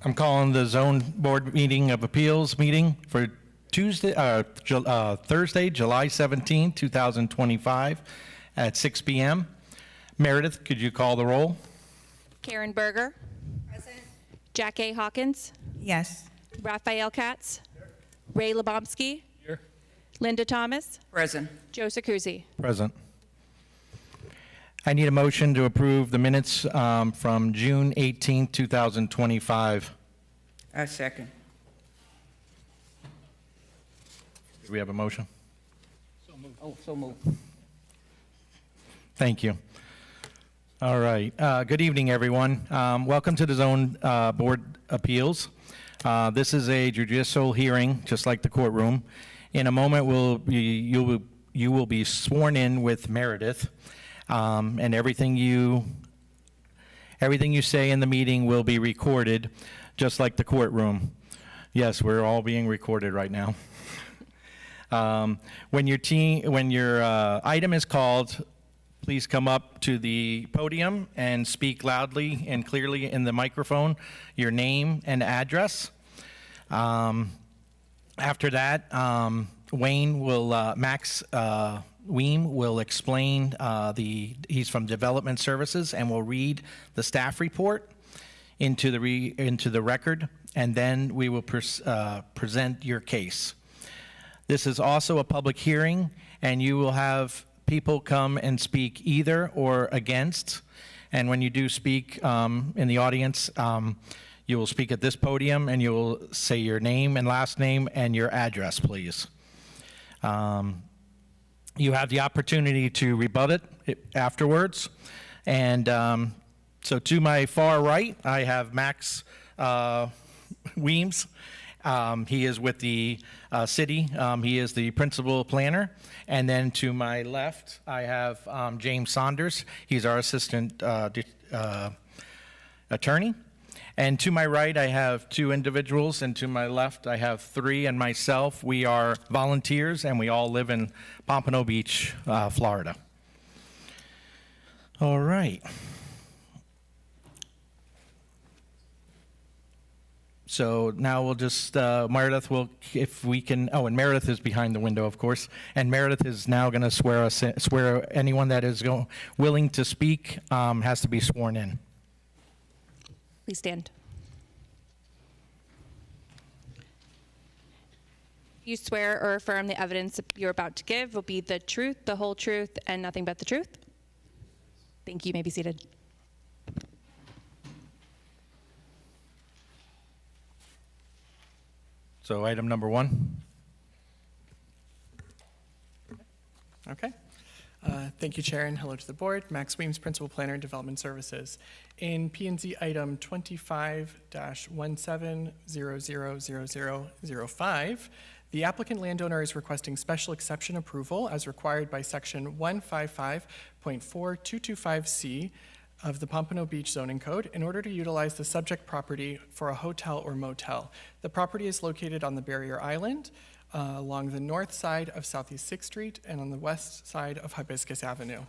I'm calling the Zone Board meeting of Appeals meeting for Thursday, July 17, 2025 at 6 p.m. Meredith, could you call the roll? Karen Berger. Present. Jack A. Hawkins. Yes. Raphael Katz. Ray Lebomsky. Here. Linda Thomas. Present. Joe Sacuzzi. Present. I need a motion to approve the minutes from June 18, 2025. A second. Do we have a motion? So moved. Thank you. All right. Good evening, everyone. Welcome to the Zone Board Appeals. This is a judicial hearing, just like the courtroom. In a moment, you will be sworn in with Meredith, and everything you say in the meeting will be recorded, just like the courtroom. Yes, we're all being recorded right now. When your item is called, please come up to the podium and speak loudly and clearly in the microphone your name and address. After that, Max Weem will explain he's from Development Services and will read the staff report into the record, and then we will present your case. This is also a public hearing, and you will have people come and speak either or against. And when you do speak in the audience, you will speak at this podium, and you will say your name and last name and your address, please. You have the opportunity to rebut it afterwards. And so to my far right, I have Max Weems. He is with the city. He is the principal planner. And then to my left, I have James Saunders. He's our assistant attorney. And to my right, I have two individuals, and to my left, I have three, and myself. We are volunteers, and we all live in Pompano Beach, Florida. All right. So now we'll just, Meredith will, if we can, and Meredith is behind the window, of course, and Meredith is now going to swear anyone that is willing to speak has to be sworn in. Please stand. You swear or affirm the evidence you're about to give will be the truth, the whole truth, and nothing but the truth? Thank you. You may be seated. So item number one. Okay. Thank you, Chair, and hello to the board. Max Weems, Principal Planner and Development Services. In P&Z item 25-17000005, the applicant landowner is requesting special exception approval as required by section 155.4225C of the Pompano Beach Zoning Code in order to utilize the subject property for a hotel or motel. The property is located on the Barrier Island, along the north side of Southeast 6th Street and on the west side of Hibiscus Avenue.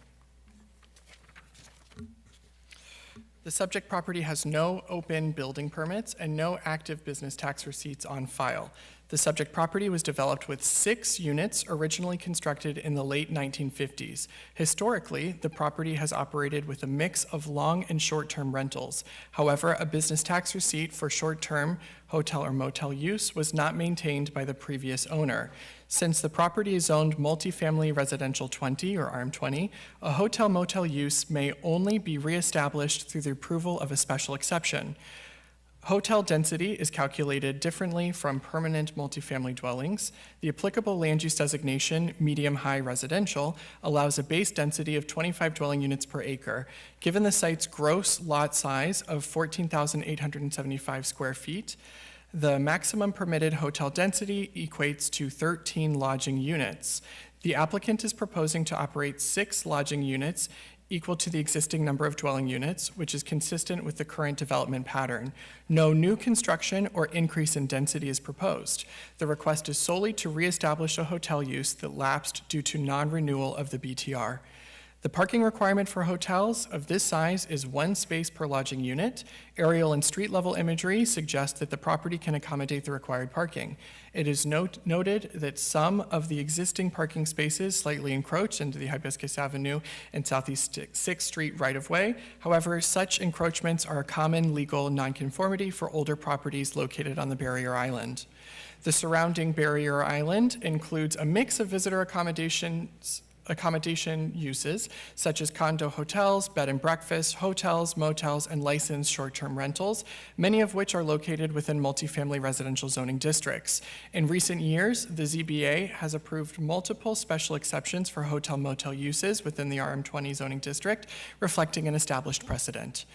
The subject property has no open building permits and no active business tax receipts on file. The subject property was developed with 6 units originally constructed in the late 1950s. Historically, the property has operated with a mix of long and short-term rentals. However, a business tax receipt for short-term hotel or motel use was not maintained by the previous owner. Since the property is zoned multifamily residential 20 or RM20, a hotel motel use may only be reestablished through the approval of a special exception. Hotel density is calculated differently from permanent multifamily dwellings. The applicable land use designation, medium-high residential, allows a base density of 25 dwelling units per acre. Given the site's gross lot size of 14,875 square feet, the maximum permitted hotel density equates to 13 lodging units. The applicant is proposing to operate 6 lodging units equal to the existing number of dwelling units, which is consistent with the current development pattern. No new construction or increase in density is proposed. The request is solely to reestablish a hotel use that lapsed due to non-renewal of the BTR. The parking requirement for hotels of this size is 1 space per lodging unit. Aerial and street level imagery suggest that the property can accommodate the required parking. It is noted that some of the existing parking spaces slightly encroach into the Hibiscus Avenue and Southeast 6th Street right-of-way. However, such encroachments are a common legal nonconformity for older properties located on the barrier island. The surrounding barrier island includes a mix of visitor accommodation uses, such as condo hotels, bed and breakfast, hotels, motels, and licensed short-term rentals, many of which are located within multifamily residential zoning districts. In recent years, the ZBA has approved multiple special exceptions for hotel motel uses within the RM20 zoning district, reflecting an established precedent.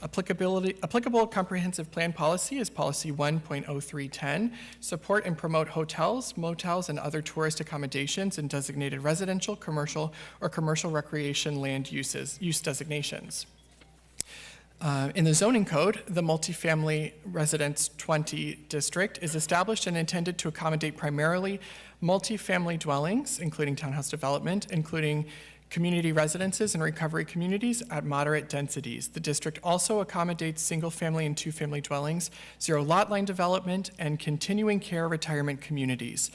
Applicable comprehensive plan policy is policy 1.0310, support and promote hotels, motels, and other tourist accommodations in designated residential, commercial, or commercial recreation land use designations. In the zoning code, the multifamily residence 20 district is established and intended to accommodate primarily multifamily dwellings, including townhouse development, including community residences and recovery communities at moderate densities. The district also accommodates single-family and two-family dwellings, zero lot line development, and continuing care retirement communities.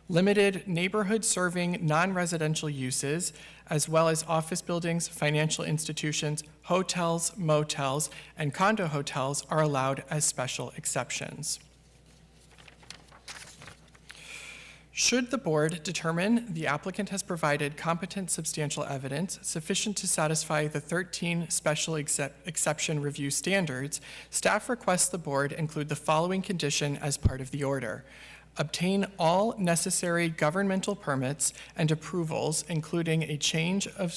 Limited neighborhood-serving non-residential uses, as well as office buildings, financial institutions, hotels, motels, and condo hotels are allowed as special exceptions. Should the board determine the applicant has provided competent substantial evidence sufficient to satisfy the 13 special exception review standards, staff requests the board include the following condition as part of the order. Obtain all necessary governmental permits and approvals, including a change of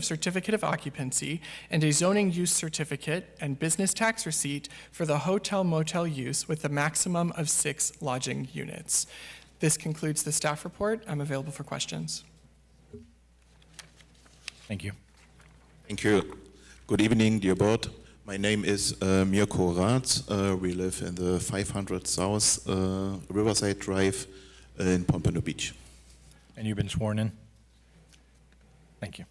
certificate of occupancy and a zoning use certificate and business tax receipt for the hotel motel use with a maximum of 6 lodging units. This concludes the staff report. I'm available for questions. Thank you. Thank you. Good evening, dear board. My name is Mirko Ratz. We live in the 500 South Riverside Drive in Pompano Beach. And you've been sworn in? Thank you.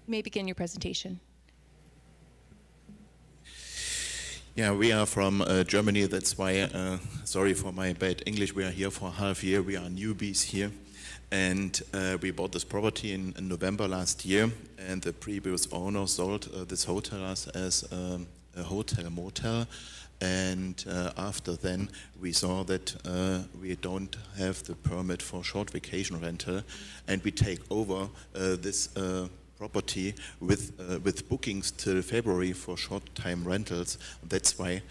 You may begin your presentation. Yeah, we are from Germany. That's why, sorry for my bad English. We are here for half a year. We are newbies here. And we bought this property in November last year. And the previous owner sold this hotel as a hotel motel. And after then, we saw that we don't have the permit for short vacation rental. And we take over this property with bookings till February for short-time rentals. That's why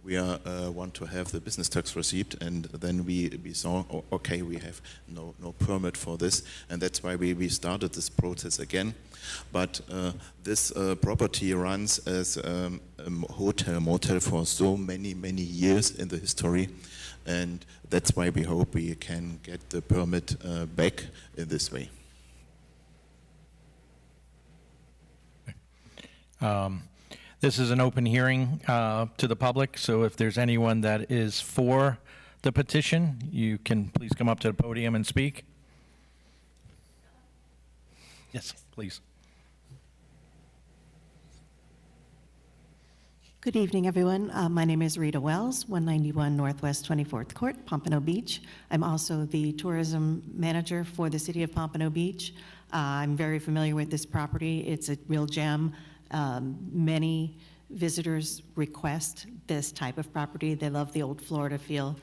we want to have the business tax receipt, and then we saw, oh, okay, we have no permit for this, and that's why we started this process again. But this property runs as a hotel motel for so many years in the history, and that's why we hope we can get the permit back in this way. This is an open hearing to the public, so if there's anyone that is for the petition, you can please come up to the podium and speak. Yes, please. Good evening, everyone. My name is Rita Wells, 191 Northwest 24th Court, Pompano Beach. I'm also the tourism manager for the city of Pompano Beach. I'm very familiar with this property. It's a real gem. Many visitors request this type of property. They love the old Florida feel.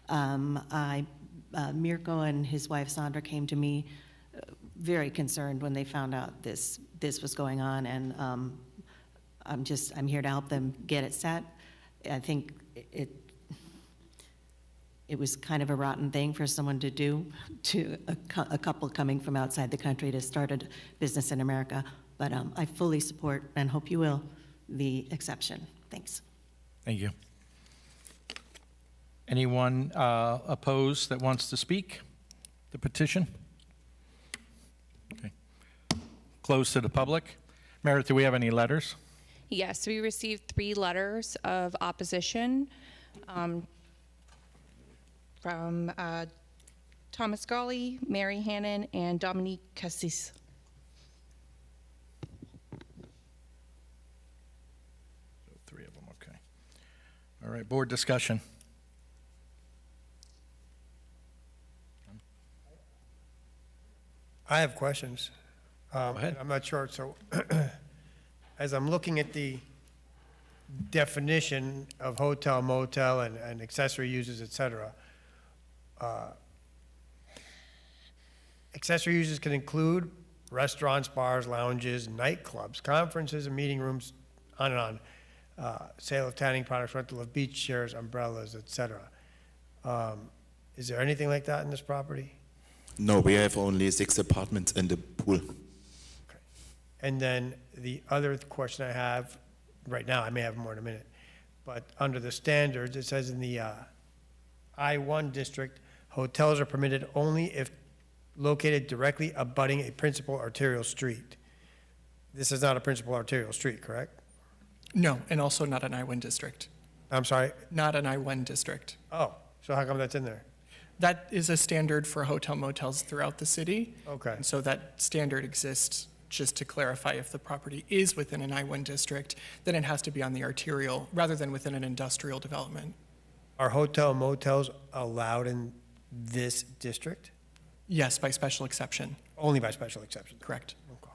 Mirko and his wife Sandra came to me very concerned when they found out this was going on, and I'm here to help them get it set. I think it was kind of a rotten thing for someone to do to a couple coming from outside the country to start a business in America. But I fully support, and hope you will, the exception. Thanks. Thank you. Anyone opposed that wants to speak? The petition? Okay. Closed to the public. Meredith, do we have any letters? Yes, we received 3 letters of opposition. from Thomas Gawley, Mary Hannon, and Dominique Cassis. Three of them, okay. All right, board discussion. I have questions. ahead. I'm not sure, so as I'm looking at the definition of hotel, motel, and accessory uses, et cetera, accessory uses can include restaurants, bars, lounges, nightclubs, conferences and meeting rooms, on and on, sale of tanning products, rental of beach chairs, umbrellas, et cetera. Is there anything like that in this property? No, we have only 6 apartments and a pool. And then the other question I have, right now, I may have more in a minute, but under the standards, it says in the I-1 district, hotels are permitted only if located directly abutting a principal arterial street. This is not a principal arterial street, correct? No, and also not an I-1 district. I'm sorry? Not an I-1 district. Oh, so how come that's in there? That is a standard for hotel motels throughout the city. Okay. And so that standard exists just to clarify if the property is within an I-1 district, then it has to be on the arterial rather than within an industrial development. Are hotel motels allowed in this district? Yes, by special exception, Only by special exception? correct. Okay.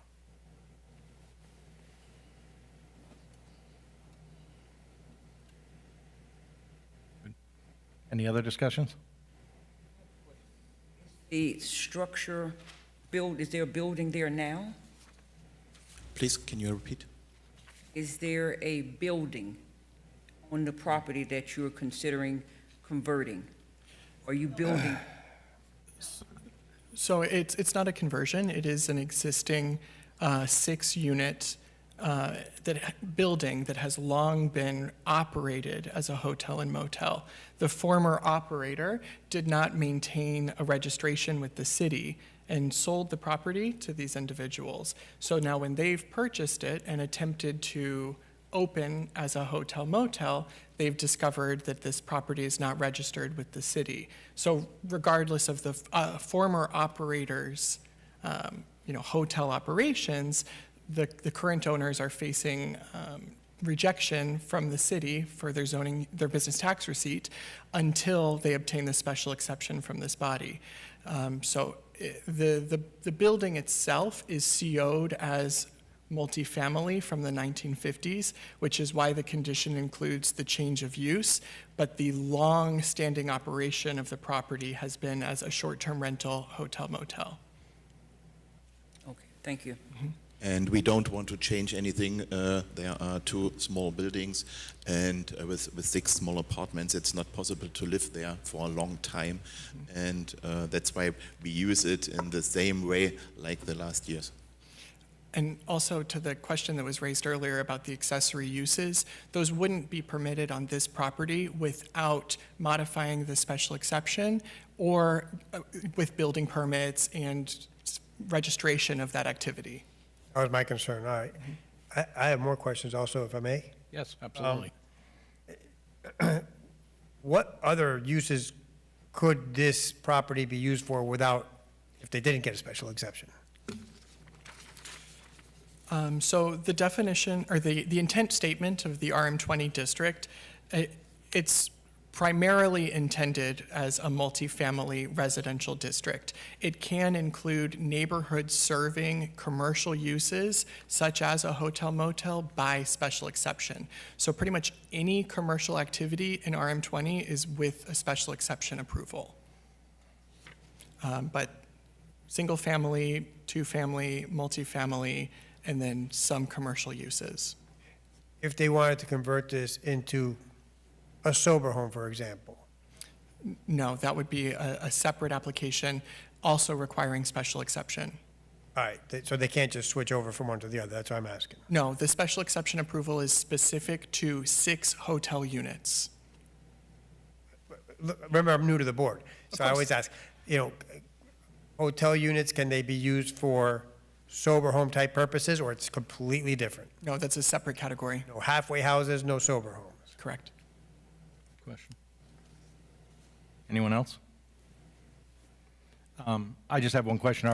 Any other discussions? The structure, is there a building there now? Please, can you repeat? Is there a building on the property that you're considering converting? Are you building? So it's not a conversion, it is an existing 6-unit building that has long been operated as a hotel and motel. The former operator did not maintain a registration with the city and sold the property to these individuals. So now when they've purchased it and attempted to open as a hotel motel, they've discovered that this property is not registered with the city. So regardless of the former operator's hotel operations, the current owners are facing rejection from the city for their business tax receipt until they obtain the special exception from this body. The building itself is CO'd as multifamily from the 1950s, which is why the condition includes the change of use, but the long-standing operation of the property has been as a short-term rental hotel motel. Okay, thank you. And we don't want to change anything. There are 2 small buildings, and with 6 small apartments, it's not possible to live there for a long time. And that's why we use it in the same way like the last years. And also to the question that was raised earlier about the accessory uses, those wouldn't be permitted on this property without modifying the special exception or with building permits and registration of that activity. That was my concern, all right. I have more questions also, if I may. Yes, absolutely. What other uses could this property be used for if they didn't get a special exception? So the definition, or the intent statement of the RM20 district, it's primarily intended as a multifamily residential district. It can include neighborhood serving commercial uses, such as a hotel motel, by special exception. So pretty much any commercial activity in RM20 is with a special exception approval. But single family, 2-family, multifamily, and then some commercial uses. If they wanted to convert this into a sober home, for example? No, that would be a separate application, also requiring special exception. All right, so they can't just switch over from one to the other, that's what I'm asking. No, the special exception approval is specific to 6 hotel units. Remember, I'm new to the board, Of so I always course. ask, hotel units, can they be used for sober home type purposes, or it's completely different? No, that's a separate category. No halfway houses, no sober homes. Correct. question. Anyone else? I just have one question.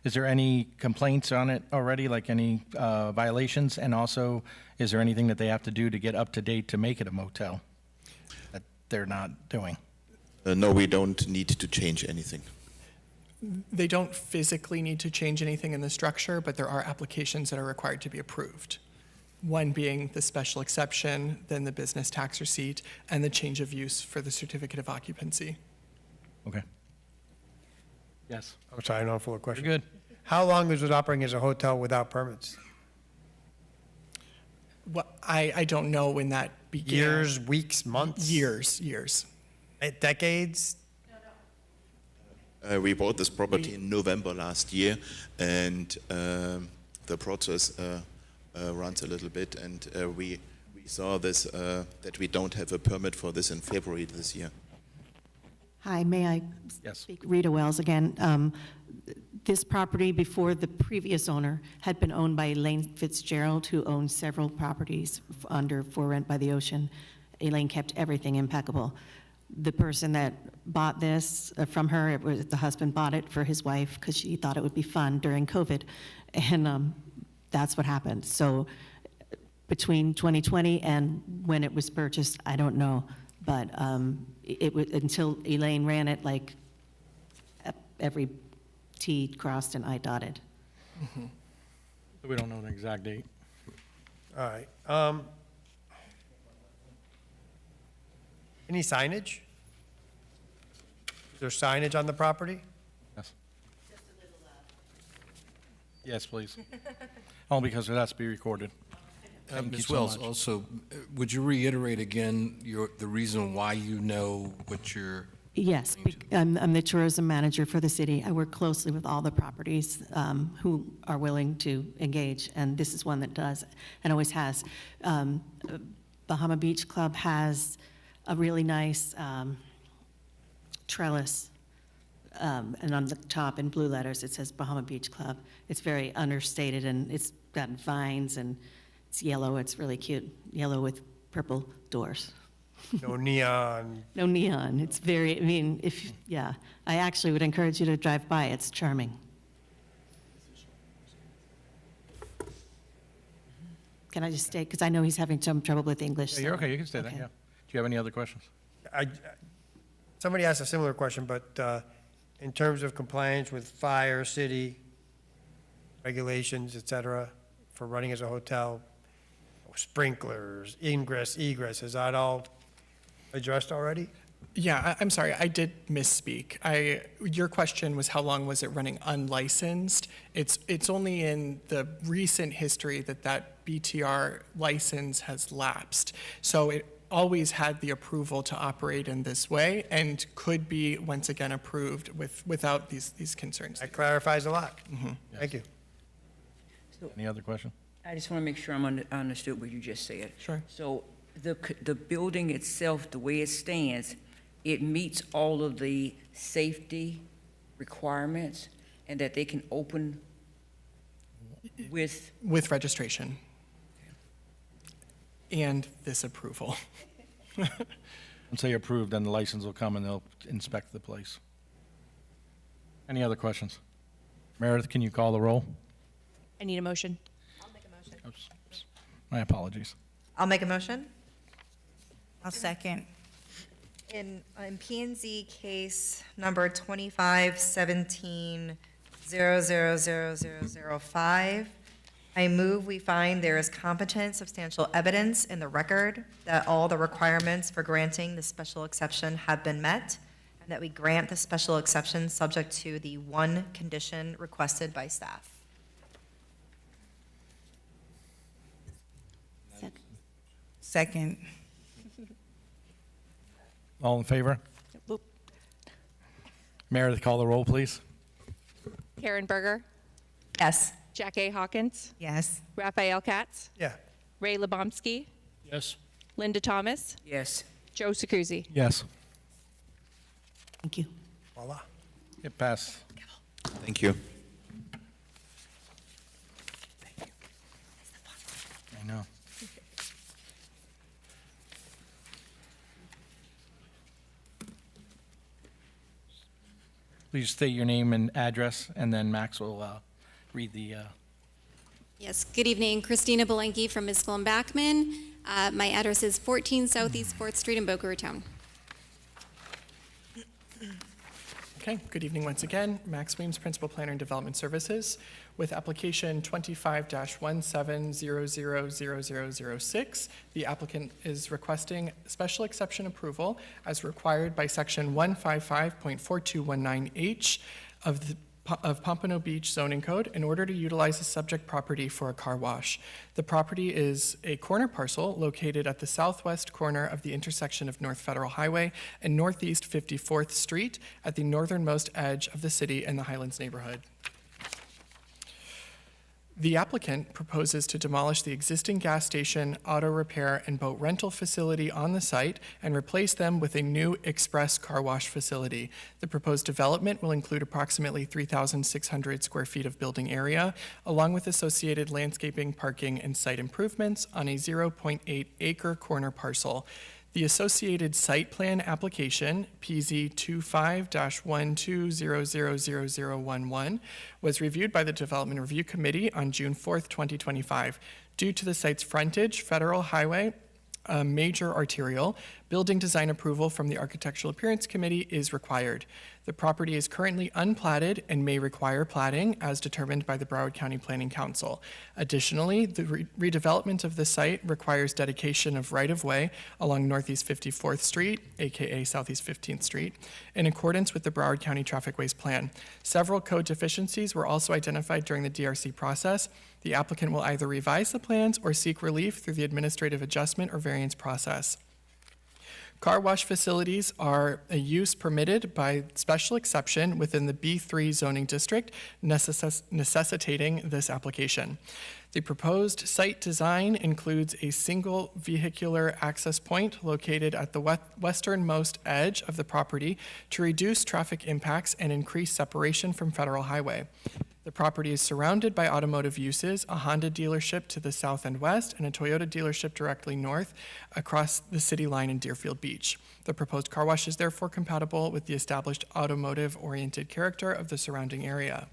Is there any complaints on it already, like any violations? And also, is there anything that they have to do to get up to date to make it a motel that they're not doing? No, we don't need to change anything. They don't physically need to change anything in the structure, but there are applications that are required to be approved. One being the special exception, then the business tax receipt, and the change of use for the certificate of occupancy. Okay. Yes. I'm sorry, no further You're question. good. How long is it operating as a hotel without permits? Well, I don't know when that began. Years, weeks, months? Years. Decades? We bought this property in November last year, and the process runs a little bit, and we saw this, that we don't have a permit for this in February this year. Hi, may I Yes. speak? Rita Wells again. This property before the previous owner had been owned by Elaine Fitzgerald, who owned several properties for rent by the ocean. Elaine kept everything impeccable. The person that bought this from her, the husband bought it for his wife because she thought it would be fun during COVID, and that's what happened. So between 2020 and when it was purchased, I don't know, but it was until Elaine ran it, like every T crossed and I dotted. We don't know the exact date. All right. Any signage? Is there signage on the property? Yes. Yes, please. Only because it has to be recorded. Thank you Ms. so Wells, much. also, would you reiterate again the reason why you know what you're, Yes, I'm the tourism manager for the city. I work closely with all the properties who are willing to engage, and this is one that does and always has. Bahama Beach Club has a really nice trellis, and on the top in blue letters it says Bahama Beach Club. It's very understated, and it's got vines, and it's yellow. It's really cute, yellow with purple doors. No neon? No neon. It's very, I mean, I actually would encourage you to drive by. It's charming. Can I just stay? Because I know he's having some trouble with English. Yeah, you're so- okay, you can stay there, okay. yeah. Do you have any other questions? Somebody asked a similar question, but in terms of compliance with fire, city regulations, et cetera, for running as a hotel, sprinklers, ingress, egress, is that all addressed already? Yeah, I'm sorry, I did misspeak. Your question was how long was it running unlicensed? It's only in the recent history that BTR license has lapsed. So it always had the approval to operate in this way and could be once again approved without these concerns. That clarifies a lot. Thank you. Any other question? I just want to make sure I understood what you just said. Sure. So the building itself, the way it stands, it meets all of the safety requirements and that they can open with, With registration. And this approval. Once they approve, then the license will come and they'll inspect the place. Any other questions? Meredith, can you call the roll? I need a motion. Oops. My apologies. I'll make a motion. I'll second. In P&Z case number 2517000005, I move we find there is competent substantial evidence in the record that all the requirements for granting the special exception have been met, and that we grant the special exception subject to the one condition requested by staff. Second. All in favor? Whoop. Meredith, call the roll, please. Karen Berger, Yes. Jack A. Hawkins, Yes. Raphael Katz, Yeah. Ray Lebomsky, Yes. Linda Thomas, yes. Joe Sakuzzi. Yes. Thank you. Voila. It passed. Thank you. I know. Please state your name and address, and then Max will read the, Yes, good evening. Christina Belenke from Miskell and Backman. My address is 14 Southeast 4th Street in Boca Raton. Okay, good evening once again. Max Weems, Principal Planner and Development Services. With application 25-17000006, the applicant is requesting special exception approval as required by section 155.4219H of Pompano Beach zoning code in order to utilize the subject property for a car wash. The property is a corner parcel located at the southwest corner of the intersection of North Federal Highway and Northeast 54th Street at the northernmost edge of the city in the Highlands neighborhood. The applicant proposes to demolish the existing gas station, auto repair, and boat rental facility on the site and replace them with a new express car wash facility. The proposed development will include approximately 3,600 square feet of building area, along with associated landscaping, parking, and site improvements on a 0.8 acre corner parcel. The associated site plan application, PZ 25-12000011, was reviewed by the Development Review Committee on June 4th, 2025. Due to the site's frontage, Federal Highway, a major arterial, building design approval from the Architectural Appearance Committee is required. The property is currently unplatted and may require platting as determined by the Broward County Planning Council. Additionally, the redevelopment of the site requires dedication of right-of-way along Northeast 54th Street, aka Southeast 15th Street, in accordance with the Broward County Traffic Ways Plan. Several code deficiencies were also identified during the DRC process. The applicant will either revise the plans or seek relief through the administrative adjustment or variance process. Car wash facilities are a use permitted by special exception within the B3 zoning district, necessitating this application. The proposed site design includes a single vehicular access point located at the westernmost edge of the property to reduce traffic impacts and increase separation from Federal Highway. The property is surrounded by automotive uses, a Honda dealership to the south and west, and a Toyota dealership directly north across the city line in Deerfield Beach. The proposed car wash is therefore compatible with the established automotive-oriented character of the surrounding area.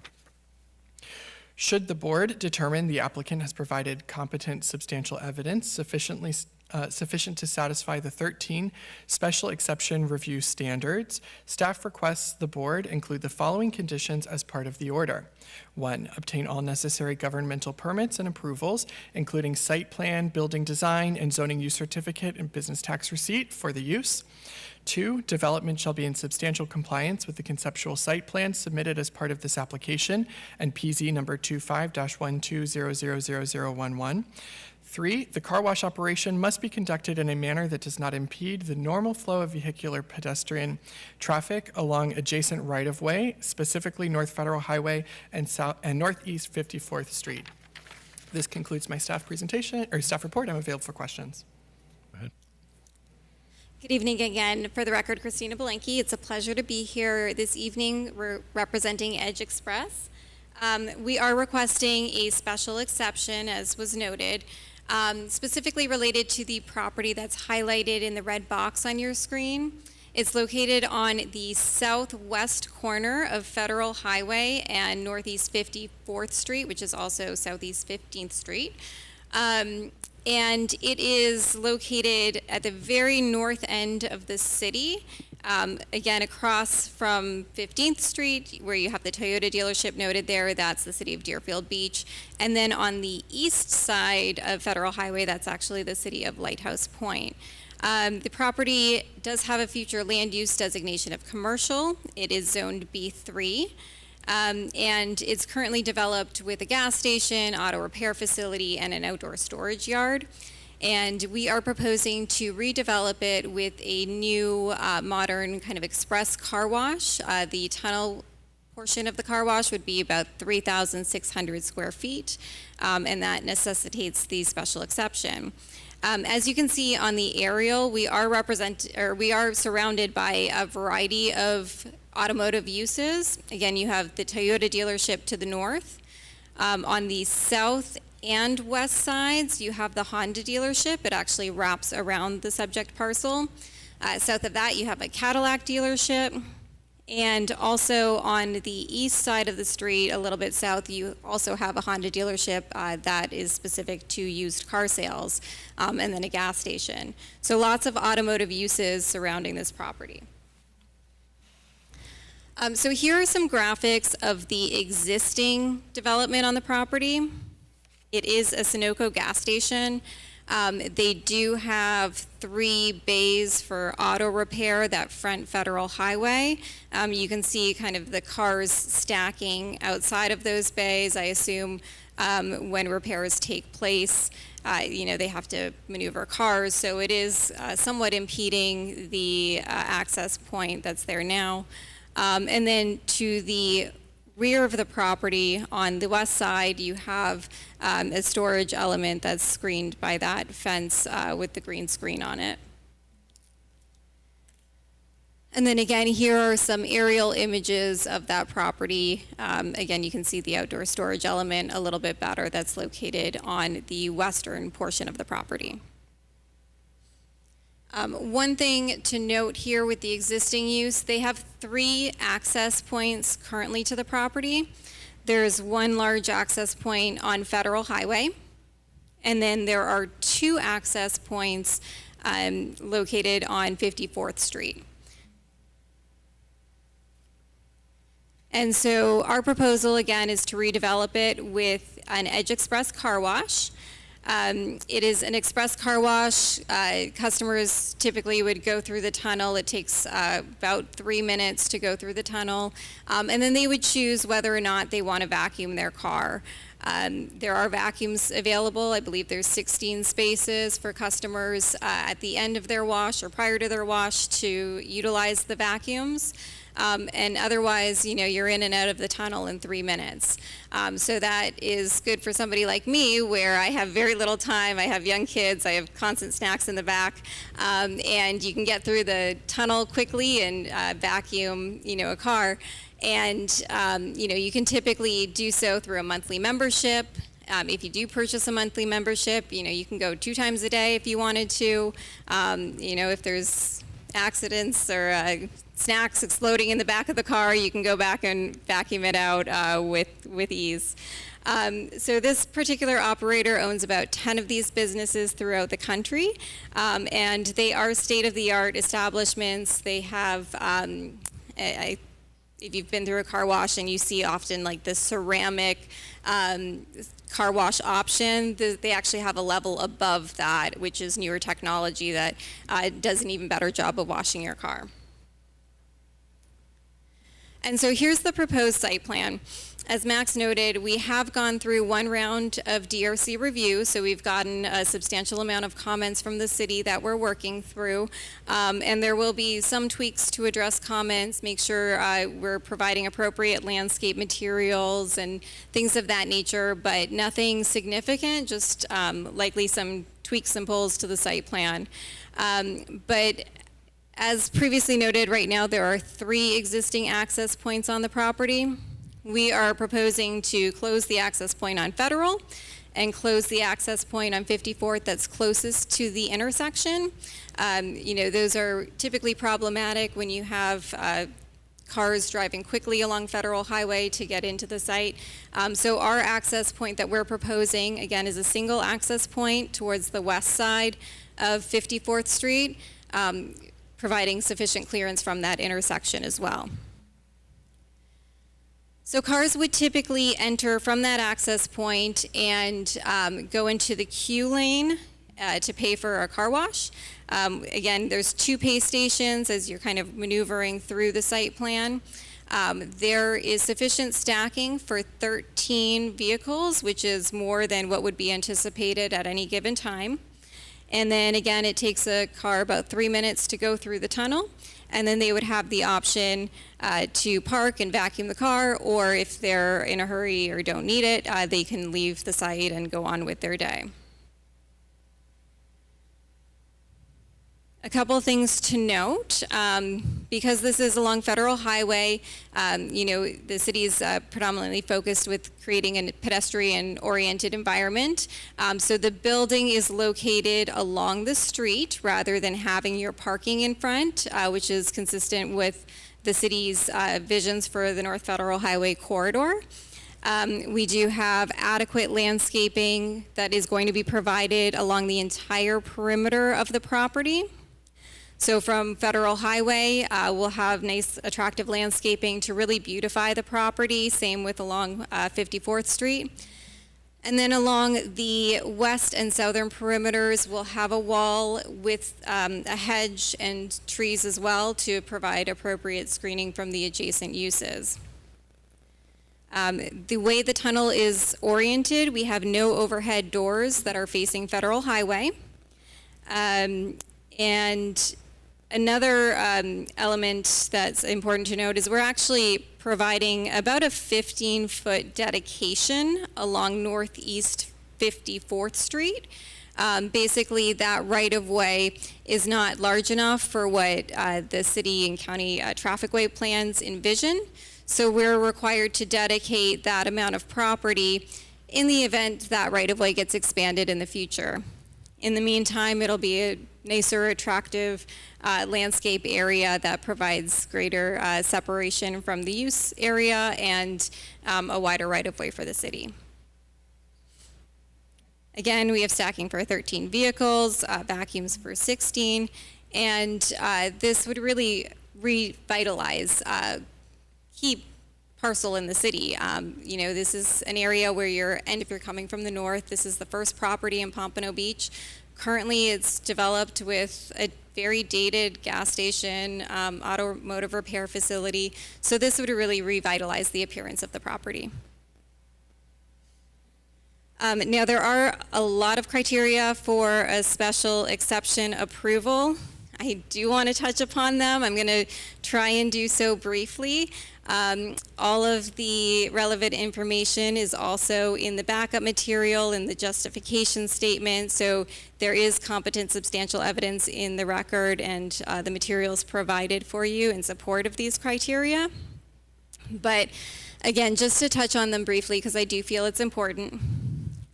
Should the board determine the applicant has provided competent substantial evidence sufficient to satisfy the 13 special exception review standards, staff requests the board include the following conditions as part of the order. 1, obtain all necessary governmental permits and approvals, including site plan, building design, and zoning use certificate and business tax receipt for the use. 2, development shall be in substantial compliance with the conceptual site plan submitted as part of this application and PZ number 25-12000011. 3, the car wash operation must be conducted in a manner that does not impede the normal flow of vehicular pedestrian traffic along adjacent right-of-way, specifically North Federal Highway and Northeast 54th Street. This concludes my staff presentation, or staff report. I'm available for questions. Good evening again. For the record, Christina Belenke. It's a pleasure to be here this evening. We're representing Edge Express. We are requesting a special exception, as was noted, specifically related to the property that's highlighted in the red box on your screen. It's located on the southwest corner of Federal Highway and Northeast 54th Street, which is also Southeast 15th Street. And it is located at the very north end of the city, again, across from 15th Street, where you have the Toyota dealership noted there. That's the city of Deerfield Beach. And then on the east side of Federal Highway, that's actually the city of Lighthouse Point. The property does have a future land use designation of commercial. It is zoned B3. And it's currently developed with a gas station, auto repair facility, and an outdoor storage yard. And we are proposing to redevelop it with a new modern kind of express car wash. The tunnel portion of the car wash would be about 3,600 square feet, and that necessitates the special exception. As you can see on the aerial, we are surrounded by a variety of automotive uses. Again, you have the Toyota dealership to the north. On the south and west sides, you have the Honda dealership. It actually wraps around the subject parcel. South of that, you have a Cadillac dealership. And also on the east side of the street, a little bit south, you also have a Honda dealership that is specific to used car sales, and then a gas station. So lots of automotive uses surrounding this property. So here are some graphics of the existing development on the property. It is a Sunoco gas station. They do have 3 bays for auto repair that front Federal Highway. You can see kind of the cars stacking outside of those bays. I assume when repairs take place, they have to maneuver cars, so it is somewhat impeding the access point that's there now. And then to the rear of the property on the west side, you have a storage element that's screened by that fence with the green screen on it. And then again, here are some aerial images of that property. Again, you can see the outdoor storage element a little bit better that's located on the western portion of the property. One thing to note here with the existing use, they have 3 access points currently to the property. There's 1 large access point on Federal Highway, and then there are 2 access points located on 54th Street. And so our proposal again is to redevelop it with an Edge Express car wash. It is an express car wash. Customers typically would go through the tunnel. It takes about 3 minutes to go through the tunnel. And then they would choose whether or not they want to vacuum their car. There are vacuums available. I believe there's 16 spaces for customers at the end of their wash or prior to their wash to utilize the vacuums. And otherwise, you're in and out of the tunnel in 3 minutes. So that is good for somebody like me, where I have very little time. I have young kids. I have constant snacks in the back. And you can get through the tunnel quickly and vacuum, a car. And, you can typically do so through a monthly membership. If you do purchase a monthly membership, you can go 2 times a day if you wanted to. If there's accidents or snacks exploding in the back of the car, you can go back and vacuum it out with ease. So this particular operator owns about 10 of these businesses throughout the country, and they are state-of-the-art establishments. They have, if you've been through a car wash and you see often like the ceramic car wash option, they actually have a level above that, which is newer technology that does an even better job of washing your car. And so here's the proposed site plan. As Max noted, we have gone through 1 round of DRC review, so we've gotten a substantial amount of comments from the city that we're working through. And there will be some tweaks to address comments, make sure we're providing appropriate landscape materials and things of that nature, but nothing significant, just likely some tweaks and pulls to the site plan. But as previously noted, right now there are 3 existing access points on the property. We are proposing to close the access point on Federal and close the access point on 54th that's closest to the intersection. Those are typically problematic when you have cars driving quickly along Federal Highway to get into the site. So our access point that we're proposing, again, is a single access point towards the west side of 54th Street, providing sufficient clearance from that intersection as well. So cars would typically enter from that access point and go into the queue lane to pay for a car wash. Again, there's 2 pay stations as you're kind of maneuvering through the site plan. There is sufficient stacking for 13 vehicles, which is more than what would be anticipated at any given time. And then again, it takes a car about 3 minutes to go through the tunnel. And then they would have the option to park and vacuum the car, or if they're in a hurry or don't need it, they can leave the site and go on with their day. A couple of things to note, because this is along Federal Highway, the city is predominantly focused with creating a pedestrian-oriented environment. So the building is located along the street rather than having your parking in front, which is consistent with the city's visions for the North Federal Highway corridor. We do have adequate landscaping that is going to be provided along the entire perimeter of the property. So from Federal Highway, we'll have nice, attractive landscaping to really beautify the property. Same with along 54th Street. And then along the west and southern perimeters, we'll have a wall with a hedge and trees as well to provide appropriate screening from the adjacent uses. The way the tunnel is oriented, we have no overhead doors that are facing Federal Highway. And another element that's important to note is we're actually providing about a 15-foot dedication along Northeast 54th Street. Basically, that right-of-way is not large enough for what the city and county traffic-way plans envision. So we're required to dedicate that amount of property in the event that right-of-way gets expanded in the future. In the meantime, it'll be a nicer, attractive landscape area that provides greater separation from the use area and a wider right-of-way for the city. Again, we have stacking for 13 vehicles, vacuums for 16, and this would really revitalize key parcel in the city. You know, this is an area where if you're coming from the north, this is the first property in Pompano Beach. Currently, it's developed with a very dated gas station, automotive repair facility. So this would really revitalize the appearance of the property. Now, there are a lot of criteria for a special exception approval. I do want to touch upon them. I'm going to try and do so briefly. All of the relevant information is also in the backup material and the justification statement, so there is competent substantial evidence in the record and the materials provided for you in support of these criteria. But again, just to touch on them briefly, because I do feel it's important.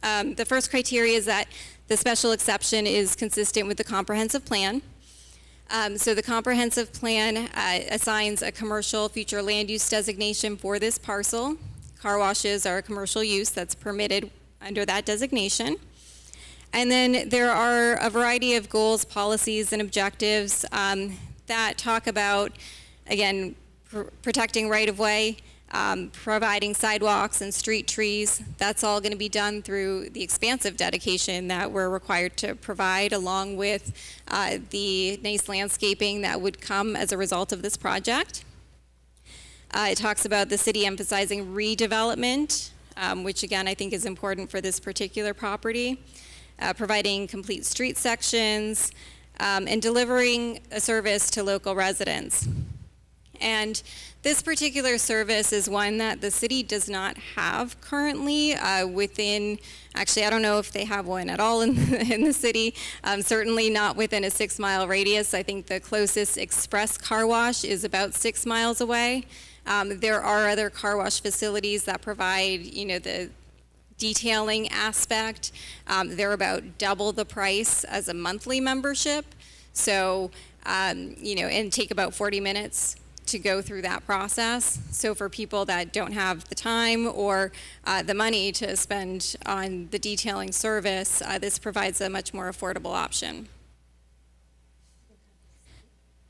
The first criteria is that the special exception is consistent with the comprehensive plan. So the comprehensive plan assigns a commercial future land use designation for this parcel. Car washes are a commercial use that's permitted under that designation. And then there are a variety of goals, policies, and objectives that talk about, again, protecting right-of-way, providing sidewalks and street trees. That's all going to be done through the expansive dedication that we're required to provide, along with the nice landscaping that would come as a result of this project. It talks about the city emphasizing redevelopment, which again I think is important for this particular property, providing complete street sections, and delivering a service to local residents. And this particular service is one that the city does not have currently within, actually I don't know if they have one at all in the city, certainly not within a 6-mile radius. I think the closest express car wash is about 6 miles away. There are other car wash facilities that provide, you know, the detailing aspect. They're about double the price as a monthly membership. So, you know, and take about 40 minutes to go through that process. So for people that don't have the time or the money to spend on the detailing service, this provides a much more affordable option.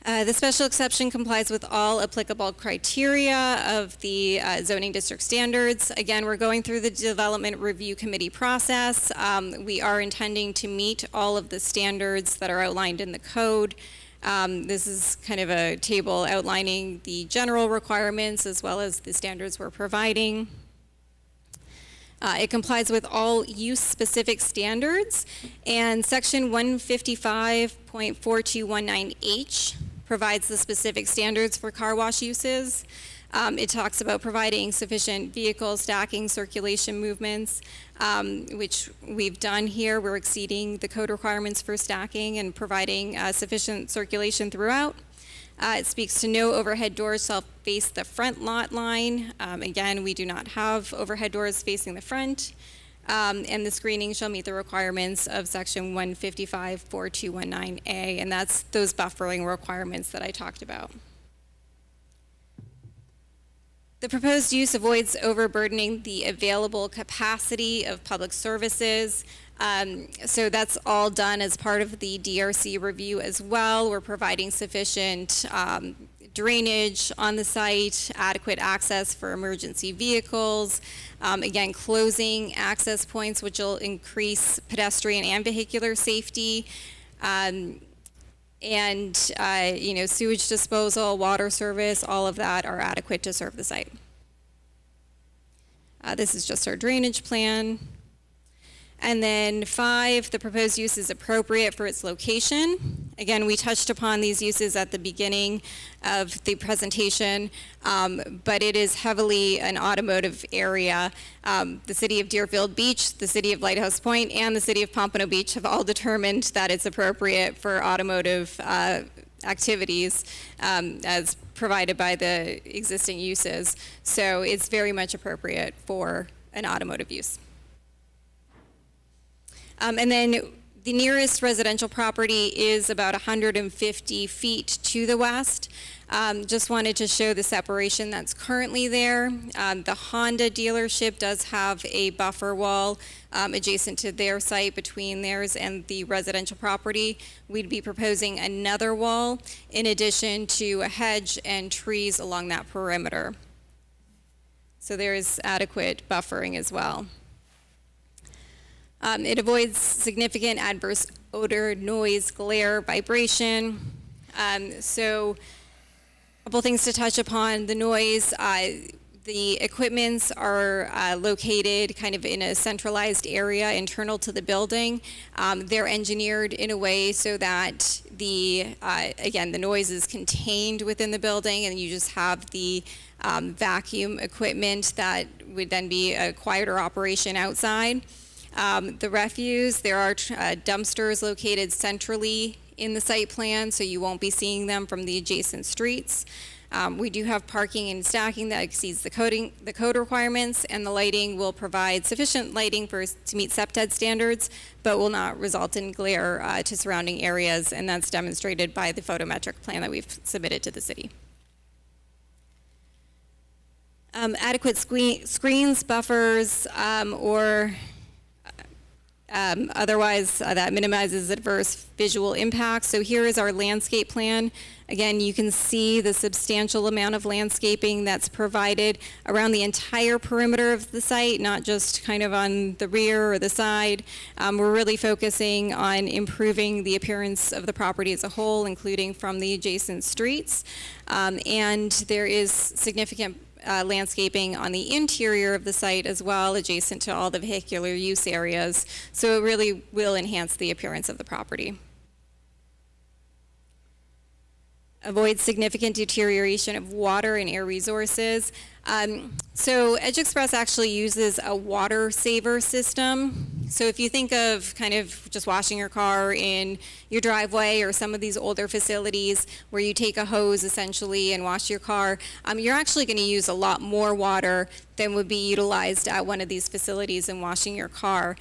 The special exception complies with all applicable criteria of the zoning district standards. Again, we're going through the development review committee process. We are intending to meet all of the standards that are outlined in the code. This is kind of a table outlining the general requirements as well as the standards we're providing. It complies with all use-specific standards, and Section 155.4219H provides the specific standards for car wash uses. It talks about providing sufficient vehicle stacking, circulation movements, which we've done here. We're exceeding the code requirements for stacking and providing sufficient circulation throughout. It speaks to no overhead doors shall face the front lot line. Again, we do not have overhead doors facing the front. And the screening shall meet the requirements of Section 155.4219A, and that's those buffering requirements that I talked about. The proposed use avoids overburdening the available capacity of public services. So that's all done as part of the DRC review as well. We're providing sufficient drainage on the site, adequate access for emergency vehicles, again, closing access points, which will increase pedestrian and vehicular safety, sewage disposal, water service, all of that are adequate to serve the site. This is just our drainage plan. And then 5, the proposed use is appropriate for its location. Again, we touched upon these uses at the beginning of the presentation, but it is heavily an automotive area. The city of Deerfield Beach, the city of Lighthouse Point, and the city of Pompano Beach have all determined that it's appropriate for automotive activities as provided by the existing uses. So it's very much appropriate for an automotive use. And then the nearest residential property is about 150 feet to the west. Just wanted to show the separation that's currently there. The Honda dealership does have a buffer wall adjacent to their site between theirs and the residential property. We'd be proposing another wall in addition to a hedge and trees along that perimeter. So there is adequate buffering as well. It avoids significant adverse odor, noise, glare, vibration. So a couple things to touch upon. The noise, the equipments are located kind of in a centralized area internal to the building. They're engineered in a way so that again, the noise is contained within the building, and you just have the vacuum equipment that would then be a quieter operation outside. The refuse, there are dumpsters located centrally in the site plan, so you won't be seeing them from the adjacent streets. We do have parking and stacking that exceeds the code requirements, and the lighting will provide sufficient lighting to meet SEPTED standards, but will not result in glare to surrounding areas, and that's demonstrated by the photometric plan that we've submitted to the city. Adequate screens, buffers, or otherwise, that minimizes adverse visual impacts. So here is our landscape plan. Again, you can see the substantial amount of landscaping that's provided around the entire perimeter of the site, not just kind of on the rear or the side. We're really focusing on improving the appearance of the property as a whole, including from the adjacent streets. And there is significant landscaping on the interior of the site as well, adjacent to all the vehicular use areas. So it really will enhance the appearance of the property. Avoid significant deterioration of water and air resources. So Edge Express actually uses a water saver system. So if you think of kind of just washing your car in your driveway or some of these older facilities where you take a hose essentially and wash your car, you're actually going to use a lot more water than would be utilized at one of these facilities in washing your car.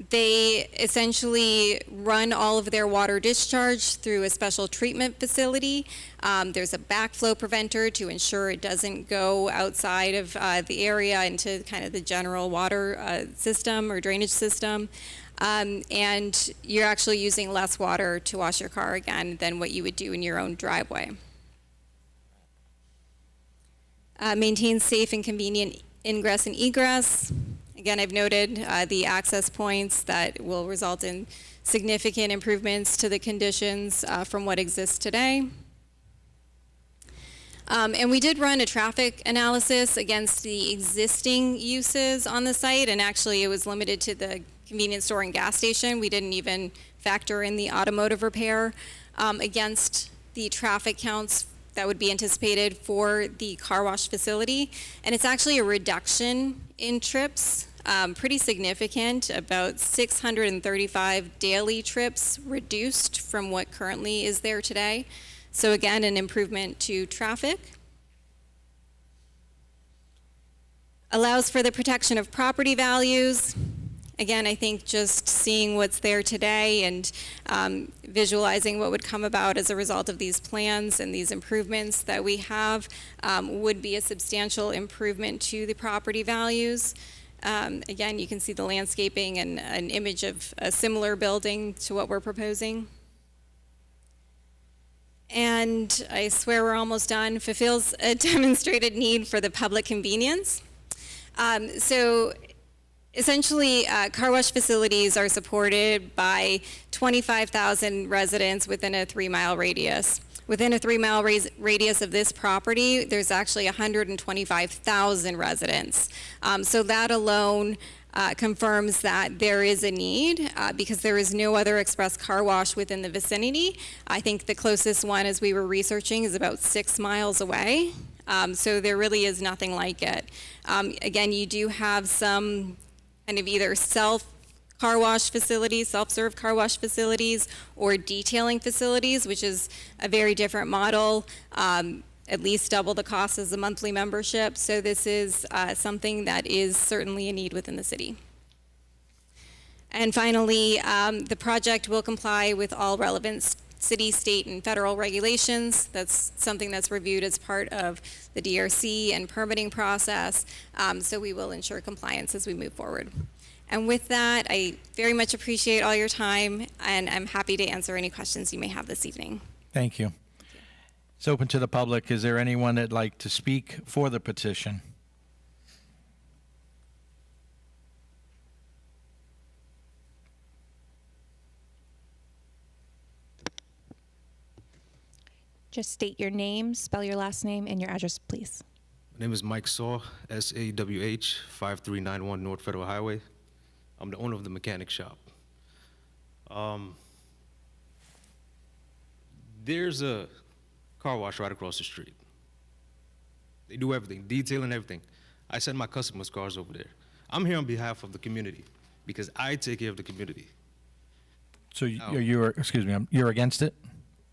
They essentially run all of their water discharge through a special treatment facility. There's a backflow preventer to ensure it doesn't go outside of the area into kind of the general water system or drainage system. And you're actually using less water to wash your car again than what you would do in your own driveway. Maintain safe and convenient ingress and egress. Again, I've noted the access points that will result in significant improvements to the conditions from what exists today. And we did run a traffic analysis against the existing uses on the site, and actually it was limited to the convenience store and gas station. We didn't even factor in the automotive repair against the traffic counts that would be anticipated for the car wash facility. And it's actually a reduction in trips, pretty significant, about 635 daily trips reduced from what currently is there today. So again, an improvement to traffic. Allows for the protection of property values. Again, I think just seeing what's there today and visualizing what would come about as a result of these plans and these improvements that we have would be a substantial improvement to the property values. Again, you can see the landscaping and an image of a similar building to what we're proposing. And I swear we're almost done, fulfills a demonstrated need for the public convenience. So essentially, car wash facilities are supported by 25,000 residents within a 3-mile radius. Within a 3-mile radius of this property, there's actually 125,000 residents. So that alone confirms that there is a need because there is no other express car wash within the vicinity. I think the closest one, as we were researching, is about 6 miles away. So there really is nothing like it. Again, you do have some kind of either self-car wash facilities, self-serve car wash facilities, or detailing facilities, which is a very different model, at least double the cost as a monthly membership. So this is something that is certainly a need within the city. And finally, the project will comply with all relevant city, state, and federal regulations. That's something that's reviewed as part of the DRC and permitting process. So we will ensure compliance as we move forward. And with that, I very much appreciate all your time, and I'm happy to answer any questions you may have this evening. Thank you. It's open to the public. Is there anyone that'd like to speak for the petition? Just state your name, spell your last name, and your address, please. My name is Mike Saw, S-A-W-H, 5391 North Federal Highway. I'm the owner of the mechanic shop. There's a car wash right across the street. They do everything, detailing everything. I send my customers' cars over there. I'm here on behalf of the community because I take care of the community. So you're, excuse me, you're against it?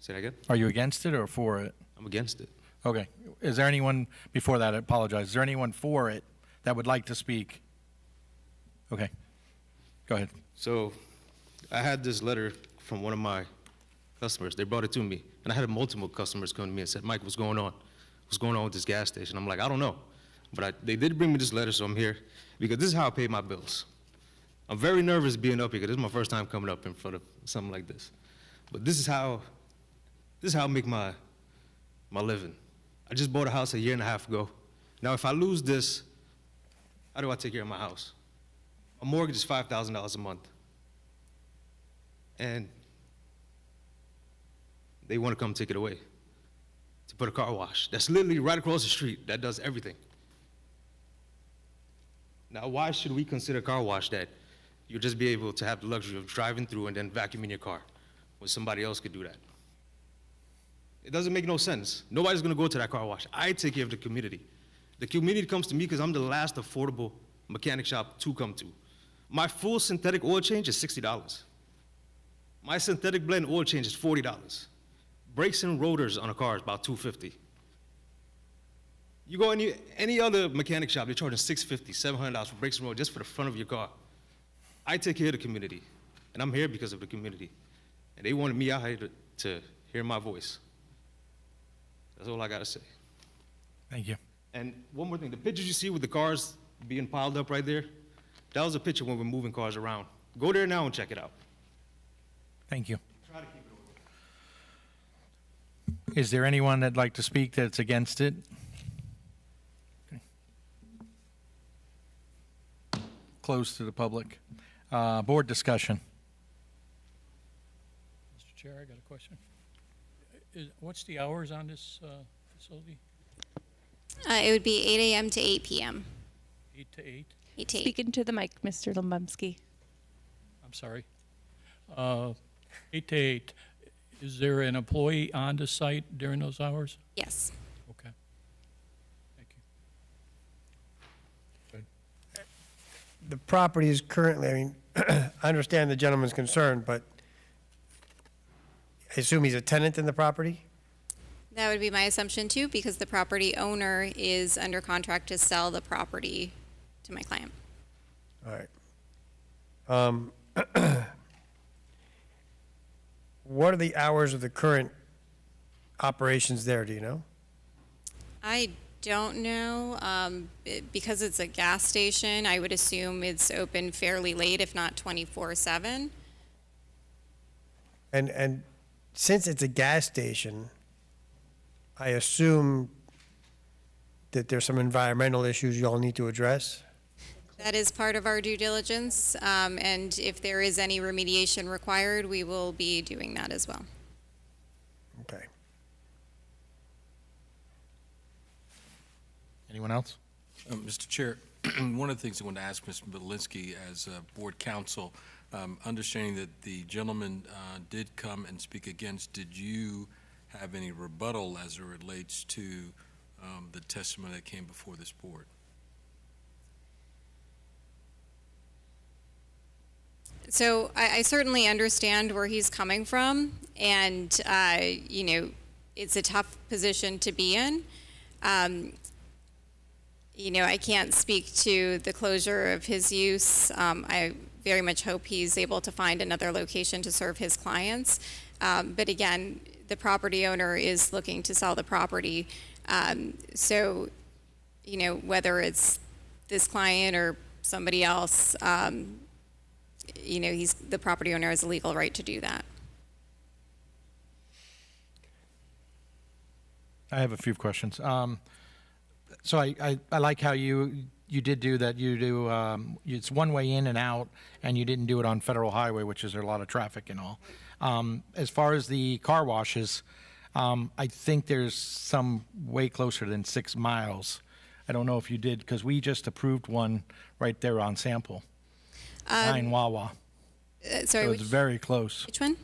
Say that again? Are you against it or for it? I'm against it. Okay. Is there anyone, before that, I apologize, is there anyone for it that would like to speak? Okay. Go ahead. So I had this letter from one of my customers. They brought it to me. And I had multiple customers come to me and said, Mike, what's going on? What's going on with this gas station? I'm like, I don't know. But they did bring me this letter, so I'm here. Because this is how I pay my bills. I'm very nervous being up here, because this is my first time coming up in front of something like this. But this is how I make my living. I just bought a house a year and a half ago. Now, if I lose this, how do I take care of my house? My mortgage is $5,000 a month. And they want to come take it away to put a car wash. That's literally right across the street. That does everything. Now, why should we consider a car wash that you'll just be able to have the luxury of driving through and then vacuuming your car when somebody else could do that? It doesn't make no sense. Nobody's going to go to that car wash. I take care of the community. The community comes to me because I'm the last affordable mechanic shop to come to. My full synthetic oil change is $60. My synthetic blend oil change is $40. Brakes and rotors on a car is about $250. You go any other mechanic shop, they're charging $650, $700 for brakes and rotors just for the front of your car. I take care of the community, and I'm here because of the community. And they wanted me out here to hear my voice. That's all I gotta say. Thank you. And one more thing, the pictures you see with the cars being piled up right there, that was a picture when we're moving cars around. Go there now and check it out. Thank you. Try to keep it orderly. Is there anyone that'd like to speak that's against it? Okay. Closed to the public. Board discussion. Mr. Chair, I got a question. What's the hours on this facility? It would be 8 a.m. to 8 p.m. 8 to 8? 8 to 8. Speak into the mic, Mr. Lumbumsky. I'm sorry. 8 to 8. Is there an employee on the site during those hours? Yes. Okay. Thank you. The property is currently, I mean, I understand the gentleman's concern, but I assume he's a tenant in the property? That would be my assumption too, because the property owner is under contract to sell the property to my client. All right. What are the hours of the current operations there, do you know? I don't know. Because it's a gas station, I would assume it's open fairly late, if not 24/7. And since it's a gas station, I assume that there's some environmental issues you all need to address? That is part of our due diligence, and if there is any remediation required, we will be doing that as well. Okay. Anyone else? Mr. Chair, one of the things I wanted to ask Mr. Belinsky as board counsel, understanding that the gentleman did come and speak against, did you have any rebuttal as it relates to the testimony that came before this board? So I certainly understand where he's coming from, and, it's a tough position to be in. I can't speak to the closure of his use. I very much hope he's able to find another location to serve his clients. But again, the property owner is looking to sell the property. So, whether it's this client or somebody else, the property owner has a legal right to do that. I have a few questions. So I like how you did do that. You do it's one way in and out, and you didn't do it on Federal Highway, which is a lot of traffic and all. As far as the car washes, I think there's some way closer than 6 miles. I don't know if you did, because we just approved one right there on Sample, 9 Wawa. Sorry, So it's very close. which one?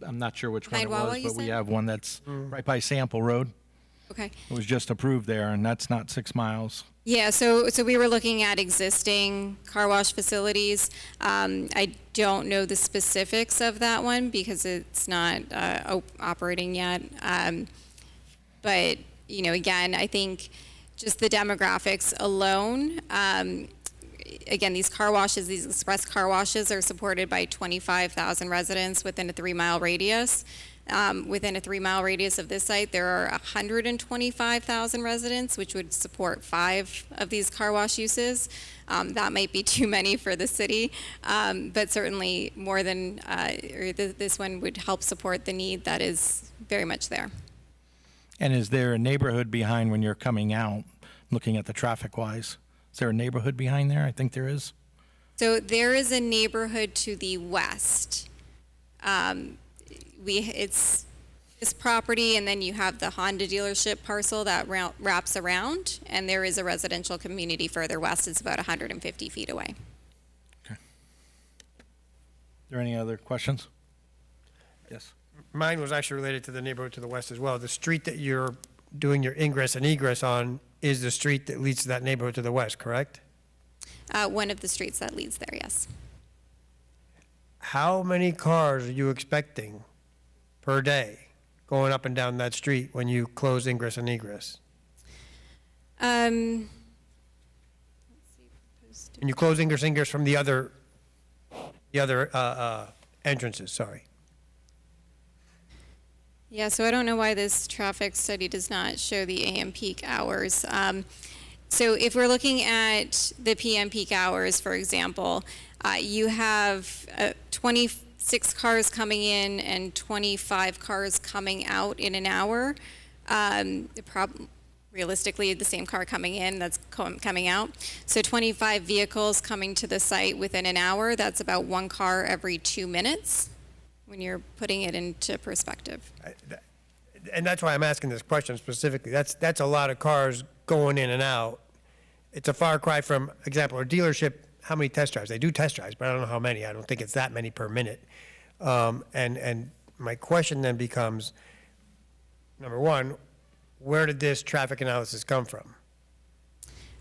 I'm not sure which one 9 it Wawa, was, you but we said? have one that's right by Sample Road. Okay. It was just approved there, and that's not 6 miles. Yeah, so we were looking at existing car wash facilities. I don't know the specifics of that one because it's not operating yet. But, again, I think just the demographics alone, again, these car washes, these express car washes are supported by 25,000 residents within a 3-mile radius. Within a 3-mile radius of this site, there are 125,000 residents, which would support 5 of these car wash uses. That might be too many for the city, but certainly more than, this one would help support the need that is very much there. And is there a neighborhood behind when you're coming out, looking at the traffic-wise? Is there a neighborhood behind there? I think there is. So there is a neighborhood to the west. It's this property, and then you have the Honda dealership parcel that wraps around, and there is a residential community further west. It's about 150 feet away. Okay. Are there any other questions? Yes. Mine was actually related to the neighborhood to the west as well. The street that you're doing your ingress and egress on is the street that leads to that neighborhood to the west, correct? One of the streets that leads there, yes. How many cars are you expecting per day going up and down that street when you close ingress and egress? And you close ingress and egress from the other entrances, sorry. Yeah, so I don't know why this traffic study does not show the AM peak hours. So if we're looking at the PM peak hours, for example, you have 26 cars coming in and 25 cars coming out in an hour. Realistically, the same car coming in that's coming out. So 25 vehicles coming to the site within an hour, that's about 1 car every 2 minutes when you're putting it into perspective. And that's why I'm asking this question specifically. That's a lot of cars going in and out. It's a far cry from, example, a dealership, how many test drives? They do test drives, but I don't know how many. I don't think it's that many per minute. And my question then becomes, number one, where did this traffic analysis come from?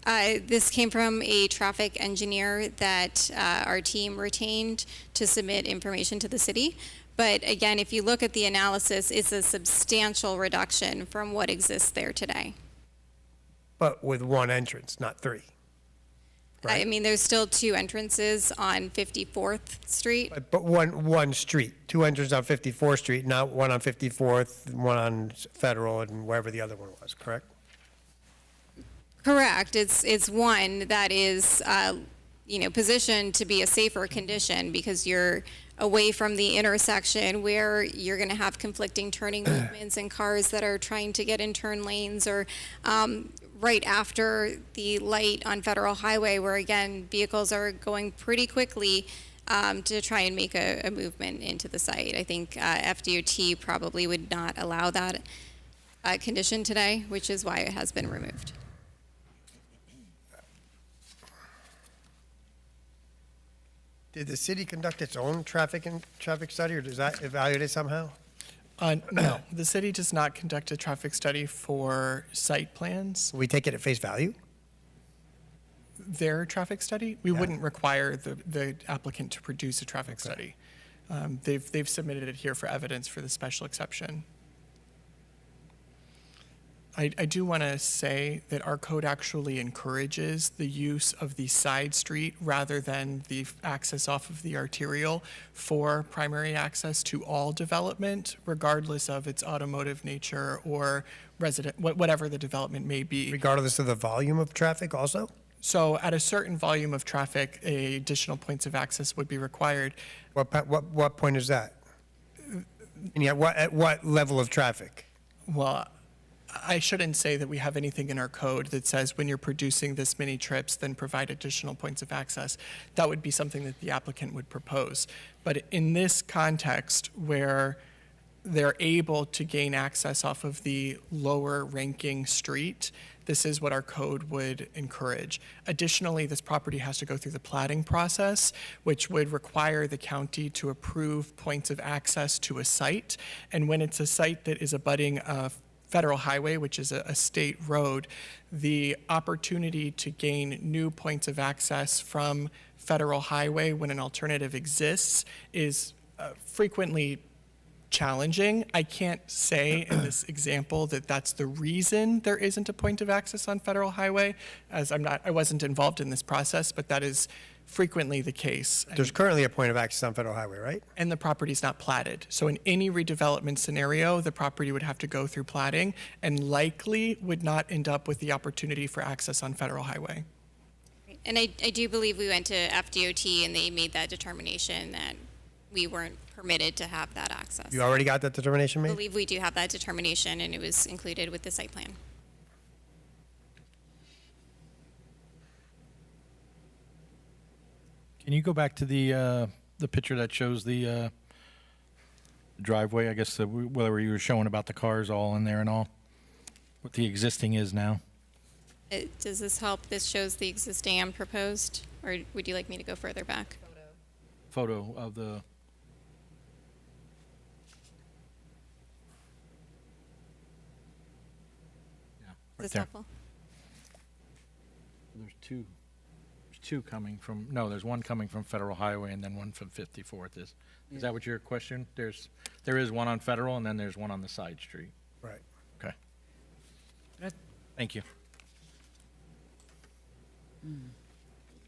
This came from a traffic engineer that our team retained to submit information to the city. But again, if you look at the analysis, it's a substantial reduction from what exists there today. But with one entrance, not 3, I mean, there's still two entrances on 54th Street. But one street, two entrances on 54th Street, not one on 54th, one on Federal, and wherever the other one was, correct? Correct. It's one that is, positioned to be a safer condition because you're away from the intersection where you're going to have conflicting turning movements and cars that are trying to get in turn lanes, or right after the light on Federal Highway where, again, vehicles are going pretty quickly to try and make a movement into the site. I think FDOT probably would not allow that condition today, which is why it has been removed. Did the city conduct its own traffic study, or does that evaluate it somehow? No, the city does not conduct a traffic study for site plans. We take it at face value? Their traffic study, we wouldn't require the applicant to produce a traffic study. They've submitted it here for evidence for the special exception. I do want to say that our code actually encourages the use of the side street rather than the access off of the arterial for primary access to all development, regardless of its automotive nature or resident, whatever the development may be. Regardless of the volume of traffic also? So at a certain volume of traffic, additional points of access would be required. What point is that? And yet, at what level of traffic? Well, I shouldn't say that we have anything in our code that says when you're producing this many trips, then provide additional points of access. That would be something that the applicant would propose. But in this context, where they're able to gain access off of the lower ranking street, this is what our code would encourage. Additionally, this property has to go through the platting process, which would require the county to approve points of access to a site. And when it's a site that is abutting a Federal Highway, which is a state road, the opportunity to gain new points of access from Federal Highway when an alternative exists is frequently challenging. I can't say in this example that that's the reason there isn't a point of access on Federal Highway, as I wasn't involved in this process, but that is frequently the case. There's currently a point of access on Federal Highway, right? And the property's not platted. So in any redevelopment scenario, the property would have to go through platting and likely would not end up with the opportunity for access on Federal Highway. And I do believe we went to FDOT and they made that determination that we weren't permitted to have that access. You already got that determination I made? believe we do have that determination, and it was included with the site plan. Can you go back to the picture that shows the driveway? I guess whether you were showing about the cars all in there and all, what the existing is now. Does this help? This shows the existing and proposed, or would you like me to go further back? Photo of the. Yeah, Is right this there. helpful? There's two coming from, no, there's one coming from Federal Highway and then one from 54th is. Is that what your question? There is one on Federal and then there's one on the side street. Right. Okay. That- Thank you.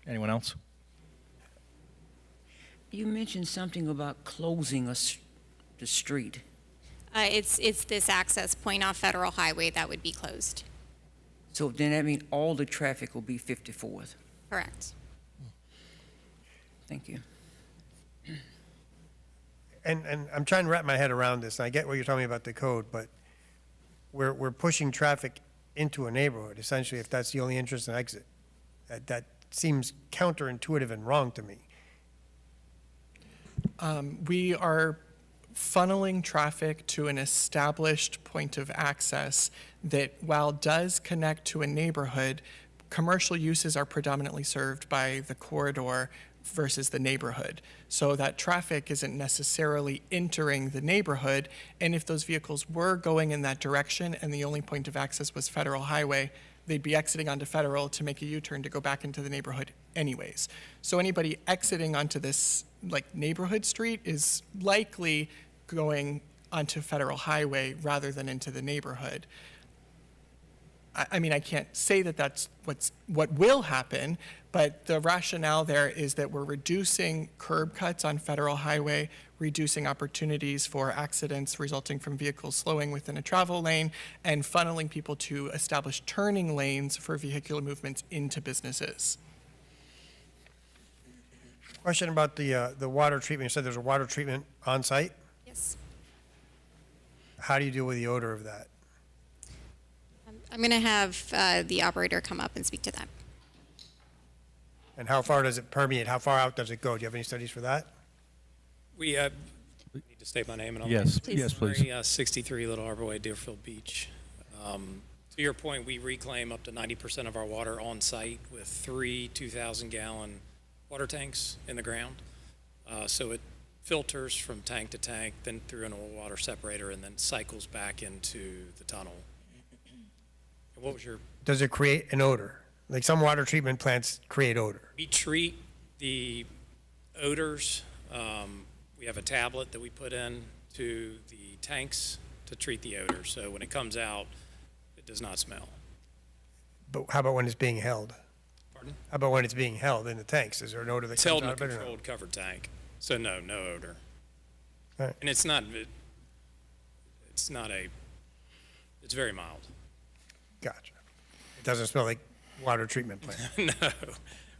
Anyone else? You mentioned something about closing the street. It's this access point off Federal Highway that would be closed. So then that means all the traffic will be 54th. Correct. Thank you. And I'm trying to wrap my head around this, and I get what you're talking about the code, but we're pushing traffic into a neighborhood, essentially, if that's the only entrance and exit. That seems counterintuitive and wrong to me. We are funneling traffic to an established point of access that, while does connect to a neighborhood, commercial uses are predominantly served by the corridor versus the neighborhood. So that traffic isn't necessarily entering the neighborhood, and if those vehicles were going in that direction and the only point of access was Federal Highway, they'd be exiting onto Federal to make a U-turn to go back into the neighborhood anyways. So anybody exiting onto this neighborhood street is likely going onto Federal Highway rather than into the neighborhood. I mean, I can't say that that's what will happen, but the rationale there is that we're reducing curb cuts on Federal Highway, reducing opportunities for accidents resulting from vehicles slowing within a travel lane, and funneling people to establish turning lanes for vehicular movements into businesses. Question about the water treatment. You said there's a water treatment on site. Yes. How do you deal with the odor of that? I'm going to have the operator come up and speak to that. And how far does it permeate? How far out does it go? Do you have any studies for that? We need to state my name and all. Yes, that. yes, please. 63 Little Harbor Way, Deerfield Beach. To your point, we reclaim up to 90% of our water on site with 3 2,000-gallon water tanks in the ground. So it filters from tank to tank, then through an oil water separator, and then cycles back into the tunnel. And what was your? Does it create an odor? Like some water treatment plants create odor. We treat the odors. We have a tablet that we put in to the tanks to treat the odor. So when it comes out, it does not smell. But how about when it's being held? Pardon? How about when it's being held in the tanks? Is there an odor that It's comes held in a out of it or no? controlled covered tank. So no odor. All right. And it's very mild. Gotcha. It doesn't smell like water treatment plant. No,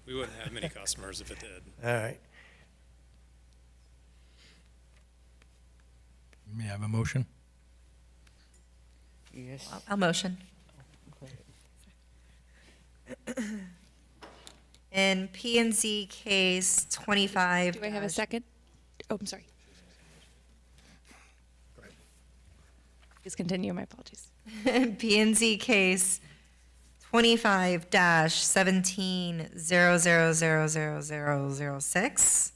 we wouldn't have many customers if it did. All right. May I have a motion? Yes. I'll motion. In P and Z case 25. Do I have a second? Oh, I'm sorry. Please continue. My apologies. P and Z case 25-17000006.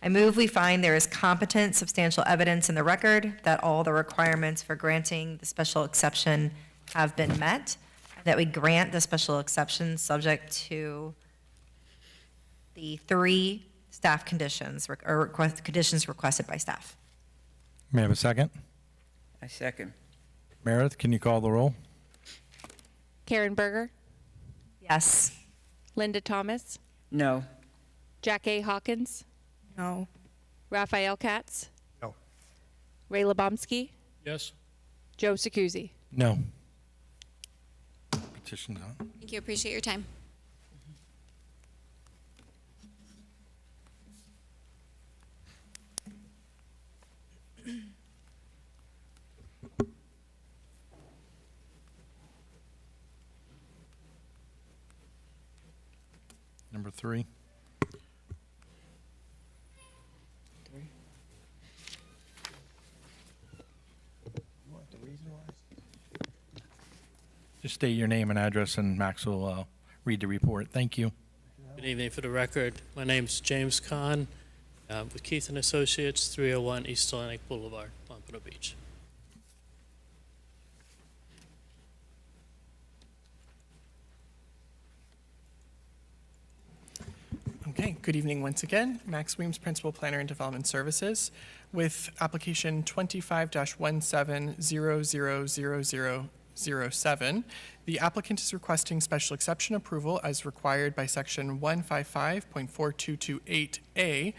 I move we find there is competent, substantial evidence in the record that all the requirements for granting the special exception have been met, and that we grant the special exception subject to the 3 staff conditions, conditions requested by staff. May I have a second? I second. Meredith, can you call the roll? Karen Berger, Yes. Linda Thomas, No. Jack A. Hawkins, No. Raphael Katz, No. Ray Lebomsky, Yes? Joe Sacuzzi. No. Petition's on. Thank you. Appreciate your time. Number 3. Just state your name and address, and Max will read the report. Thank you. Good evening. For the record, my name's James Kahn with Keith & Associates, 301 East Atlantic Boulevard, Pompano Beach. Okay, good evening once again. Max Weems, Principal Planner and Development Services, with application 25-17000007. The applicant is requesting special exception approval as required by section 155.4228A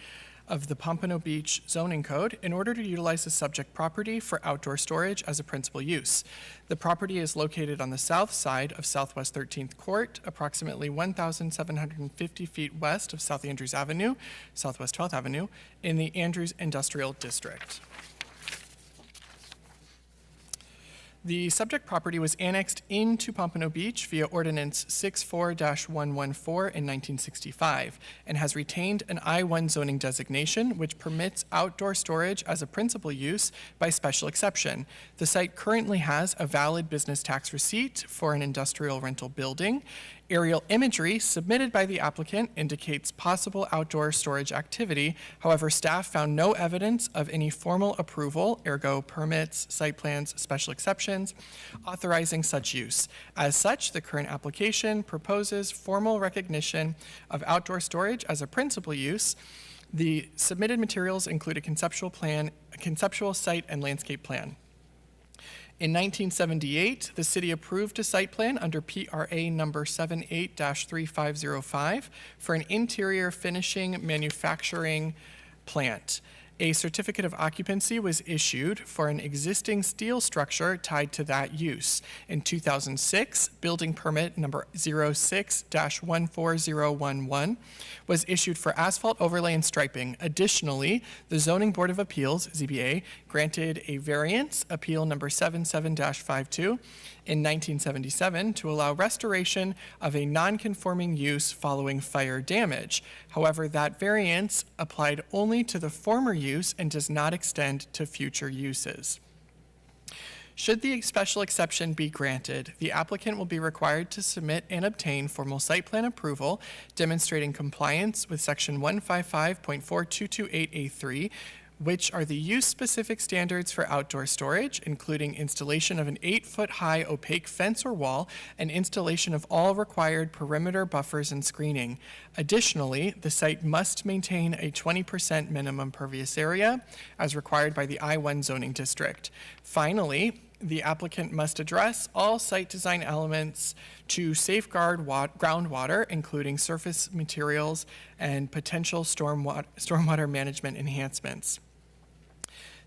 of the Pompano Beach zoning code in order to utilize the subject property for outdoor storage as a principal use. The property is located on the south side of Southwest 13th Court, approximately 1,750 feet west of South Andrews Avenue, Southwest 12th Avenue, in the Andrews Industrial District. The subject property was annexed into Pompano Beach via Ordinance 64-114 in 1965 and has retained an I-1 zoning designation which permits outdoor storage as a principal use by special exception. The site currently has a valid business tax receipt for an industrial rental building. Aerial imagery submitted by the applicant indicates possible outdoor storage activity. However, staff found no evidence of any formal approval, ergo permits, site plans, special exceptions, authorizing such use. As such, the current application proposes formal recognition of outdoor storage as a principal use. The submitted materials include a conceptual plan, a conceptual site and landscape plan. In 1978, the city approved a site plan under PRA number 78-3505 for an interior finishing manufacturing plant. A certificate of occupancy was issued for an existing steel structure tied to that use. In 2006, building permit number 06-14011 was issued for asphalt overlay and striping. Additionally, the Zoning Board of Appeals, ZBA, granted a variance, appeal number 77-52, in 1977 to allow restoration of a non-conforming use following fire damage. However, that variance applied only to the former use and does not extend to future uses. Should the special exception be granted, the applicant will be required to submit and obtain formal site plan approval demonstrating compliance with section 155.4228A3, which are the use-specific standards for outdoor storage, including installation of an 8-foot-high opaque fence or wall and installation of all required perimeter buffers and screening. Additionally, the site must maintain a 20% minimum pervious area, as required by the I-1 zoning district. Finally, the applicant must address all site design elements to safeguard groundwater, including surface materials and potential stormwater management enhancements.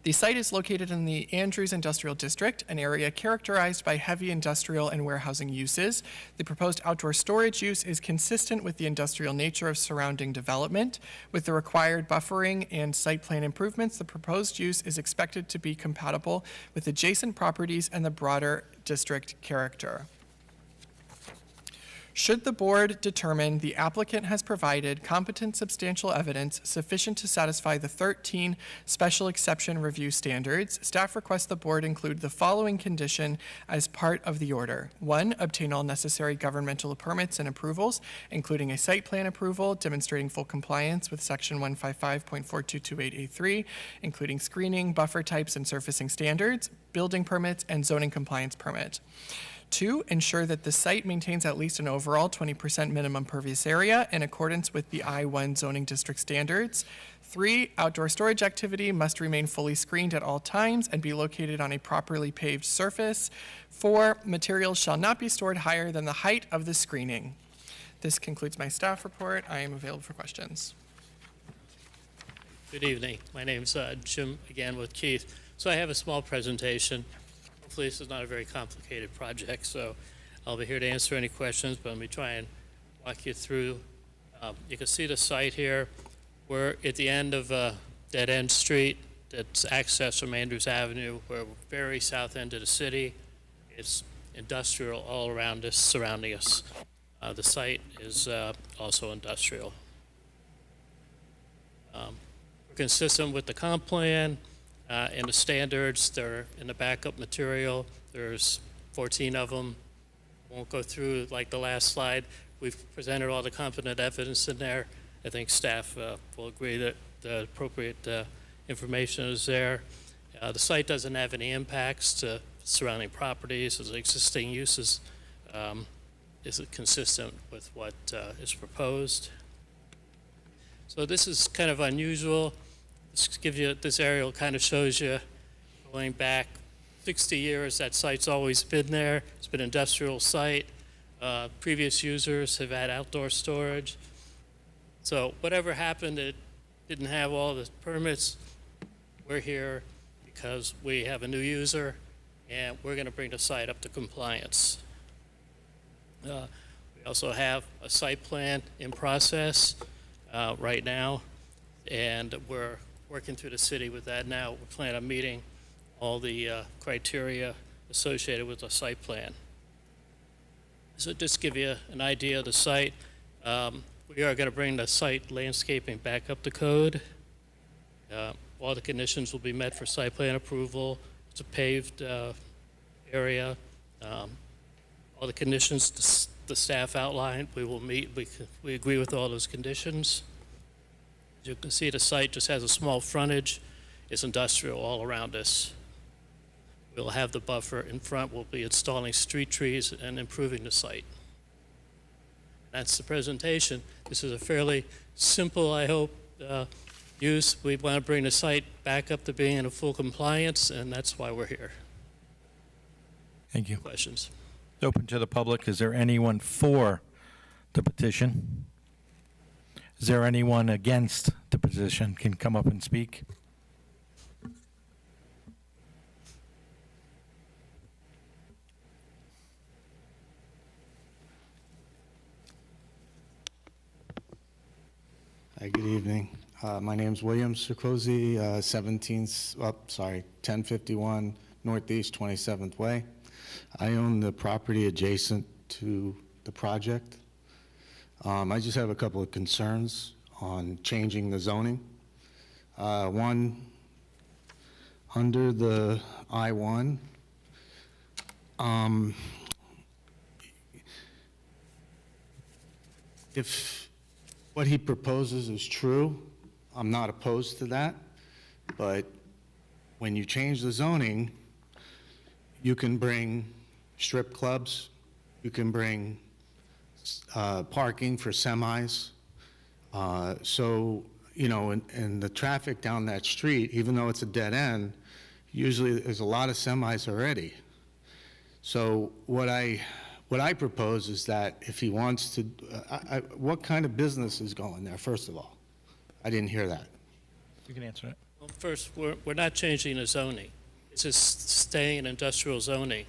The site is located in the Andrews Industrial District, an area characterized by heavy industrial and warehousing uses. The proposed outdoor storage use is consistent with the industrial nature of surrounding development. With the required buffering and site plan improvements, the proposed use is expected to be compatible with adjacent properties and the broader district character. Should the board determine the applicant has provided competent substantial evidence sufficient to satisfy the 13 special exception review standards, staff requests the board include the following condition as part of the order. 1, obtain all necessary governmental permits and approvals, including a site plan approval demonstrating full compliance with section 155.4228A3, including screening, buffer types, and surfacing standards, building permits, and zoning compliance permit. 2, ensure that the site maintains at least an overall 20% minimum pervious area in accordance with the I-1 zoning district standards. 3, outdoor storage activity must remain fully screened at all times and be located on a properly paved surface. 4, materials shall not be stored higher than the height of the screening. This concludes my staff report. I am available for questions. Good evening. My name's Jim, again with Keith. So I have a small presentation. Hopefully this is not a very complicated project, so I'll be here to answer any questions, but let me try and walk you through. You can see the site here. We're at the end of dead-end street that's accessed from Andrews Avenue. We're very south end of the city. It's industrial all around us, surrounding us. The site is also industrial. We're consistent with the comp plan. And the standards, they're in the backup material. There's 14 of them. Won't go through like the last slide. We've presented all the competent evidence in there. I think staff will agree that the appropriate information is there. The site doesn't have any impacts to surrounding properties. The existing uses is consistent with what is proposed. So this is kind of unusual. This aerial kind of shows you going back 60 years, that site's always been there. It's been an industrial site. Previous users have had outdoor storage. So whatever happened, it didn't have all the permits. We're here because we have a new user and we're going to bring the site up to compliance. We also have a site plan in process right now, and we're working through the city with that now. We plan on meeting all the criteria associated with the site plan. So just give you an idea of the site. We are going to bring the site landscaping back up to code. All the conditions will be met for site plan approval. It's a paved area. All the conditions the staff outlined, we will meet. We agree with all those conditions. As you can see, the site just has a small frontage. It's industrial all around us. We'll have the buffer in front. We'll be installing street trees and improving the site. That's the presentation. This is a fairly simple, I hope, use. We want to bring the site back up to being in a full compliance, and that's why we're here. Thank you. questions. It's open to the public. Is there anyone for the petition? Is there anyone against the petition? Can come up and speak? Hi, good evening. My name's William Sircosi, 1051 Northeast 27th Way. I own the property adjacent to the project. I just have a couple of concerns on changing the zoning. One, under the I-1, if what he proposes is true, I'm not opposed to that, but when you change the zoning, you can bring strip clubs, you can bring parking for semis. So, you know, and the traffic down that street, even though it's a dead end, usually there's a lot of semis already. So what I propose is that if he wants to, what kind of business is going there, first of all? I didn't hear that. You can answer that. Well, first, we're not changing the zoning. It's just staying in industrial zoning.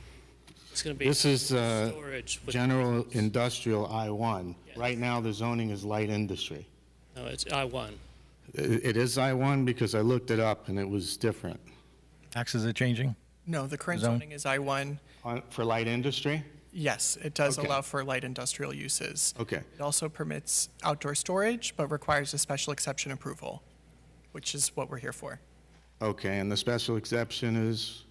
It's going to be This is storage. with- general industrial I-1. Right now, the zoning is light industry. No, it's I-1. It is I-1 because I looked it up and it was different. Max, is it changing? No, the current Zone? zoning is I-1. For light industry? Yes, it does Okay. allow for light industrial uses. Okay. It also permits outdoor storage, but requires a special exception approval, which is what we're here for. Okay, and the special exception is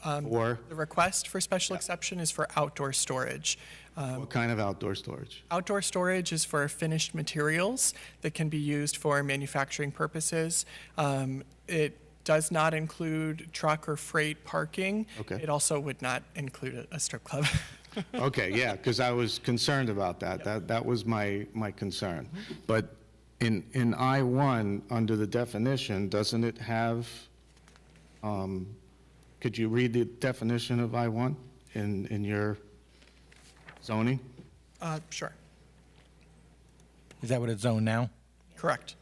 for The request for special exception is for outdoor storage. what kind of outdoor storage? Outdoor storage is for finished materials that can be used for manufacturing purposes. It does not include truck or freight parking. Okay. It also would not include a strip club. Okay, yeah, because I was concerned about that. That was my concern. But in I-1, under the definition, doesn't it have, could you read the definition of I-1 in your zoning? Sure, Is that what it's zoned now? correct.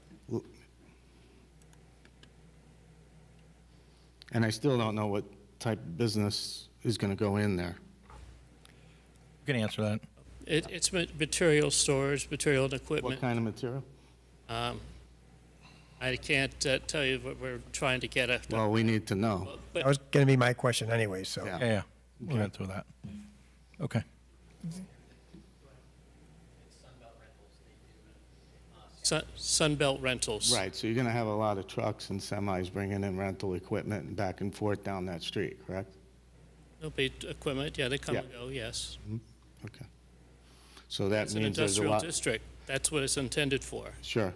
And I still don't know what type of business is going to go in there. You can answer that. It's material storage, material and What equipment. kind of material? I can't tell you what we're trying to get at. Well, we need to know. That was going to be my question anyway, so. Yeah. Yeah. We went through that. Okay. Sunbelt Rentals. Right, so you're going to have a lot of trucks and semis bringing in rental equipment and back and forth down that street, correct? There'll be equipment, yeah, they come Yeah. and go, yes. Okay. So that It's an means there's a industrial lot. district. That's what it's intended for. Sure.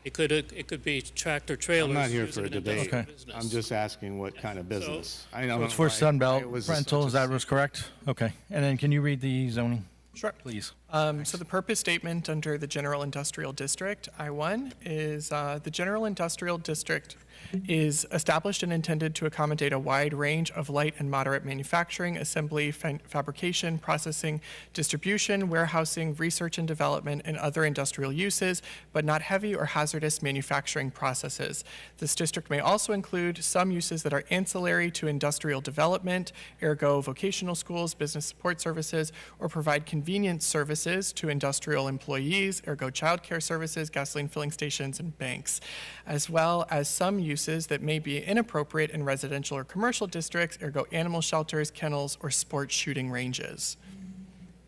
It could be tractor trailers. I'm not here using for a an debate. industrial Okay. business. I'm just asking what kind of business. I So don't it's know for why it Sunbelt was rental, such is a that was correct? Okay. And then can you read the zoning, Sure. please? So the purpose statement under the General Industrial District, I-1, is the General Industrial District is established and intended to accommodate a wide range of light and moderate manufacturing, assembly, fabrication, processing, distribution, warehousing, research and development, and other industrial uses, but not heavy or hazardous manufacturing processes. This district may also include some uses that are ancillary to industrial development, ergo vocational schools, business support services, or provide convenience services to industrial employees, ergo childcare services, gasoline filling stations, and banks, as well as some uses that may be inappropriate in residential or commercial districts, ergo animal shelters, kennels, or sports shooting ranges.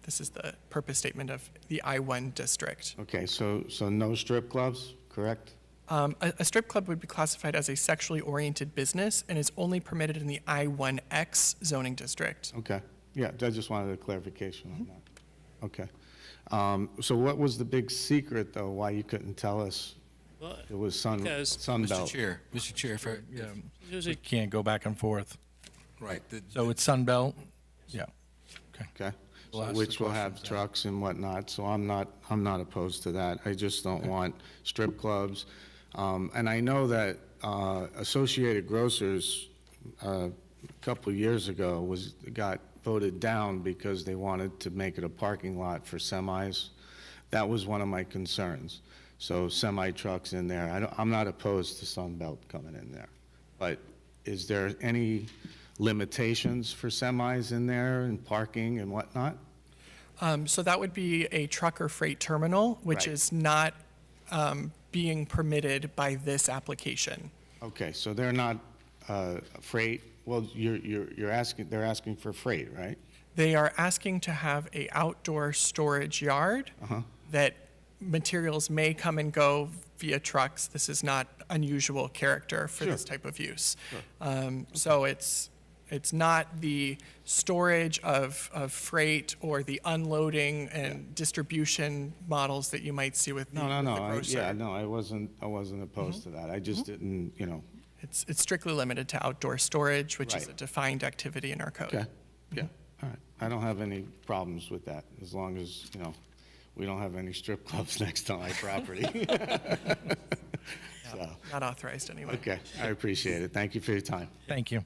This is the purpose statement of the I-1 district. Okay, so no strip clubs, correct? A strip club would be classified as a sexually oriented business and is only permitted in the I-1X zoning district. Okay, yeah, I just wanted a clarification on that. Okay. So what was the big secret, though, why you couldn't tell us Well, it was because- Sunbelt? Mr. Chair, if I, We usually, can't go back and forth. right, So it's Sunbelt? Yeah. Okay, We'll so ask which the will have questions then. trucks and whatnot, so I'm not opposed to that. I just don't want strip clubs. And I know that Associated Grocers, a couple of years ago, got voted down because they wanted to make it a parking lot for semis. That was one of my concerns. So semi-trucks in there. I'm not opposed to Sunbelt coming in there. But is there any limitations for semis in there and parking and whatnot? So that would be a truck or freight terminal, which Right. is not being permitted by this application. Okay, so they're not freight. Well, they're asking for freight, right? They are asking to have a outdoor storage yard that materials may come and go via trucks. This is not unusual character for this type of use. So it's not the storage of freight or the unloading and distribution models that you might see with the, No. with the grocer. I wasn't opposed to that. I just didn't, It's strictly limited to outdoor storage, which is a Right. defined activity in our code. Okay, yeah, all right. I don't have any problems with that, as long as, we don't have any strip clubs next to my property. So, Not authorized anyway. okay, I appreciate it. Thank you for your time. Thank you.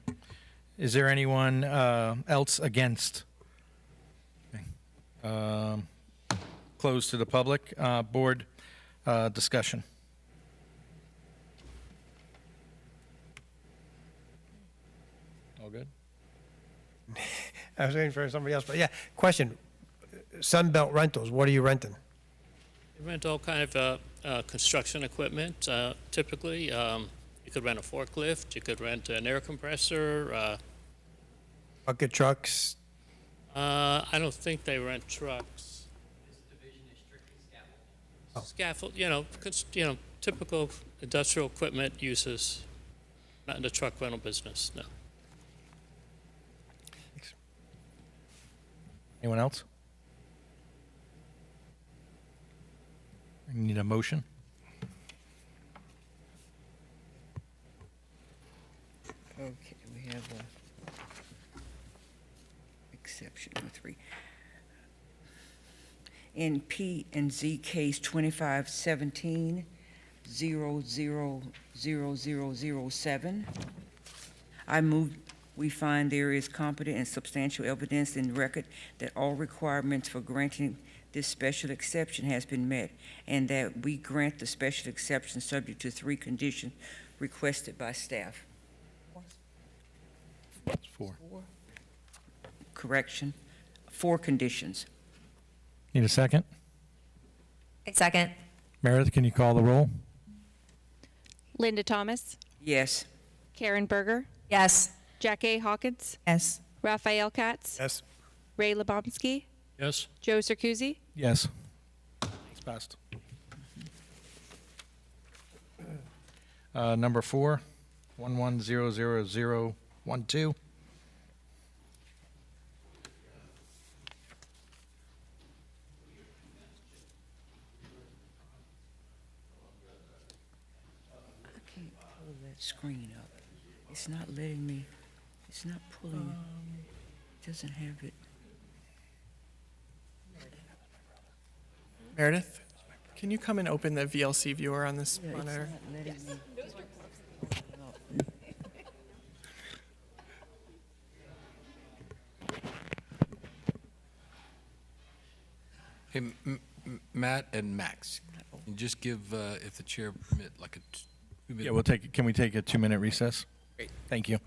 Is there anyone else against? Okay. Closed to the public. Board discussion. All good? I was waiting for somebody else, but yeah, question. Sunbelt Rentals, what are you renting? We rent all kind of construction equipment, typically. You could rent a forklift, you could rent an air compressor. Bucket trucks? I don't think they rent trucks. Scaffold, typical industrial equipment uses, not in the truck rental business, no. Anyone else? I need a motion. Okay, we have a exception number 3. In P and Z case 2517-000007, I move we find there is competent and substantial evidence in the record that all requirements for granting this special exception has been met, and that we grant the special exception subject to 3 conditions requested by staff. It's 4. Correction, 4 conditions. Need a second? Second. Meredith, can you call the roll? Linda Thomas, Yes. Karen Berger, Yes. Jack A. Hawkins, Yes. Raphael Katz, Yes. Ray Lebomsky, Yes. Joe Circuzzi, Yes. It's passed. Number 4, 110012. I can't pull that screen up. It's not letting me, it's not pulling, it doesn't have it. Meredith, can you come and open the VLC viewer on this Yeah, it's monitor? not letting me. Hey, Matt and Max, can you just give, if the chair permit, like a 2-minute? Yeah, can we take a 2-minute recess? Great. Thank you.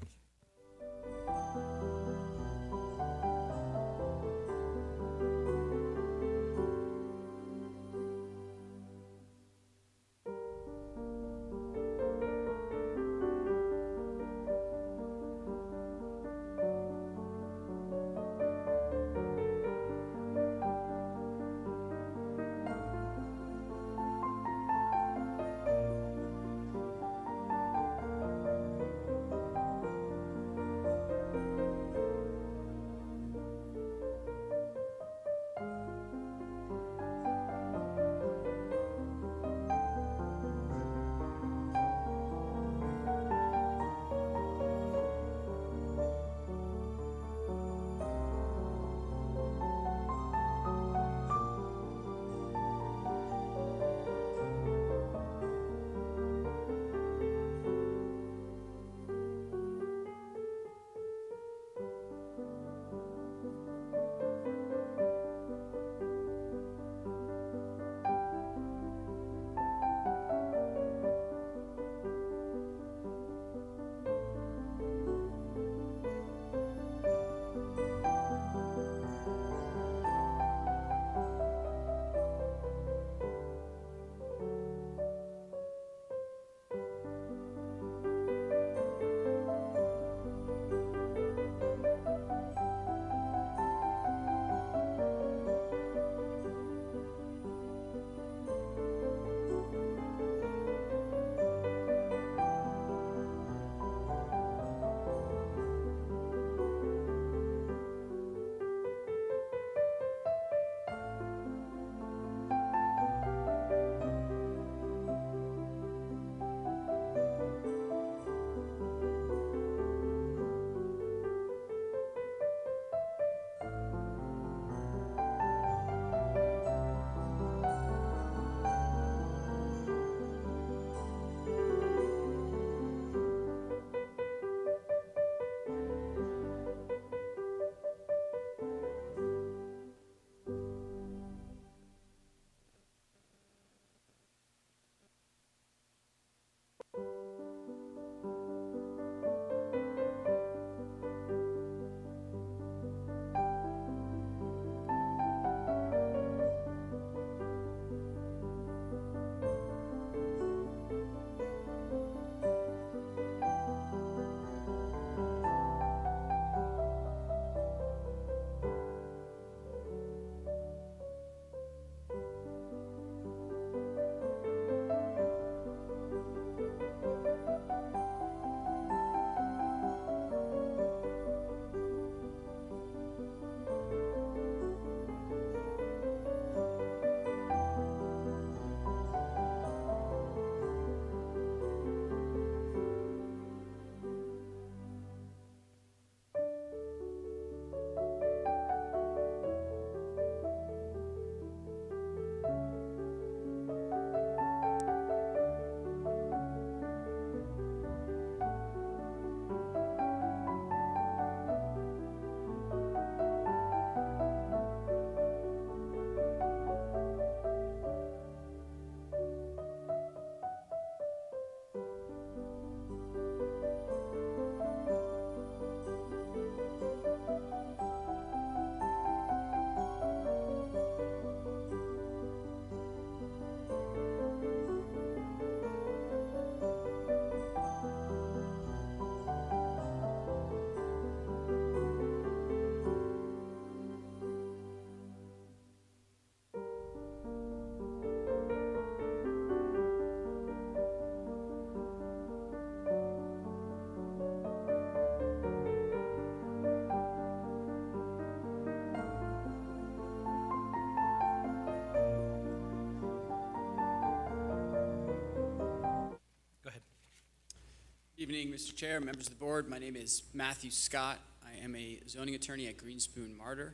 Evening, Mr. Chair, members of the board. My name is Matthew Scott. I am a zoning attorney at Greenspoon Martyr,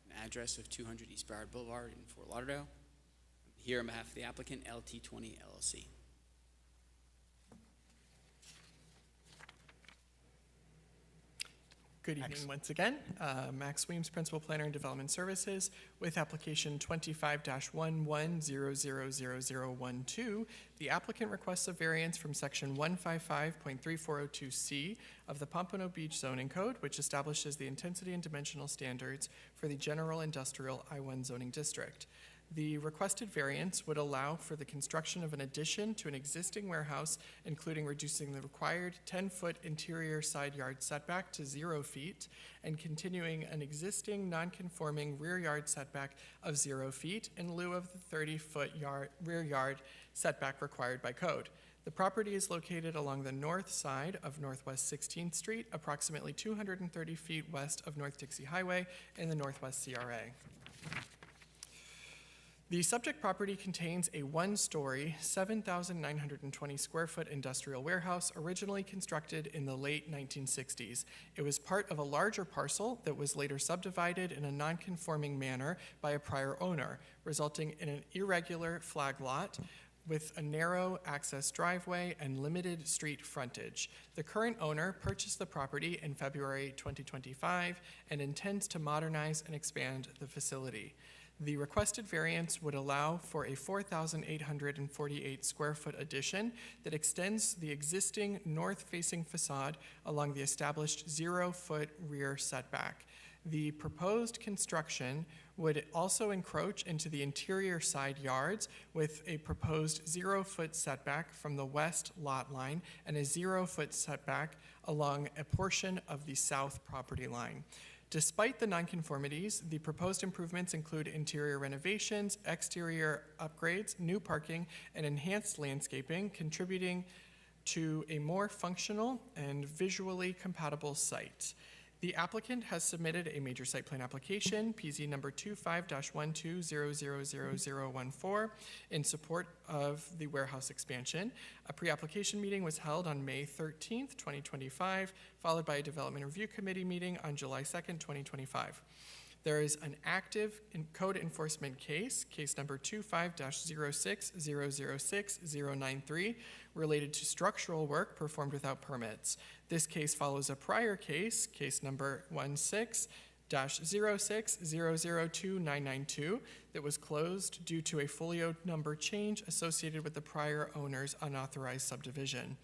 an address of 200 East Broward Boulevard in Fort Lauderdale. I'm here on behalf of the applicant, LT20 LLC. Good evening once again. Max Weems, Principal Planner and Development Services, with application 25-11000012. The applicant requests a variance from section 155.3402C of the Pompano Beach Zoning Code, which establishes the intensity and dimensional standards for the general industrial I-1 zoning district. The requested variance would allow for the construction of an addition to an existing warehouse, including reducing the required 10-foot interior side yard setback to 0 feet and continuing an existing non-conforming rear yard setback of 0 feet in lieu of the 30-foot rear yard setback required by code. The property is located along the north side of Northwest 16th Street, approximately 230 feet west of North Dixie Highway in the Northwest CRA. The subject property contains a one-story, 7,920 square foot industrial warehouse originally constructed in the late 1960s. It was part of a larger parcel that was later subdivided in a non-conforming manner by a prior owner, resulting in an irregular flag lot with a narrow access driveway and limited street frontage. The current owner purchased the property in February 2025 and intends to modernize and expand the facility. The requested variance would allow for a 4,848 square foot addition that extends the existing north-facing facade along the established 0-foot rear setback. The proposed construction would also encroach into the interior side yards with a proposed 0-foot setback from the west lot line and a 0-foot setback along a portion of the south property line. Despite the nonconformities, the proposed improvements include interior renovations, exterior upgrades, new parking, and enhanced landscaping, contributing to a more functional and visually compatible site. The applicant has submitted a major site plan application, PZ number 25-12000014, in support of the warehouse expansion. A pre-application meeting was held on May 13th, 2025, followed by a development review committee meeting on July 2nd, 2025. There is an active code enforcement case, case number 25-06006093, related to structural work performed without permits. This case follows a prior case, case number 16-06002992, that was closed due to a folio number change associated with the prior owner's unauthorized subdivision.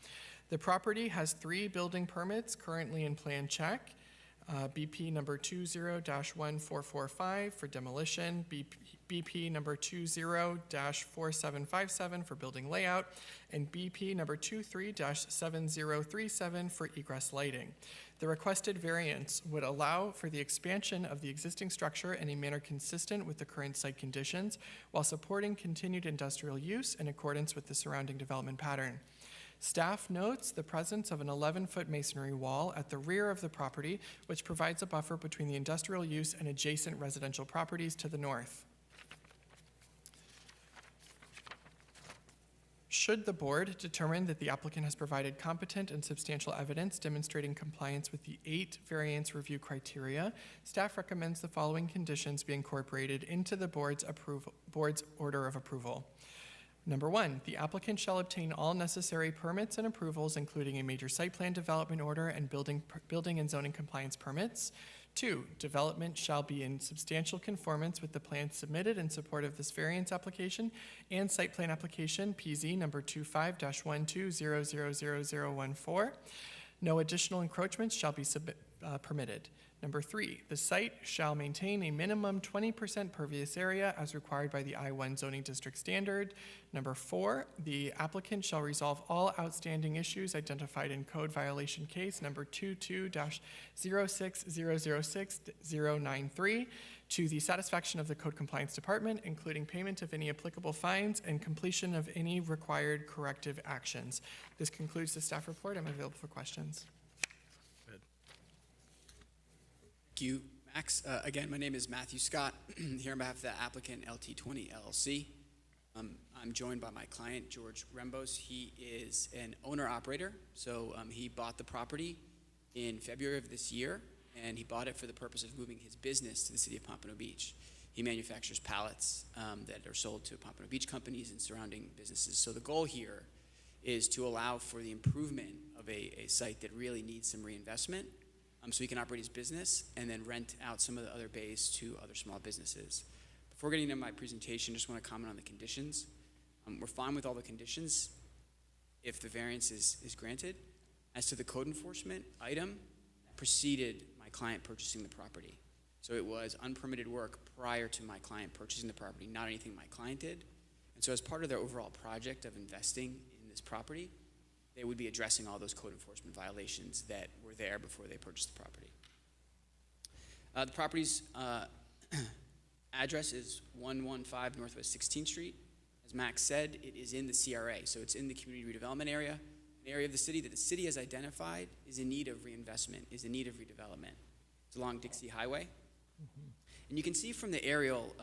The property has 3 building permits currently in plan check. BP number 20-1445 for demolition, BP number 20-4757 for building layout, and BP number 23-7037 for egress lighting. The requested variance would allow for the expansion of the existing structure in a manner consistent with the current site conditions while supporting continued industrial use in accordance with the surrounding development pattern. Staff notes the presence of an 11-foot masonry wall at the rear of the property, which provides a buffer between the industrial use and adjacent residential properties to the north. Should the board determine that the applicant has provided competent and substantial evidence demonstrating compliance with the 8 variance review criteria, staff recommends the following conditions be incorporated into the board's order of approval. Number 1, the applicant shall obtain all necessary permits and approvals, including a major site plan development order and building and zoning compliance permits. 2, development shall be in substantial conformance with the plans submitted in support of this variance application and site plan application PZ number 25-12000014. No additional encroachments shall be permitted. Number 3, the site shall maintain a minimum 20% pervious area as required by the I-1 zoning district standard. Number 4, the applicant shall resolve all outstanding issues identified in code violation case number 22-06006-093 to the satisfaction of the code compliance department, including payment of any applicable fines and completion of any required corrective actions. This concludes the staff report. I'm available for questions. Thank you, Max. Again, my name is Matthew Scott, here on behalf of the applicant LT20 LLC. I'm joined by my client, George Rembos. He is an owner-operator, so he bought the property in February of this year, and he bought it for the purpose of moving his business to the city of Pompano Beach. He manufactures pallets that are sold to Pompano Beach companies and surrounding businesses. So the goal here is to allow for the improvement of a site that really needs some reinvestment, so he can operate his business and then rent out some of the other bays to other small businesses. Before getting into my presentation, just want to comment on the conditions. We're fine with all the conditions if the variance is granted. As to the code enforcement item, preceded my client purchasing the property. So it was unpermitted work prior to my client purchasing the property, not anything my client did. And so as part of their overall project of investing in this property, they would be addressing all those code enforcement violations that were there before they purchased the property. The property's address is 115 Northwest 16th Street. As Max said, it is in the CRA, so it's in the community redevelopment area, an area of the city that the city has identified is in need of reinvestment, is in need of redevelopment. It's along Dixie Highway. And you can see from the aerial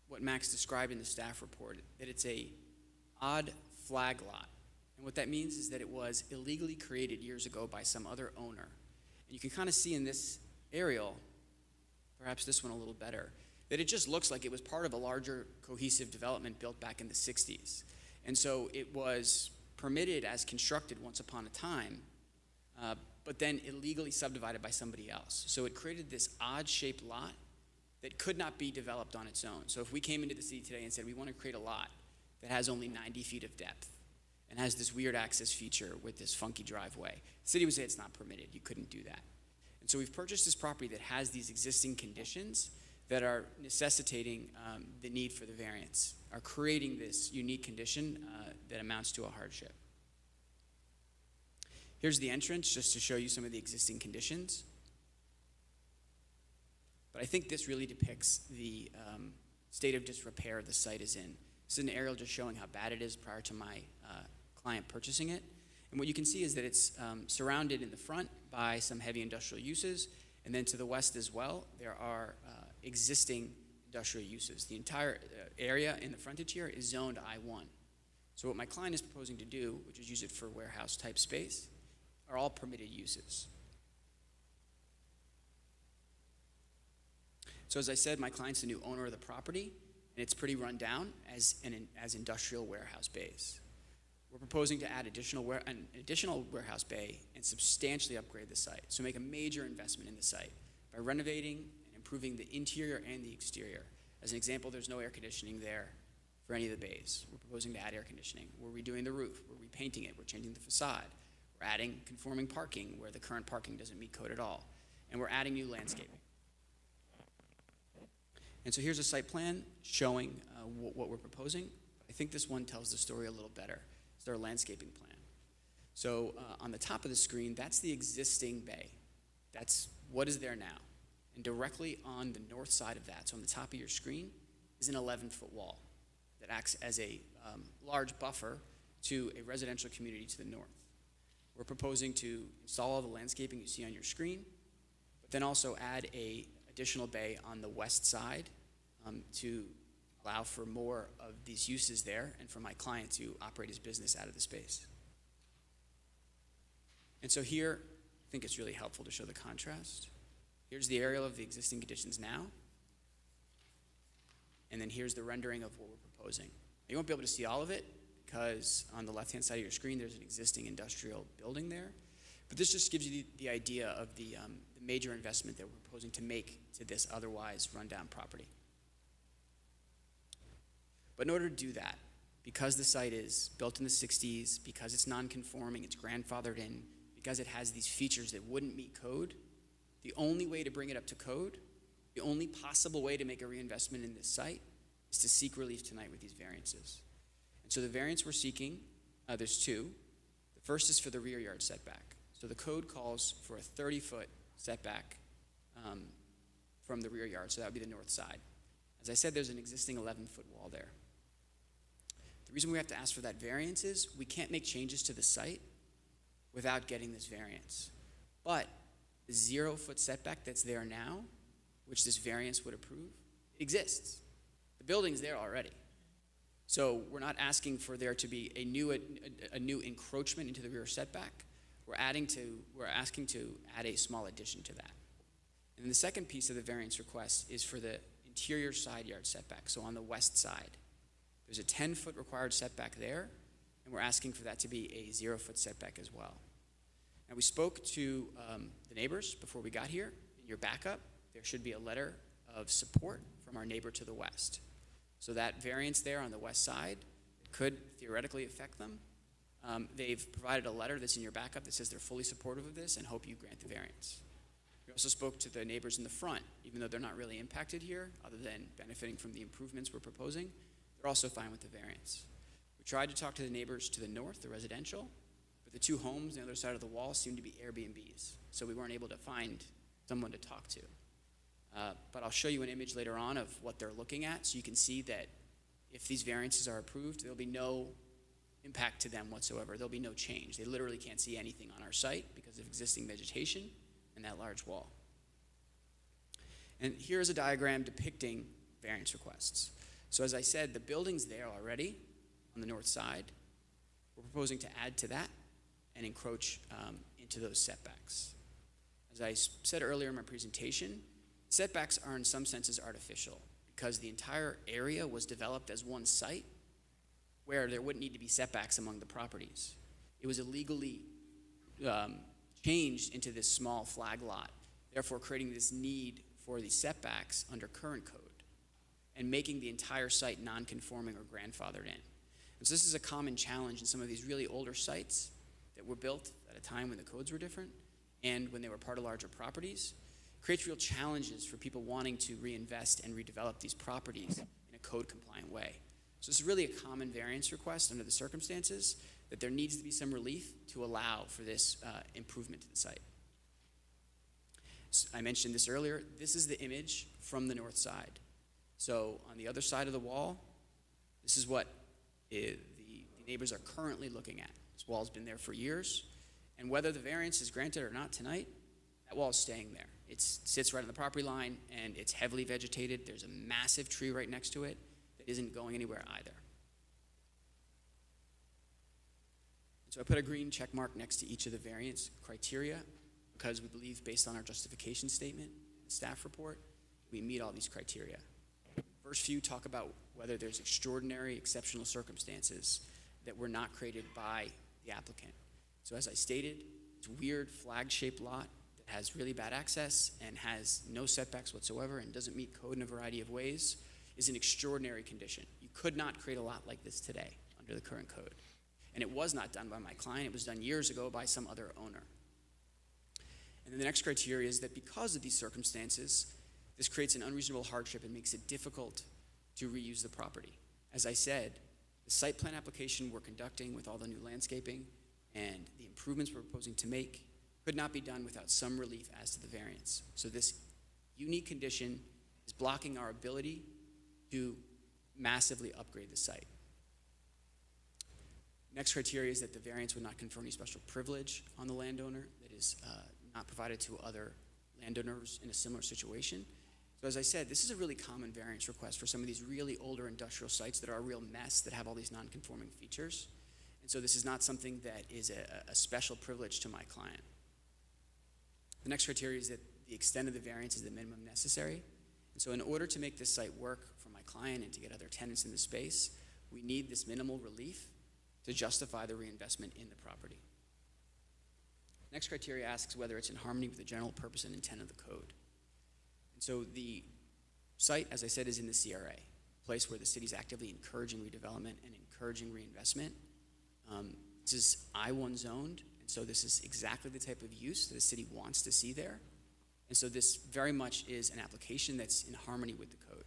what Max described in the staff report, that it's a odd flag lot. And what that means is that it was illegally created years ago by some other owner. And you can kind of see in this aerial, perhaps this one a little better, that it just looks like it was part of a larger cohesive development built back in the 60s. And so it was permitted as constructed once upon a time, but then illegally subdivided by somebody else. So it created this odd-shaped lot that could not be developed on its own. So if we came into the city today and said we want to create a lot that has only 90 feet of depth and has this weird access feature with this funky driveway, the city would say it's not permitted, you couldn't do that. And so we've purchased this property that has these existing conditions that are necessitating the need for the variance, are creating this unique condition that amounts to a hardship. Here's the entrance, just to show you some of the existing conditions. But I think this really depicts the state of disrepair the site is in. This is an aerial just showing how bad it is prior to my client purchasing it. And what you can see is that it's surrounded in the front by some heavy industrial uses, and then to the west as well, there are existing industrial uses. The entire area in the frontage here is zoned I-1. So what my client is proposing to do, which is use it for warehouse type space, are all permitted uses. So as I said, my client's the new owner of the property, and it's pretty run down as industrial warehouse bays. We're proposing to add an additional warehouse bay and substantially upgrade the site. So make a major investment in the site by renovating and improving the interior and the exterior. As an example, there's no air conditioning there for any of the bays. We're proposing to add air conditioning. We're redoing the roof. We're repainting it. We're changing the facade. We're adding conforming parking where the current parking doesn't meet code at all. And we're adding new landscaping. And so here's a site plan showing what we're proposing. I think this one tells the story a little better. It's our landscaping plan. So on the top of the screen, that's the existing bay. That's what is there now. And directly on the north side of that, so on the top of your screen, is an 11-foot wall that acts as a large buffer to a residential community to the north. We're proposing to install all the landscaping you see on your screen, but then also add an additional bay on the west side to allow for more of these uses there and for my client to operate his business out of the space. And so here, I think it's really helpful to show the contrast. Here's the aerial of the existing conditions now, and then here's the rendering of what we're proposing. You won't be able to see all of it because on the left-hand side of your screen, there's an existing industrial building there. But this just gives you the idea of the major investment that we're proposing to make to this otherwise rundown property. But in order to do that, because the site is built in the 60s, because it's non-conforming, it's grandfathered in, because it has these features that wouldn't meet code, the only way to bring it up to code, the only possible way to make a reinvestment in this site is to seek relief tonight with these variances. And so the variance we're seeking, there's two. The first is for the rear yard setback. So the code calls for a 30-foot setback from the rear yard, so that would be the north side. As I said, there's an existing 11-foot wall there. The reason we have to ask for that variance is we can't make changes to the site without getting this variance. But the 0-foot setback that's there now, which this variance would approve, exists. The building's there already. So we're not asking for there to be a new encroachment into the rear setback. We're asking to add a small addition to that. And then the second piece of the variance request is for the interior side yard setback, so on the west side. There's a 10-foot required setback there, and we're asking for that to be a 0-foot setback as well. Now, we spoke to the neighbors before we got here. In your backup, there should be a letter of support from our neighbor to the west. So that variance there on the west side could theoretically affect them. They've provided a letter that's in your backup that says they're fully supportive of this and hope you grant the variance. We also spoke to the neighbors in the front. Even though they're not really impacted here, other than benefiting from the improvements we're proposing, they're also fine with the variance. We tried to talk to the neighbors to the north, the residential, but the two homes on the other side of the wall seem to be Airbnbs, so we weren't able to find someone to talk to. But I'll show you an image later on of what they're looking at, so you can see that if these variances are approved, there'll be no impact to them whatsoever. There'll be no change. They literally can't see anything on our site because of existing vegetation and that large wall. And here's a diagram depicting variance requests. So as I said, the building's there already on the north side. We're proposing to add to that and encroach into those setbacks. As I said earlier in my presentation, setbacks are in some senses artificial because the entire area was developed as one site where there wouldn't need to be setbacks among the properties. It was illegally changed into this small flag lot, therefore creating this need for the setbacks under current code and making the entire site non-conforming or grandfathered in. And so this is a common challenge in some of these really older sites that were built at a time when the codes were different and when they were part of larger properties. It creates real challenges for people wanting to reinvest and redevelop these properties in a code-compliant way. So it's really a common variance request under the circumstances that there needs to be some relief to allow for this improvement to the site. So I mentioned this earlier. This is the image from the north side. So on the other side of the wall, this is what the neighbors are currently looking at. This wall's been there for years, and whether the variance is granted or not tonight, that wall is staying there. It sits right on the property line, and it's heavily vegetated. There's a massive tree right next to it that isn't going anywhere either. So I put a green check mark next to each of the variance criteria because we believe, based on our justification statement, the staff report, we meet all these criteria. First few talk about whether there's extraordinary, exceptional circumstances that were not created by the applicant. So as I stated, it's a weird flag-shaped lot that has really bad access and has no setbacks whatsoever and doesn't meet code in a variety of ways is an extraordinary condition. You could not create a lot like this today under the current code. And it was not done by my client. It was done years ago by some other owner. And then the next criteria is that because of these circumstances, this creates an unreasonable hardship and makes it difficult to reuse the property. As I said, the site plan application we're conducting with all the new landscaping and the improvements we're proposing to make could not be done without some relief as to the variance. So this unique condition is blocking our ability to massively upgrade the site. Next criteria is that the variance would not confer any special privilege on the landowner that is not provided to other landowners in a similar situation. So as I said, this is a really common variance request for some of these really older industrial sites that are a real mess, that have all these non-conforming features. And so this is not something that is a special privilege to my client. The next criteria is that the extent of the variance is the minimum necessary. And so in order to make this site work for my client and to get other tenants in the space, we need this minimal relief to justify the reinvestment in the property. Next criteria asks whether it's in harmony with the general purpose and intent of the code. And so the site, as I said, is in the CRA, a place where the city's actively encouraging redevelopment and encouraging reinvestment. This is I-1 zoned, and so this is exactly the type of use that the city wants to see there. And so this very much is an application that's in harmony with the code.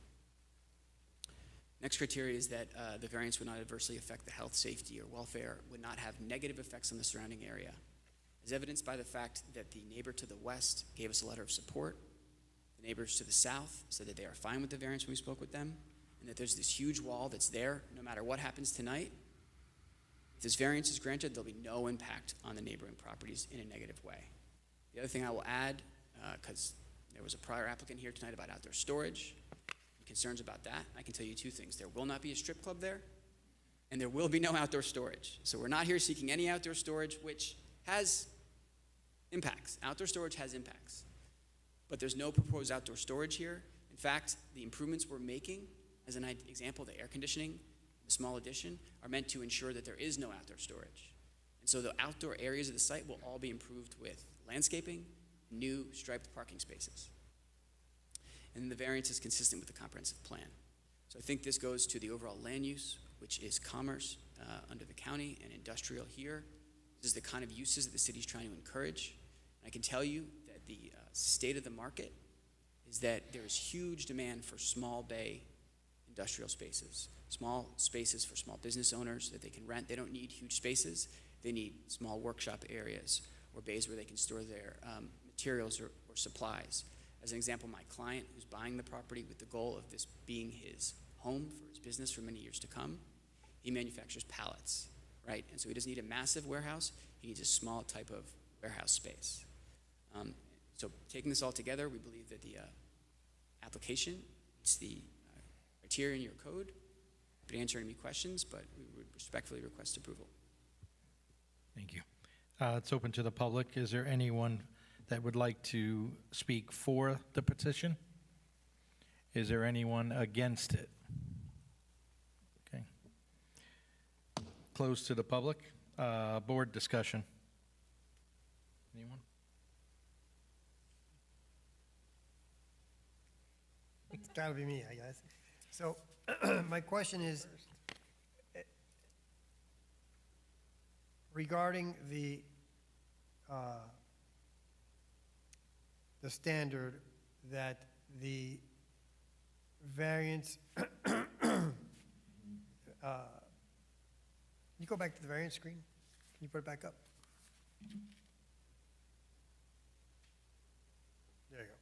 Next criteria is that the variance would not adversely affect the health, safety, or welfare, would not have negative effects on the surrounding area, as evidenced by the fact that the neighbor to the west gave us a letter of support. The neighbors to the south said that they are fine with the variance when we spoke with them, and that there's this huge wall that's there no matter what happens tonight. If this variance is granted, there'll be no impact on the neighboring properties in a negative way. The other thing I will add, because there was a prior applicant here tonight about outdoor storage, and concerns about that, I can tell you two things. There will not be a strip club there, and there will be no outdoor storage. So we're not here seeking any outdoor storage, which has impacts. Outdoor storage has impacts. But there's no proposed outdoor storage here. In fact, the improvements we're making, as an example, the air conditioning, the small addition, are meant to ensure that there is no outdoor storage. And so the outdoor areas of the site will all be improved with landscaping, new striped parking spaces. And the variance is consistent with the comprehensive plan. So I think this goes to the overall land use, which is commerce under the county and industrial here. This is the kind of uses that the city's trying to encourage. And I can tell you that the state of the market is that there is huge demand for small bay industrial spaces, small spaces for small business owners that they can rent. They don't need huge spaces. They need small workshop areas or bays where they can store their materials or supplies. As an example, my client who's buying the property with the goal of this being his home for his business for many years to come, he manufactures pallets, right? And so he doesn't need a massive warehouse. He needs a small type of warehouse space. So taking this all together, we believe that the application meets the criteria in your code. Happy to answer any questions, but we would respectfully request approval. Thank you. It's open to the public. Is there anyone that would like to speak for the petition? Is there anyone against it? Okay. Closed to the public. Board discussion. Anyone? It's got to be me, I guess. So my question is, regarding the standard that the variance, you go back to the variance screen? Can you put it back up? There you go.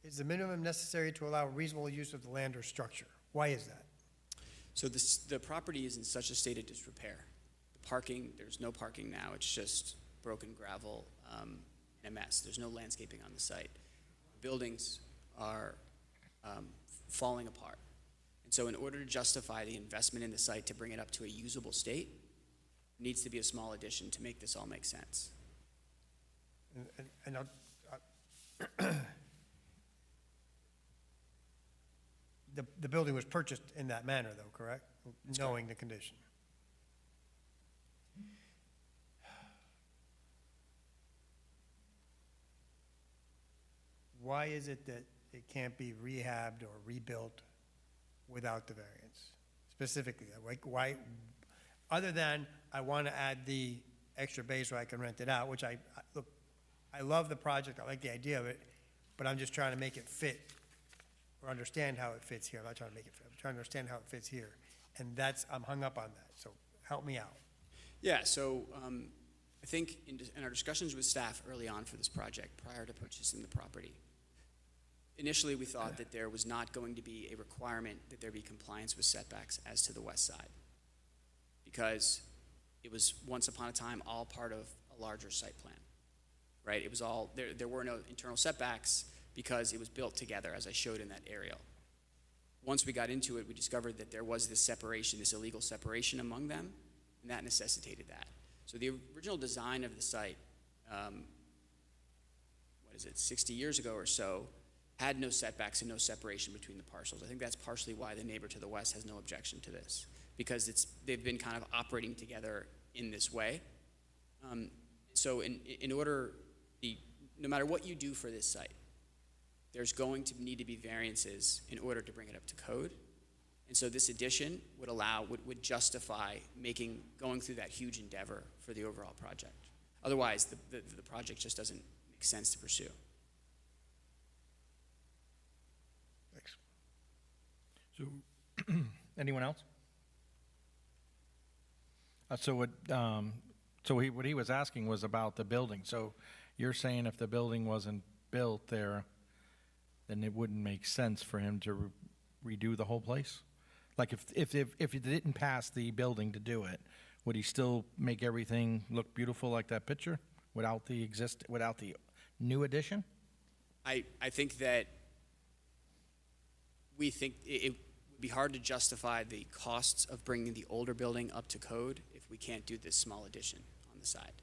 Is the minimum necessary to allow reasonable use of the land or structure? Why is that? So the property is in such a state of disrepair. The parking, there's no parking now. It's just broken gravel and a mess. There's no landscaping on the site. Buildings are falling apart. And so in order to justify the investment in the site to bring it up to a usable state, there needs to be a small addition to make this all make sense. And the building was purchased in that manner, though, correct? Knowing the condition. Why is it that it can't be rehabbed or rebuilt without the variance? Specifically, like why, other than I want to add the extra bay so I can rent it out, which look, I love the project, I like the idea of it, but I'm just trying to make it fit or understand how it fits here. I'm not trying to make it fit. I'm trying to understand how it fits here. And I'm hung up on that. So help me out. Yeah, so I think in our discussions with staff early on for this project, prior to purchasing the property, initially we thought that there was not going to be a requirement that there be compliance with setbacks as to the west side, because it was once upon a time all part of a larger site plan, right? It was all, there were no internal setbacks because it was built together, as I showed in that aerial. Once we got into it, we discovered that there was this separation, this illegal separation among them, and that necessitated that. So the original design of the site, 60 years ago or so, had no setbacks and no separation between the parcels. I think that's partially why the neighbor to the west has no objection to this, because they've been kind of operating together in this way. So in order, no matter what you do for this site, there's going to need to be variances in order to bring it up to code. And so this addition would justify going through that huge endeavor for the overall project. Otherwise, the project just doesn't make sense to pursue. Thanks. So, anyone else? What he was asking was about the building. So you're saying if the building wasn't built there, then it wouldn't make sense for him to redo the whole place? Like if it didn't pass the building to do it, would he still make everything look beautiful like that picture without the new addition? I think that we think it would be hard to justify the costs of bringing the older building up to code if we can't do this small addition on the side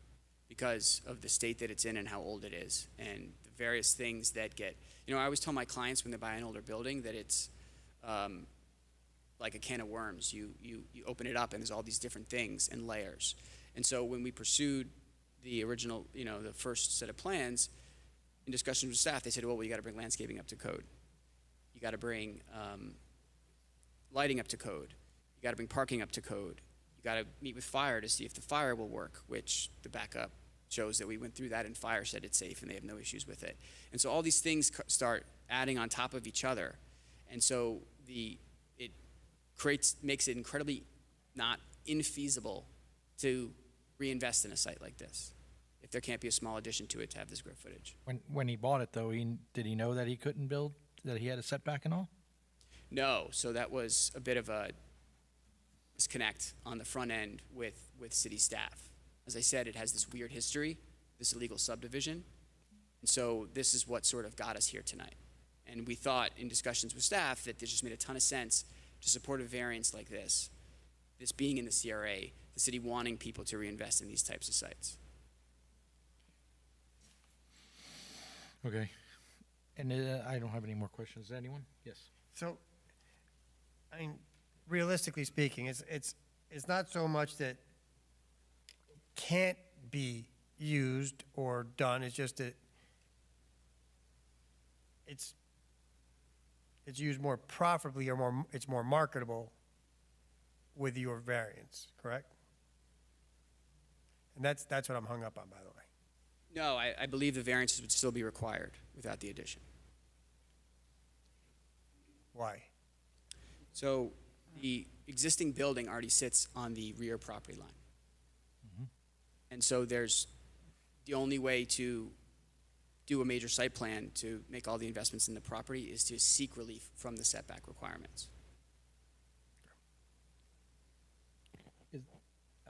because of the state that it's in and how old it is and the various things that get, I always tell my clients when they buy an older building that it's like a can of worms. You open it up and there's all these different things and layers. And so when we pursued the original, the first set of plans, in discussions with staff, they said, well, you got to bring landscaping up to code. You got to bring lighting up to code. You got to bring parking up to code. You got to meet with fire to see if the fire will work, which the backup shows that we went through that and fire said it's safe and they have no issues with it. And so all these things start adding on top of each other. And so it makes it incredibly not infeasible to reinvest in a site like this if there can't be a small addition to it to have the square footage. When he bought it, though, did he know that he couldn't build, that he had a setback and all? No, so that was a bit of a disconnect on the front end with city staff. As I said, it has this weird history, this illegal subdivision, and so this is what sort of got us here tonight. And we thought in discussions with staff that this just made a ton of sense to support a variance like this being in the CRA, the city wanting people to reinvest in these types of sites. Okay. And I don't have any more questions. Anyone? Yes. So, I mean, realistically speaking, it's not so much that it can't be used or done, it's just that it's used more profitably or it's more marketable with your variance, correct? And that's what I'm hung up on, by the way. No, I believe the variances would still be required without the addition. Why? So the existing building already sits on the rear property line. And so there's the only way to do a major site plan to make all the investments in the property is to seek relief from the setback requirements.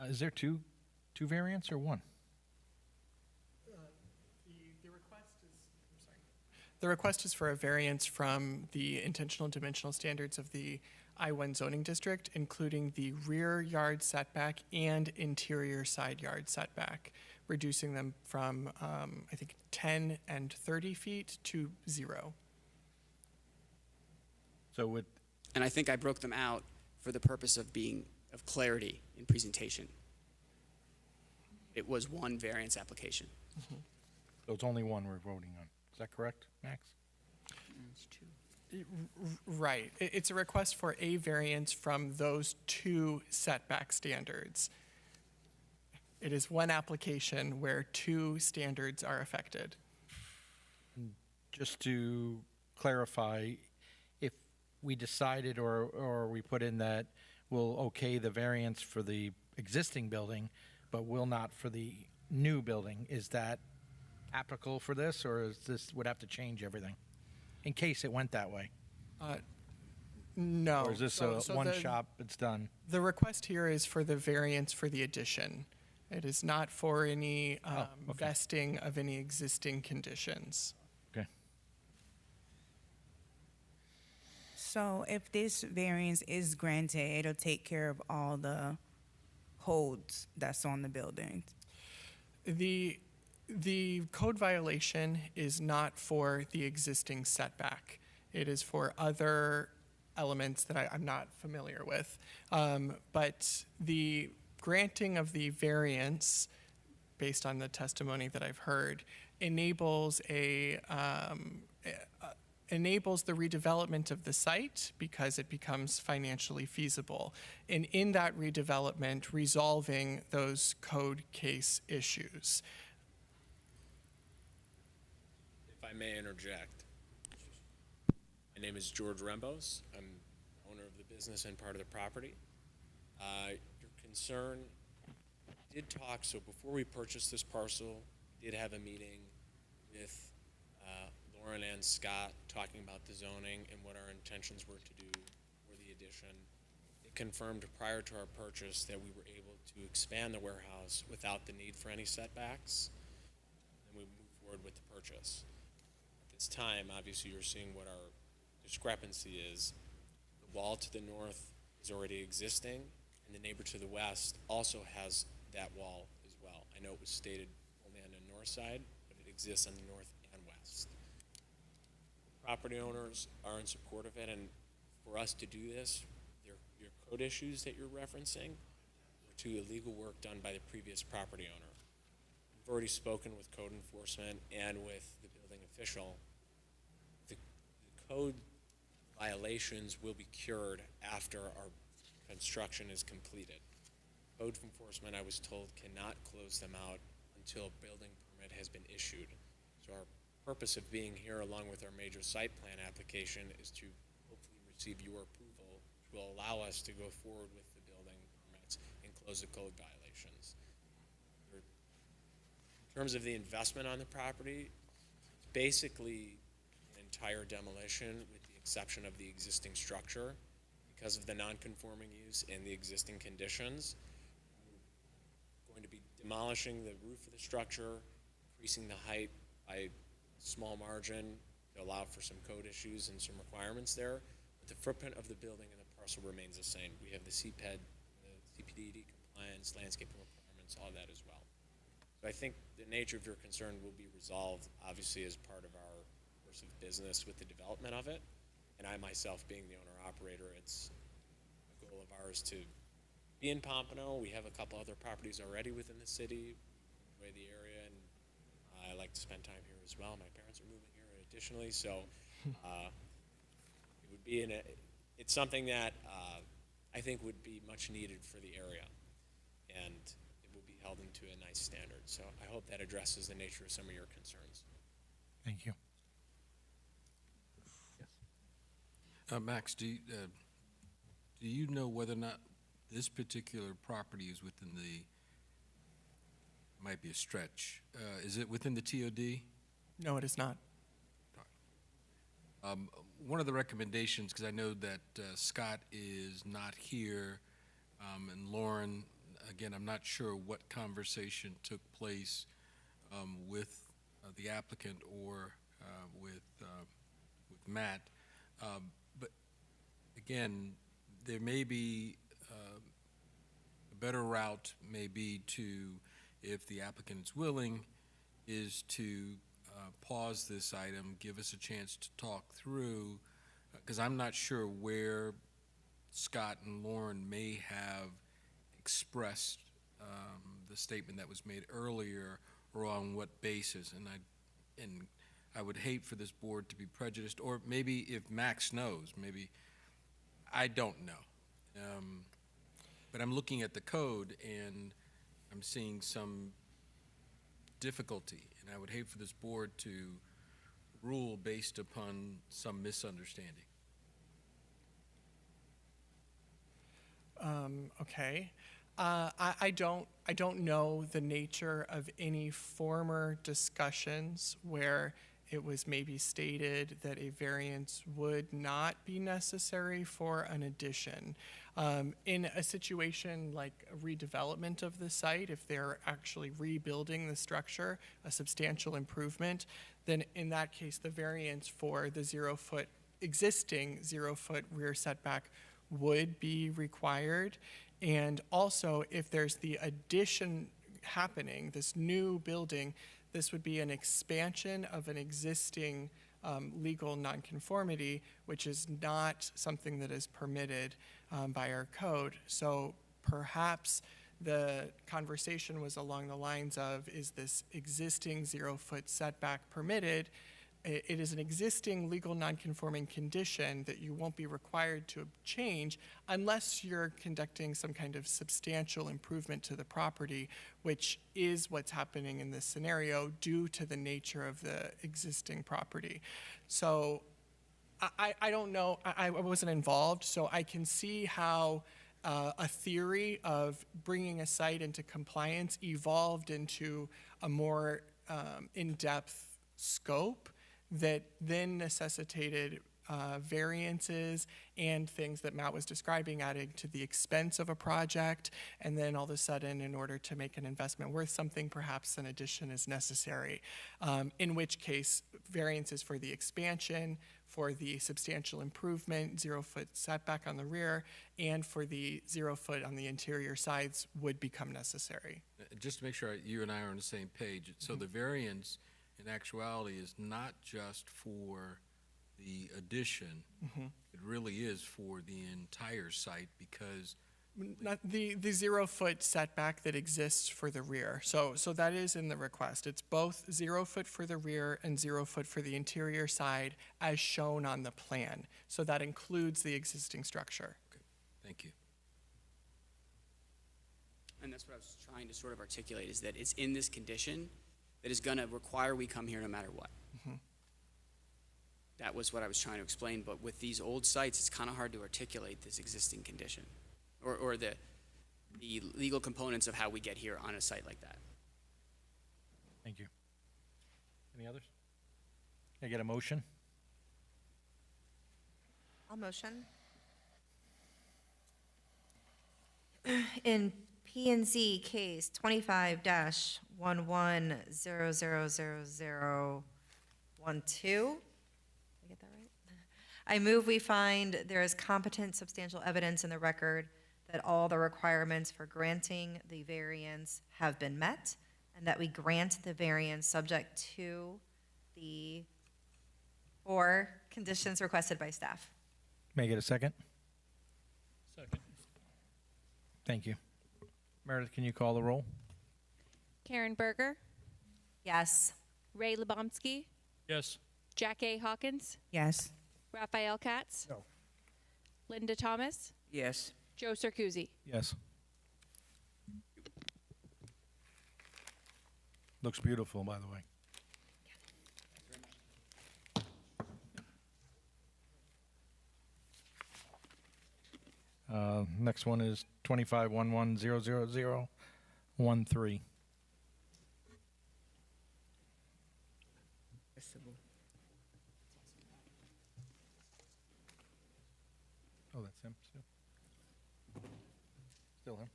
Is there two variants or one? The request is for a variance from the intentional dimensional standards of the I-1 zoning district, including the rear yard setback and interior side yard setback, reducing them from, I think, 10 and 30 feet to 0. So and I think I broke them out for the purpose of clarity in presentation. It was one variance application. So it's only one we're voting on. Is that correct, Max? Right. It's a request for a variance from those two setback standards. It is one application where two standards are affected. Just to clarify, if we decided or we put in that we'll okay the variance for the existing building, but will not for the new building, is that applicable for this, or is this would have to change everything in case it went that way? No. Or is this So one shop, it's done? The request here is for the variance for the addition. It is not for any vesting of any existing conditions. Okay. So if this variance is granted, it'll take care of all the codes that's on the building. The code violation is not for the existing setback. It is for other elements that I'm not familiar with. But the granting of the variance, based on the testimony that I've heard, enables enables the redevelopment of the site because it becomes financially feasible. And in that redevelopment, resolving those code case issues. If I may interject. My name is George Rembos. I'm owner of the business and part of the property. Your concern did talk, so before we purchased this parcel, we did have a meeting with Lauren and Scott talking about the zoning and what our intentions were to do for the addition. It confirmed prior to our purchase that we were able to expand the warehouse without the need for any setbacks, and we moved forward with the purchase. At this time, obviously, you're seeing what our discrepancy is. The wall to the north is already existing, and the neighbor to the west also has that wall as well. I know it was stated only on the north side, but it exists on the north and west. Property owners are in support of it, and for us to do this, your code issues that you're referencing were to illegal work done by the previous property owner. We've already spoken with code enforcement and with the building official. The code violations will be cured after our construction is completed. Code enforcement, I was told, cannot close them out until a building permit has been issued. So our purpose of being here, along with our major site plan application, is to hopefully receive your approval, which will allow us to go forward with the building permits and close the code violations. In terms of the investment on the property, it's basically an entire demolition with the exception of the existing structure. Because of the non-conforming use and the existing conditions, we're going to be demolishing the roof of the structure, increasing the height by a small margin to allow for some code issues and some requirements there. But the footprint of the building and the parcel remains the same. We have the CPED, the CPDD compliance, landscaping requirements, all that as well. So I think the nature of your concern will be resolved, obviously, as part of our course of business with the development of it. And I myself, being the owner-operator, it's a goal of ours to be in Pompano. We have a couple other properties already within the city, enjoy the area, and I like to spend time here as well. My parents are moving here additionally, so it would be it's something that I think would be much needed for the area, and it will be held into a nice standard. So I hope that addresses the nature of some of your concerns. Thank you. Max, do you know whether or not this particular property is within the, might be a stretch, is it within the TOD? No, it is not. One of the recommendations, because I know that Scott is not here, and Lauren, again, I'm not sure what conversation took place with the applicant or with Matt. But again, there may be a better route may be to, if the applicant is willing, is to pause this item, give us a chance to talk through, because I'm not sure where Scott and Lauren may have expressed the statement that was made earlier, or on what basis, and I would hate for this board to be prejudiced, or maybe if Max knows, maybe, I don't know. But I'm looking at the code and I'm seeing some difficulty, and I would hate for this board to rule based upon some misunderstanding. Okay. I don't know the nature of any former discussions where it was maybe stated that a variance would not be necessary for an addition. In a situation like a redevelopment of the site, if they're actually rebuilding the structure, a substantial improvement, then in that case, the variance for the existing 0-foot rear setback would be required. And also, if there's the addition happening, this new building, this would be an expansion of an existing legal nonconformity, which is not something that is permitted by our code. So perhaps the conversation was along the lines of, is this existing 0-foot setback permitted? It is an existing legal nonconforming condition that you won't be required to change unless you're conducting some kind of substantial improvement to the property, which is what's happening in this scenario due to the nature of the existing property. So I don't know, I wasn't involved, so I can see how a theory of bringing a site into compliance evolved into a more in-depth scope that then necessitated variances and things that Matt was describing, adding to the expense of a project, and then all of a sudden, in order to make an investment worth something, perhaps an addition is necessary, in which case variances for the expansion, for the substantial improvement, 0-foot setback on the rear, and for the 0-foot on the interior sides would become necessary. Just to make sure you and I are on the same page, so the variance in actuality is not just for the addition, it really is for the entire site because Not the 0-foot setback that exists for the rear. So that is in the request. It's both 0-foot for the rear and 0-foot for the interior side as shown on the plan. So that includes the existing structure. thank you. And that's what I was trying to sort of articulate, is that it's in this condition that is going to require we come here no matter what. That was what I was trying to explain, but with these old sites, it's kind of hard to articulate this existing condition, or the legal components of how we get here on a site like that. Thank you. Any others? Can I get a motion? I'll motion. In P and Z case 25-11000012, did I get that right? I move we find there is competent substantial evidence in the record that all the requirements for granting the variance have been met, and that we grant the variance subject to the 4 conditions requested by staff. May I get a second? Second. Thank you. Meredith, can you call the roll? Karen Berger, Yes. Ray Lebomsky, Yes. Jack A. Hawkins, Yes. Raphael Katz, No. Linda Thomas, Yes. Joe Circuzzi. Yes. Looks beautiful, by the way. Next one is 25-11-00013. Oh, that's him, still? Still him?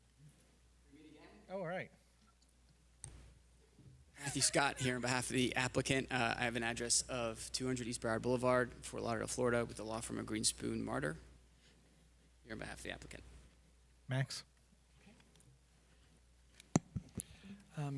Oh, all right. Matthew Scott here on behalf of the applicant. I have an address of 200 East Broward Boulevard, Fort Lauderdale, Florida, with the law firm of Greenspoon Martyr. Here on behalf of the applicant. Max?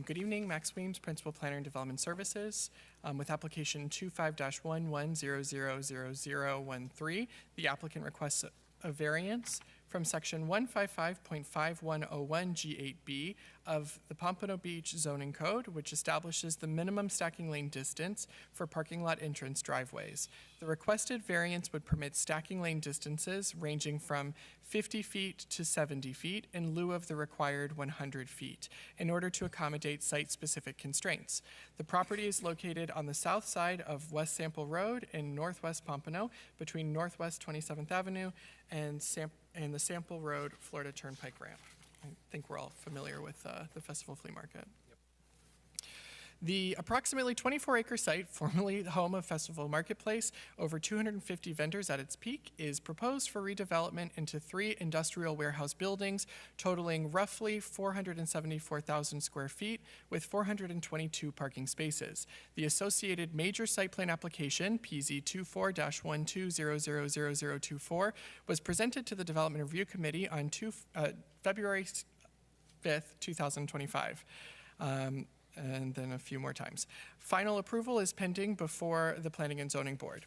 Good evening, Max Weems, Principal Planner and Development Services. With application 25-11000013, the applicant requests a variance from section 155.5101 G8B of the Pompano Beach zoning code, which establishes the minimum stacking lane distance for parking lot entrance driveways. The requested variance would permit stacking lane distances ranging from 50 feet to 70 feet in lieu of the required 100 feet in order to accommodate site-specific constraints. The property is located on the south side of West Sample Road in northwest Pompano between Northwest 27th Avenue and the Sample Road Florida Turnpike ramp. I think we're all familiar with the Festival Flea Market. The approximately 24-acre site, formerly the home of Festival Marketplace, over 250 vendors at its peak, is proposed for redevelopment into 3 industrial warehouse buildings totaling roughly 474,000 square feet with 422 parking spaces. The associated major site plan application, PZ 24-12000024, was presented to the Development Review Committee on February 5th, 2025. And then a few more times. Final approval is pending before the Planning and Zoning Board.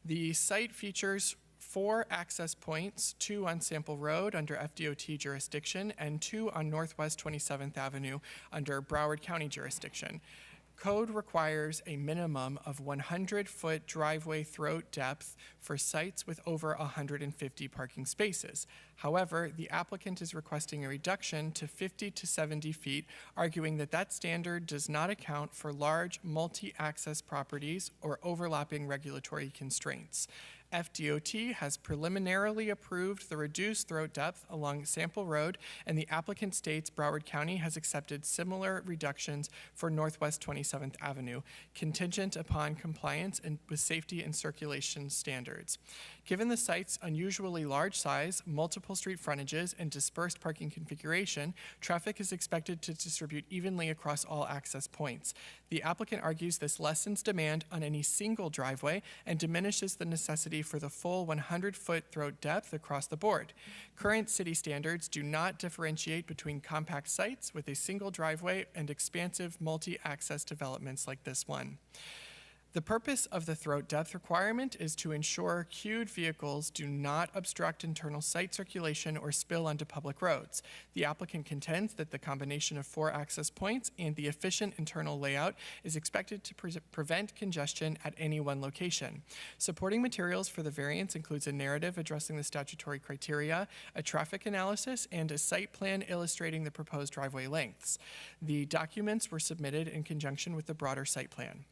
The site features 4 access points, 2 on Sample Road under FDOT jurisdiction and 2 on Northwest 27th Avenue under Broward County jurisdiction. Code requires a minimum of 100-foot driveway throat depth for sites with over 150 parking spaces. However, the applicant is requesting a reduction to 50 to 70 feet, arguing that that standard does not account for large multi-access properties or overlapping regulatory constraints. FDOT has preliminarily approved the reduced throat depth along Sample Road, and the applicant states Broward County has accepted similar reductions for Northwest 27th Avenue, contingent upon compliance with safety and circulation standards. Given the site's unusually large size, multiple street frontages, and dispersed parking configuration, traffic is expected to distribute evenly across all access points. The applicant argues this lessens demand on any single driveway and diminishes the necessity for the full 100-foot throat depth across the board. Current city standards do not differentiate between compact sites with a single driveway and expansive multi-access developments like this one. The purpose of the throat depth requirement is to ensure queued vehicles do not obstruct internal site circulation or spill onto public roads. The applicant contends that the combination of 4 access points and the efficient internal layout is expected to prevent congestion at any one location. Supporting materials for the variance includes a narrative addressing the statutory criteria, a traffic analysis, and a site plan illustrating the proposed driveway lengths. The documents were submitted in conjunction with the broader site plan.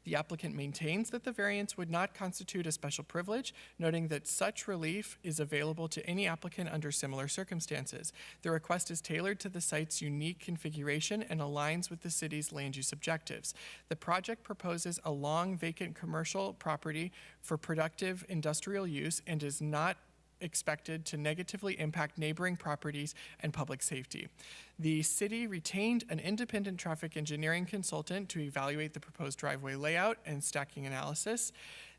The applicant maintains that the variance would not constitute a special privilege, noting that such relief is available to any applicant under similar circumstances. The request is tailored to the site's unique configuration and aligns with the city's land use objectives. The project proposes a long vacant commercial property for productive industrial use and is not expected to negatively impact neighboring properties and public safety. The city retained an independent traffic engineering consultant to evaluate the proposed driveway layout and stacking analysis.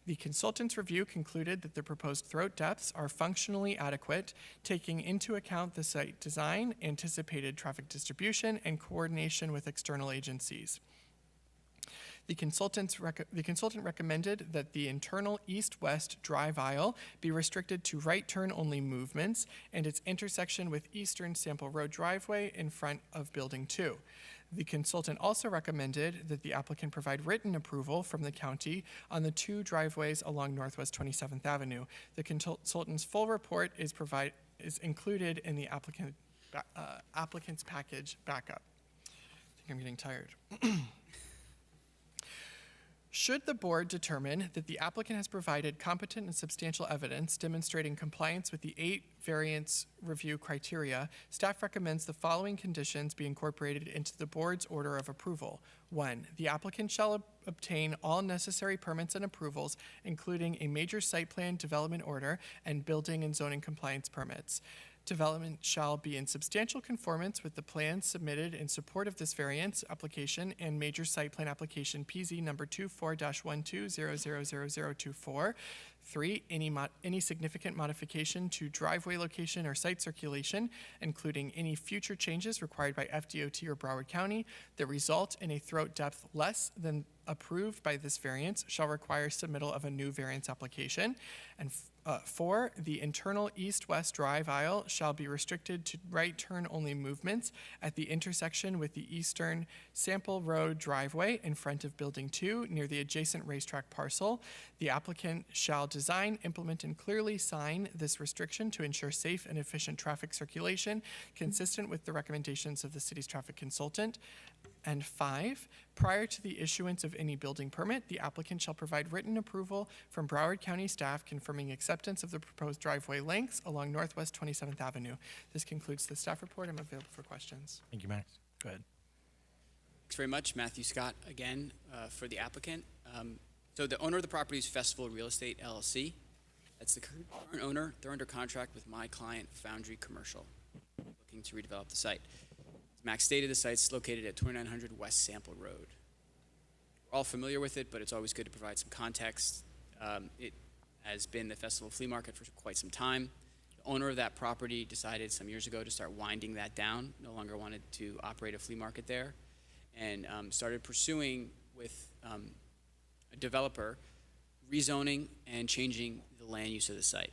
The consultant's review concluded that the proposed throat depths are functionally adequate, taking into account the site design, anticipated traffic distribution, and coordination with external agencies. The consultant recommended that the internal east-west drive aisle be restricted to right turn only movements and its intersection with Eastern Sample Road driveway in front of Building 2. The consultant also recommended that the applicant provide written approval from the county on the 2 driveways along Northwest 27th Avenue. The consultant's full report is included in the applicant's package backup. I think I'm getting tired. Should the board determine that the applicant has provided competent and substantial evidence demonstrating compliance with the 8 variance review criteria, staff recommends the following conditions be incorporated into the board's order of approval. 1, the applicant shall obtain all necessary permits and approvals, including a major site plan development order and building and zoning compliance permits. Development shall be in substantial conformance with the plans submitted in support of this variance application and major site plan application PZ number 24-12000024. 3, any significant modification to driveway location or site circulation, including any future changes required by FDOT or Broward County that result in a throat depth less than approved by this variance shall require submittal of a new variance application. And 4, the internal east-west drive aisle shall be restricted to right turn only movements at the intersection with the Eastern Sample Road driveway in front of Building 2 near the adjacent racetrack parcel. The applicant shall design, implement, and clearly sign this restriction to ensure safe and efficient traffic circulation consistent with the recommendations of the city's traffic consultant. And 5, prior to the issuance of any building permit, the applicant shall provide written approval from Broward County staff confirming acceptance of the proposed driveway lengths along Northwest 27th Avenue. This concludes the staff report. I'm available for questions. Thank you, Max. Go ahead. Thanks very much. Matthew Scott again for the applicant. So the owner of the property is Festival Real Estate LLC. That's the current owner. They're under contract with my client, Foundry Commercial, looking to redevelop the site. As Max stated, the site's located at 2900 West Sample Road. We're all familiar with it, but it's always good to provide some context. It has been the festival flea market for quite some time. The owner of that property decided some years ago to start winding that down, no longer wanted to operate a flea market there, and started pursuing with a developer rezoning and changing the land use of the site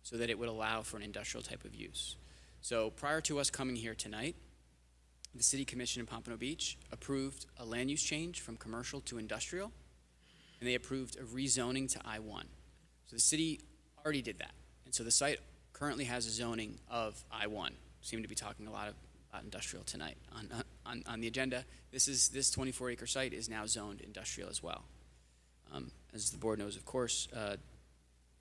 so that it would allow for an industrial type of use. So prior to us coming here tonight, the City Commission in Pompano Beach approved a land use change from commercial to industrial, and they approved a rezoning to I-1. So the city already did that. And so the site currently has a zoning of I-1. Seem to be talking a lot about industrial tonight on the agenda. This 24-acre site is now zoned industrial as well. As the board knows, of course,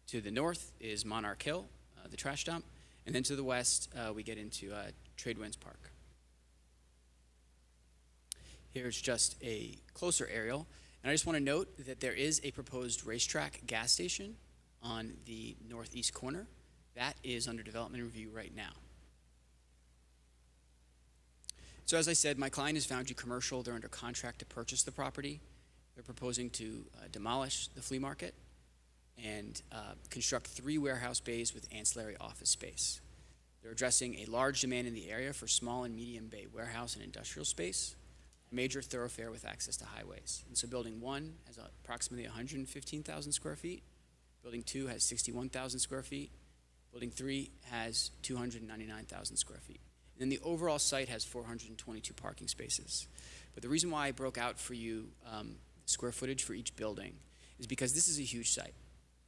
To the north is Monarch Hill, the trash dump, and then to the west, we get into Tradewinds Park. Here's just a closer aerial, and I just want to note that there is a proposed racetrack gas station on the northeast corner. That is under development review right now. So as I said, my client is Foundry Commercial. They're under contract to purchase the property. They're proposing to demolish the flea market and construct 3 warehouse bays with ancillary office space. They're addressing a large demand in the area for small and medium bay warehouse and industrial space, a major thoroughfare with access to highways. And so building 1 has approximately 115,000 square feet. Building 2 has 61,000 square feet. Building 3 has 299,000 square feet. And then the overall site has 422 parking spaces. But the reason why I broke out for you square footage for each building is because this is a huge site.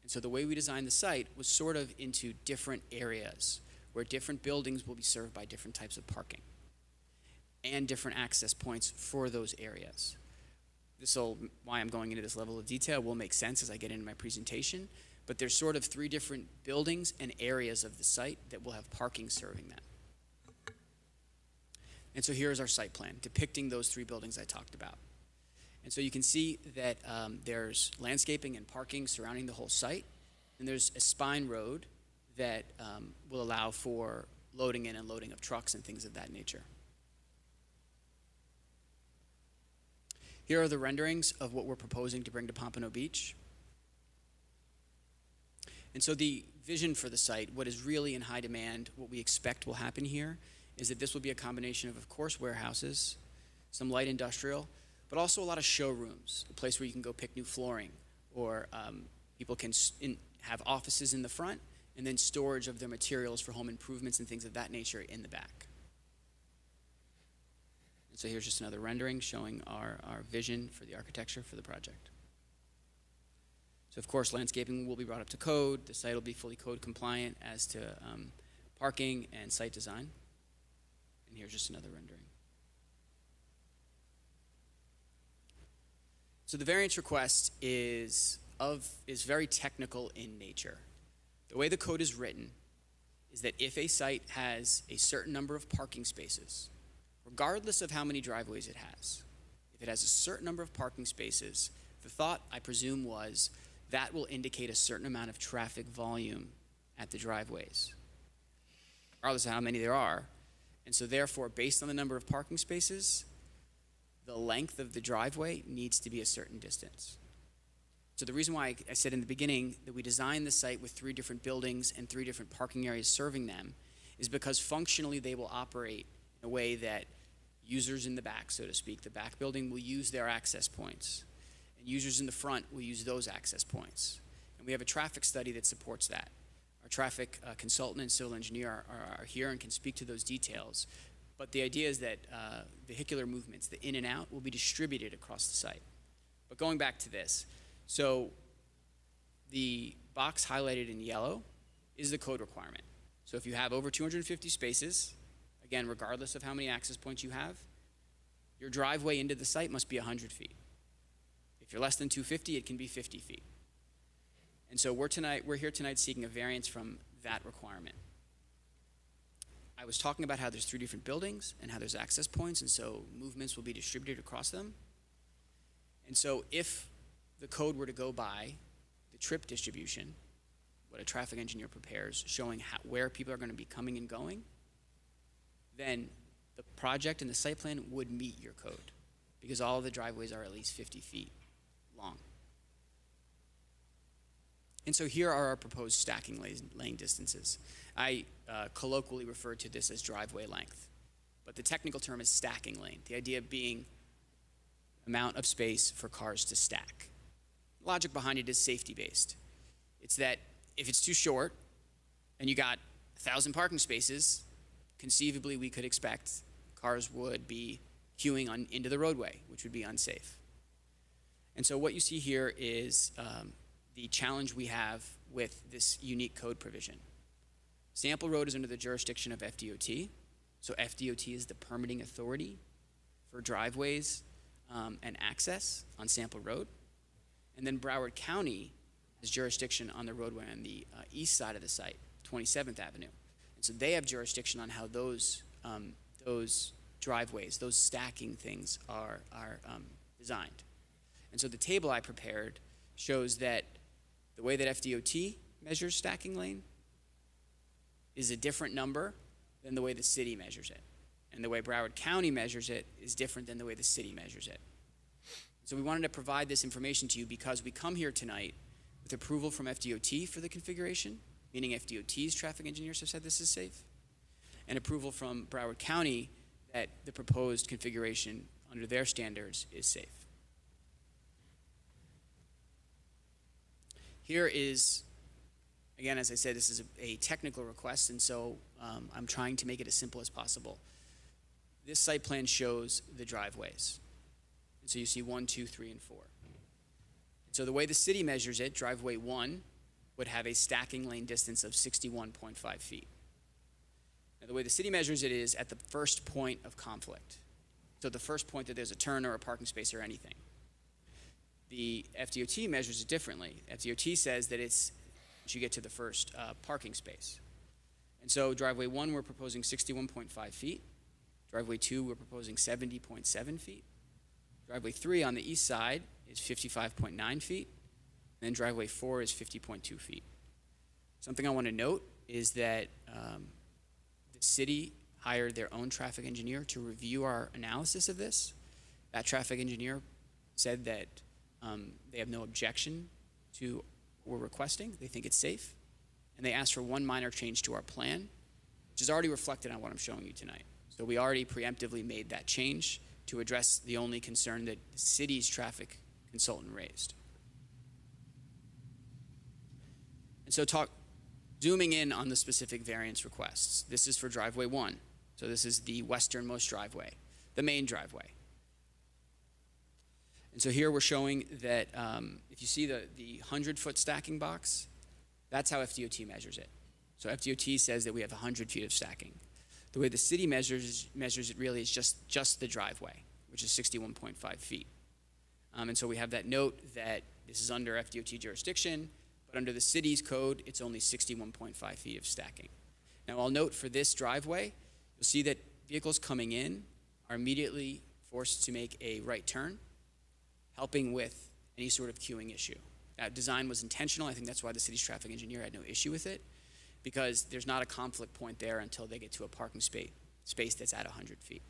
And so the way we designed the site was sort of into different areas where different buildings will be served by different types of parking and different access points for those areas. Why I'm going into this level of detail will make sense as I get into my presentation, but there's sort of 3 different buildings and areas of the site that will have parking serving them. And so here's our site plan depicting those 3 buildings I talked about. And so you can see that there's landscaping and parking surrounding the whole site, and there's a spine road that will allow for loading and unloading of trucks and things of that nature. Here are the renderings of what we're proposing to bring to Pompano Beach. And so the vision for the site, what is really in high demand, what we expect will happen here, is that this will be a combination of course, warehouses, some light industrial, but also a lot of showrooms, a place where you can go pick new flooring, or people can have offices in the front, and then storage of their materials for home improvements and things of that nature in the back. And so here's just another rendering showing our vision for the architecture for the project. So of course, landscaping will be brought up to code. The site will be fully code compliant as to parking and site design. And here's just another rendering. So the variance request is very technical in nature. The way the code is written is that if a site has a certain number of parking spaces, regardless of how many driveways it has, if it has a certain number of parking spaces, the thought, I presume, was that will indicate a certain amount of traffic volume at the driveways, regardless of how many there are. And so therefore, based on the number of parking spaces, the length of the driveway needs to be a certain distance. So the reason why I said in the beginning that we designed the site with 3 different buildings and 3 different parking areas serving them is because functionally they will operate in a way that users in the back, so to speak, the back building will use their access points, and users in the front will use those access points. And we have a traffic study that supports that. Our traffic consultant and civil engineer are here and can speak to those details. But the idea is that vehicular movements, the in and out, will be distributed across the site. But going back to this, so the box highlighted in yellow is the code requirement. So if you have over 250 spaces, again, regardless of how many access points you have, your driveway into the site must be 100 feet. If you're less than 250, it can be 50 feet. And so we're here tonight seeking a variance from that requirement. I was talking about how there's 3 different buildings and how there's access points, and so movements will be distributed across them. And so if the code were to go by the trip distribution, what a traffic engineer prepares, showing where people are going to be coming and going, then the project and the site plan would meet your code because all of the driveways are at least 50 feet long. And so here are our proposed stacking lane distances. I colloquially refer to this as driveway length, but the technical term is stacking lane, the idea being amount of space for cars to stack. The logic behind it is safety-based. It's that if it's too short and you got 1,000 parking spaces, conceivably we could expect cars would be queuing into the roadway, which would be unsafe. And so what you see here is the challenge we have with this unique code provision. Sample Road is under the jurisdiction of FDOT. So FDOT is the permitting authority for driveways and access on Sample Road. And then Broward County has jurisdiction on the roadway on the east side of the site, 27th Avenue. And so they have jurisdiction on how those driveways, those stacking things are designed. And so the table I prepared shows that the way that FDOT measures stacking lane is a different number than the way the city measures it. And the way Broward County measures it is different than the way the city measures it. So we wanted to provide this information to you because we come here tonight with approval from FDOT for the configuration, meaning FDOT's traffic engineers have said this is safe, and approval from Broward County that the proposed configuration under their standards is safe. Here is, again, as I said, this is a technical request, and so I'm trying to make it as simple as possible. This site plan shows the driveways. And so you see 1, 2, 3, and 4. So the way the city measures it, driveway 1 would have a stacking lane distance of 61.5 feet. Now the way the city measures it is at the first point of conflict. So the first point that there's a turn or a parking space or anything. The FDOT measures it differently. FDOT says that it's once you get to the first parking space. And so driveway 1, we're proposing 61.5 feet. Driveway 2, we're proposing 70.7 feet. Driveway 3 on the east side is 55.9 feet. And then driveway 4 is 50.2 feet. Something I want to note is that the city hired their own traffic engineer to review our analysis of this. That traffic engineer said that they have no objection to what we're requesting. They think it's safe. And they asked for one minor change to our plan, which is already reflected on what I'm showing you tonight. So we already preemptively made that change to address the only concern that the city's traffic consultant raised. And so zooming in on the specific variance requests, this is for driveway 1. So this is the westernmost driveway, the main driveway. And so here we're showing that if you see the 100-foot stacking box, that's how FDOT measures it. So FDOT says that we have 100 feet of stacking. The way the city measures it really is just the driveway, which is 61.5 feet. And so we have that note that this is under FDOT jurisdiction, but under the city's code, it's only 61.5 feet of stacking. Now I'll note for this driveway, you'll see that vehicles coming in are immediately forced to make a right turn, helping with any sort of queuing issue. That design was intentional. I think that's why the city's traffic engineer had no issue with it, because there's not a conflict point there until they get to a parking space that's at 100 feet.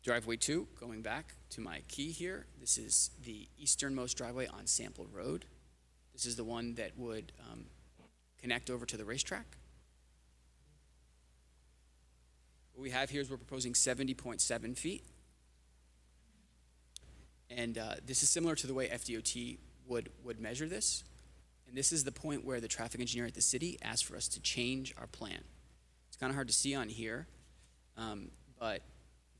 Driveway 2, going back to my key here, this is the easternmost driveway on Sample Road. This is the one that would connect over to the racetrack. What we have here is we're proposing 70.7 feet. And this is similar to the way FDOT would measure this. And this is the point where the traffic engineer at the city asked for us to change our plan. It's kind of hard to see on here, but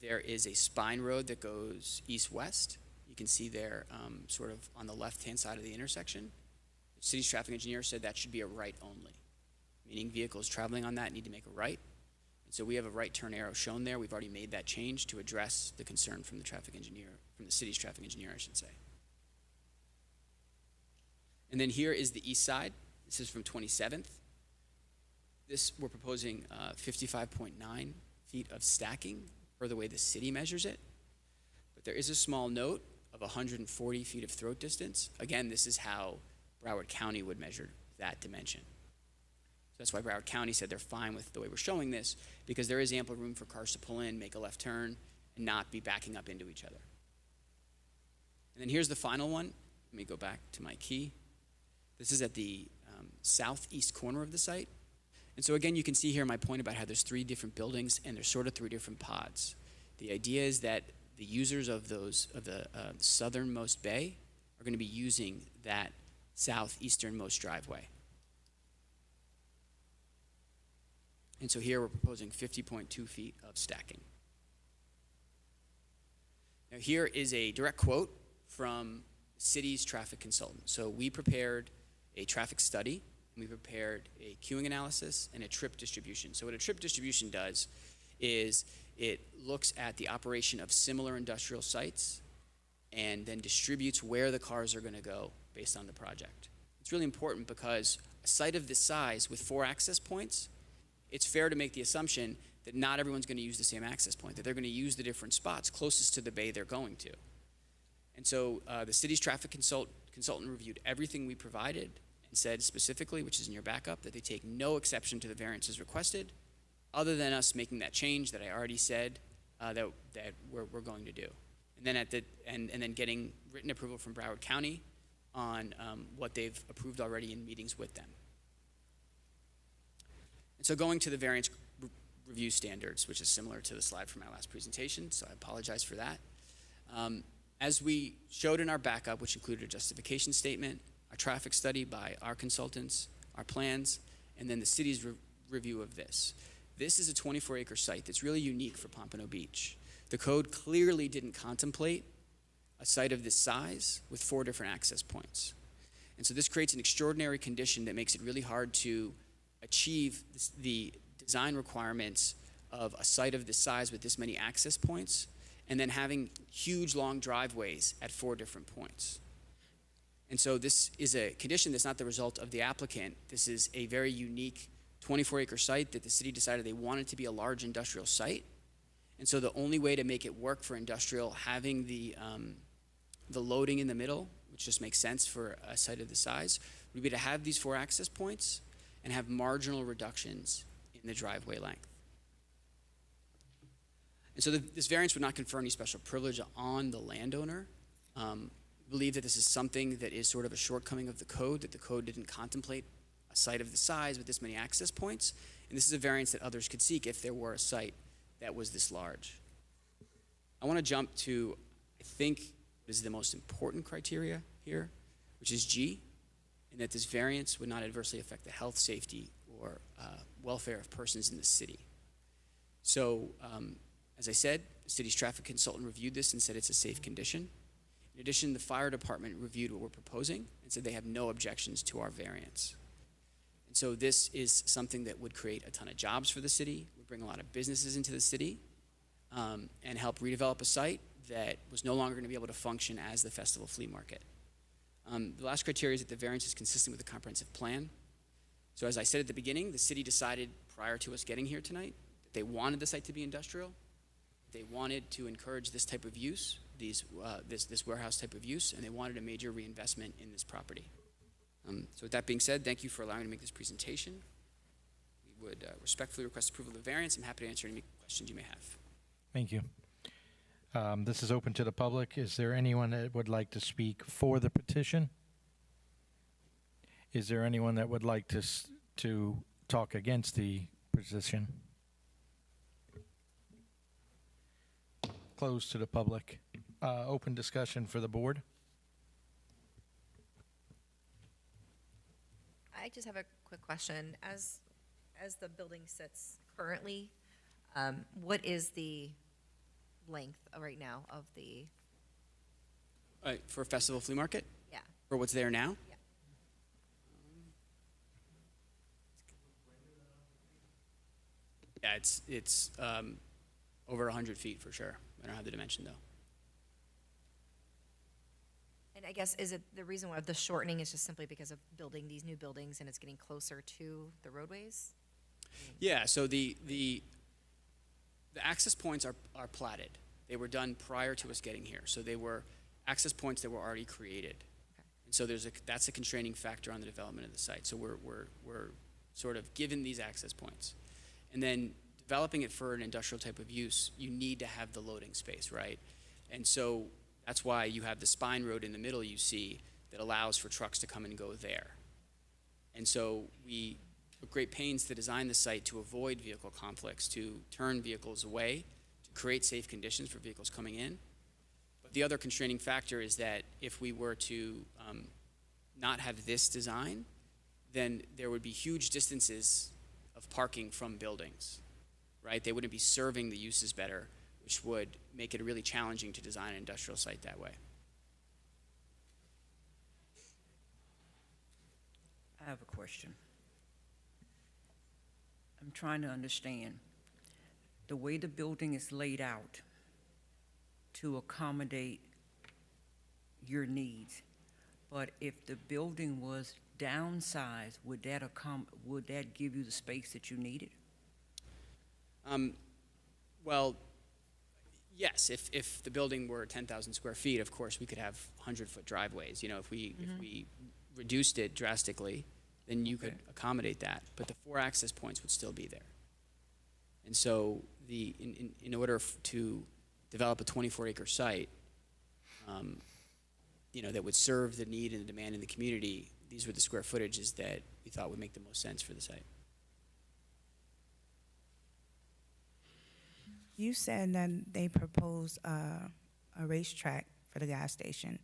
there is a spine road that goes east-west. You can see there sort of on the left-hand side of the intersection. The city's traffic engineer said that should be a right only, meaning vehicles traveling on that need to make a right. And so we have a right turn arrow shown there. We've already made that change to address the concern from the traffic engineer, from the city's traffic engineer, I should say. And then here is the east side. This is from 27th. This, we're proposing 55.9 feet of stacking per the way the city measures it. But there is a small note of 140 feet of throat distance. Again, this is how Broward County would measure that dimension. So that's why Broward County said they're fine with the way we're showing this, because there is ample room for cars to pull in, make a left turn, and not be backing up into each other. And then here's the final one. Let me go back to my key. This is at the southeast corner of the site. And so again, you can see here my point about how there's 3 different buildings and there's sort of 3 different pods. The idea is that the users of the southernmost bay are going to be using that southeasternmost driveway. And so here we're proposing 50.2 feet of stacking. Now here is a direct quote from the city's traffic consultant. So we prepared a traffic study, we prepared a queuing analysis, and a trip distribution. So what a trip distribution does is it looks at the operation of similar industrial sites and then distributes where the cars are going to go based on the project. It's really important because a site of this size with 4 access points, it's fair to make the assumption that not everyone's going to use the same access point, that they're going to use the different spots closest to the bay they're going to. And so the city's traffic consultant reviewed everything we provided and said specifically, which is in your backup, that they take no exception to the variances requested, other than us making that change that I already said that we're going to do. And then and then getting written approval from Broward County on what they've approved already in meetings with them. And so going to the variance review standards, which is similar to the slide from my last presentation, so I apologize for that. As we showed in our backup, which included a justification statement, a traffic study by our consultants, our plans, and then the city's review of this. This is a 24-acre site that's really unique for Pompano Beach. The code clearly didn't contemplate a site of this size with 4 different access points. And so this creates an extraordinary condition that makes it really hard to achieve the design requirements of a site of this size with this many access points, and then having huge long driveways at 4 different points. And so this is a condition that's not the result of the applicant. This is a very unique 24-acre site that the city decided they wanted to be a large industrial site. And so the only way to make it work for industrial, having the loading in the middle, which just makes sense for a site of this size, would be to have these 4 access points and have marginal reductions in the driveway length. And so this variance would not confer any special privilege on the landowner. We believe that this is something that is sort of a shortcoming of the code, that the code didn't contemplate a site of the size with this many access points. And this is a variance that others could seek if there were a site that was this large. I want to jump to, I think, what is the most important criteria here, which is G, and that this variance would not adversely affect the health, safety, or welfare of persons in the city. So, as I said, the city's traffic consultant reviewed this and said it's a safe condition. In addition, the fire department reviewed what we're proposing and said they have no objections to our variance. And so this is something that would create a ton of jobs for the city, would bring a lot of businesses into the city, and help redevelop a site that was no longer going to be able to function as the festival flea market. The last criteria is that the variance is consistent with the comprehensive plan. So as I said at the beginning, the city decided prior to us getting here tonight that they wanted the site to be industrial. They wanted to encourage this type of use, this warehouse type of use, and they wanted a major reinvestment in this property. So with that being said, thank you for allowing me to make this presentation. We would respectfully request approval of the variance. I'm happy to answer any questions you may have. Thank you. This is open to the public. Is there anyone that would like to speak for the petition? Is there anyone that would like to talk against the petition? Closed to the public. Open discussion for the board. I just have a quick question. As the building sits currently, what is the length right now of the? For a festival flea market? Yeah. For what's there now? Yeah. Yeah, it's over 100 feet for sure. I don't have the dimension though. And I guess, is it the reason why the shortening is just simply because of building these new buildings and it's getting closer to the roadways? Yeah, so the access points are platted. They were done prior to us getting here. So they were access points that were already created. Okay. And so that's a constraining factor on the development of the site. So we're sort of given these access points. And then developing it for an industrial type of use, you need to have the loading space, right? And so that's why you have the spine road in the middle you see that allows for trucks to come and go there. And so we took great pains to design the site to avoid vehicle conflicts, to turn vehicles away, to create safe conditions for vehicles coming in. But the other constraining factor is that if we were to not have this design, then there would be huge distances of parking from buildings, right? They wouldn't be serving the uses better, which would make it really challenging to design an industrial site that way. I have a question. I'm trying to understand the way the building is laid out to accommodate your needs. But if the building was downsized, would that give you the space that you needed? Well, yes, if the building were 10,000 square feet, of course, we could have 100-foot driveways. You know, if we reduced it drastically, then you could accommodate that. But the 4 access points would still be there. And so in order to develop a 24-acre site, you know, that would serve the need and the demand in the community, these were the square footages that we thought would make the most sense for the site. You said that they proposed a racetrack for the gas station.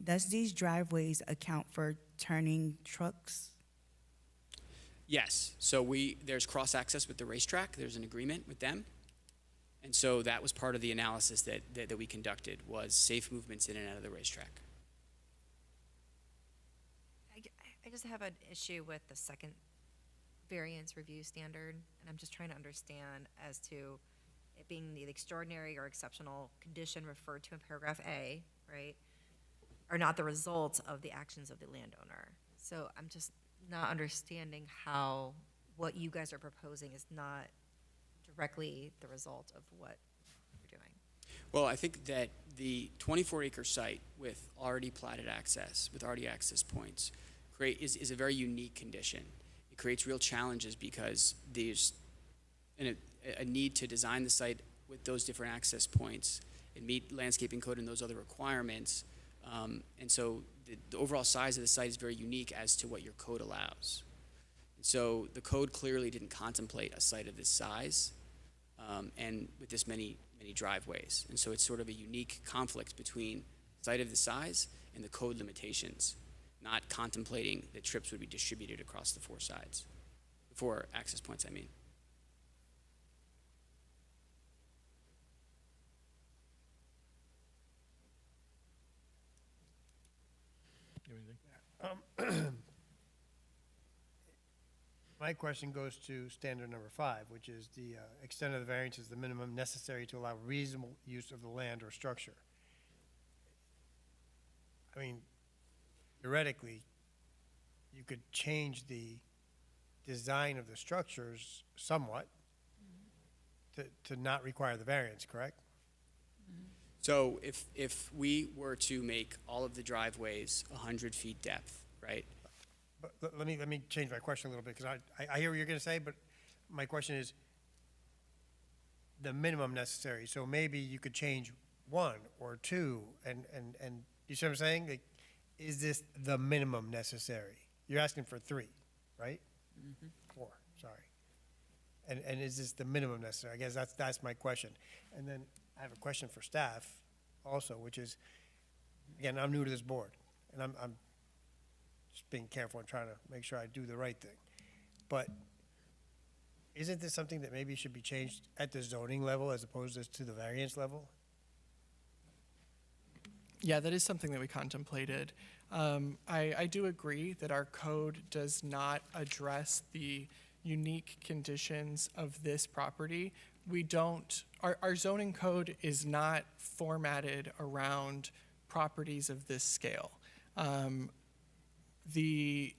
Does these driveways account for turning trucks? Yes, so there's cross-access with the racetrack. There's an agreement with them. And so that was part of the analysis that we conducted, was safe movements in and out of the racetrack. I just have an issue with the second variance review standard, and I'm just trying to understand as to it being the extraordinary or exceptional condition referred to in paragraph A, right, are not the result of the actions of the landowner. So I'm just not understanding how what you guys are proposing is not directly the result of what you're doing. Well, I think that the 24-acre site with already platted access, with already access points, is a very unique condition. It creates real challenges because there's a need to design the site with those different access points and meet landscaping code and those other requirements. And so the overall size of the site is very unique as to what your code allows. And so the code clearly didn't contemplate a site of this size and with this many driveways. And so it's sort of a unique conflict between site of the size and the code limitations, not contemplating that trips would be distributed across the 4 sides, 4 access points, I mean. My question goes to standard number 5, which is the extent of the variance is the minimum necessary to allow reasonable use of the land or structure. I mean, theoretically, you could change the design of the structures somewhat to not require the variance, correct? So if we were to make all of the driveways 100 feet depth, right? But let me change my question a little bit, because I hear what you're going to say, but my question is the minimum necessary. So maybe you could change 1 or 2, and you see what I'm saying? Like, is this the minimum necessary? You're asking for 3, right? 4, sorry. And is this the minimum necessary? I guess that's my question. And then I have a question for staff also, which is, again, I'm new to this board, and I'm just being careful and trying to make sure I do the right thing. But isn't this something that maybe should be changed at the zoning level as opposed to the variance level? Yeah, that is something that we contemplated. I do agree that our code does not address the unique conditions of this property. Our zoning code is not formatted around properties of this scale. We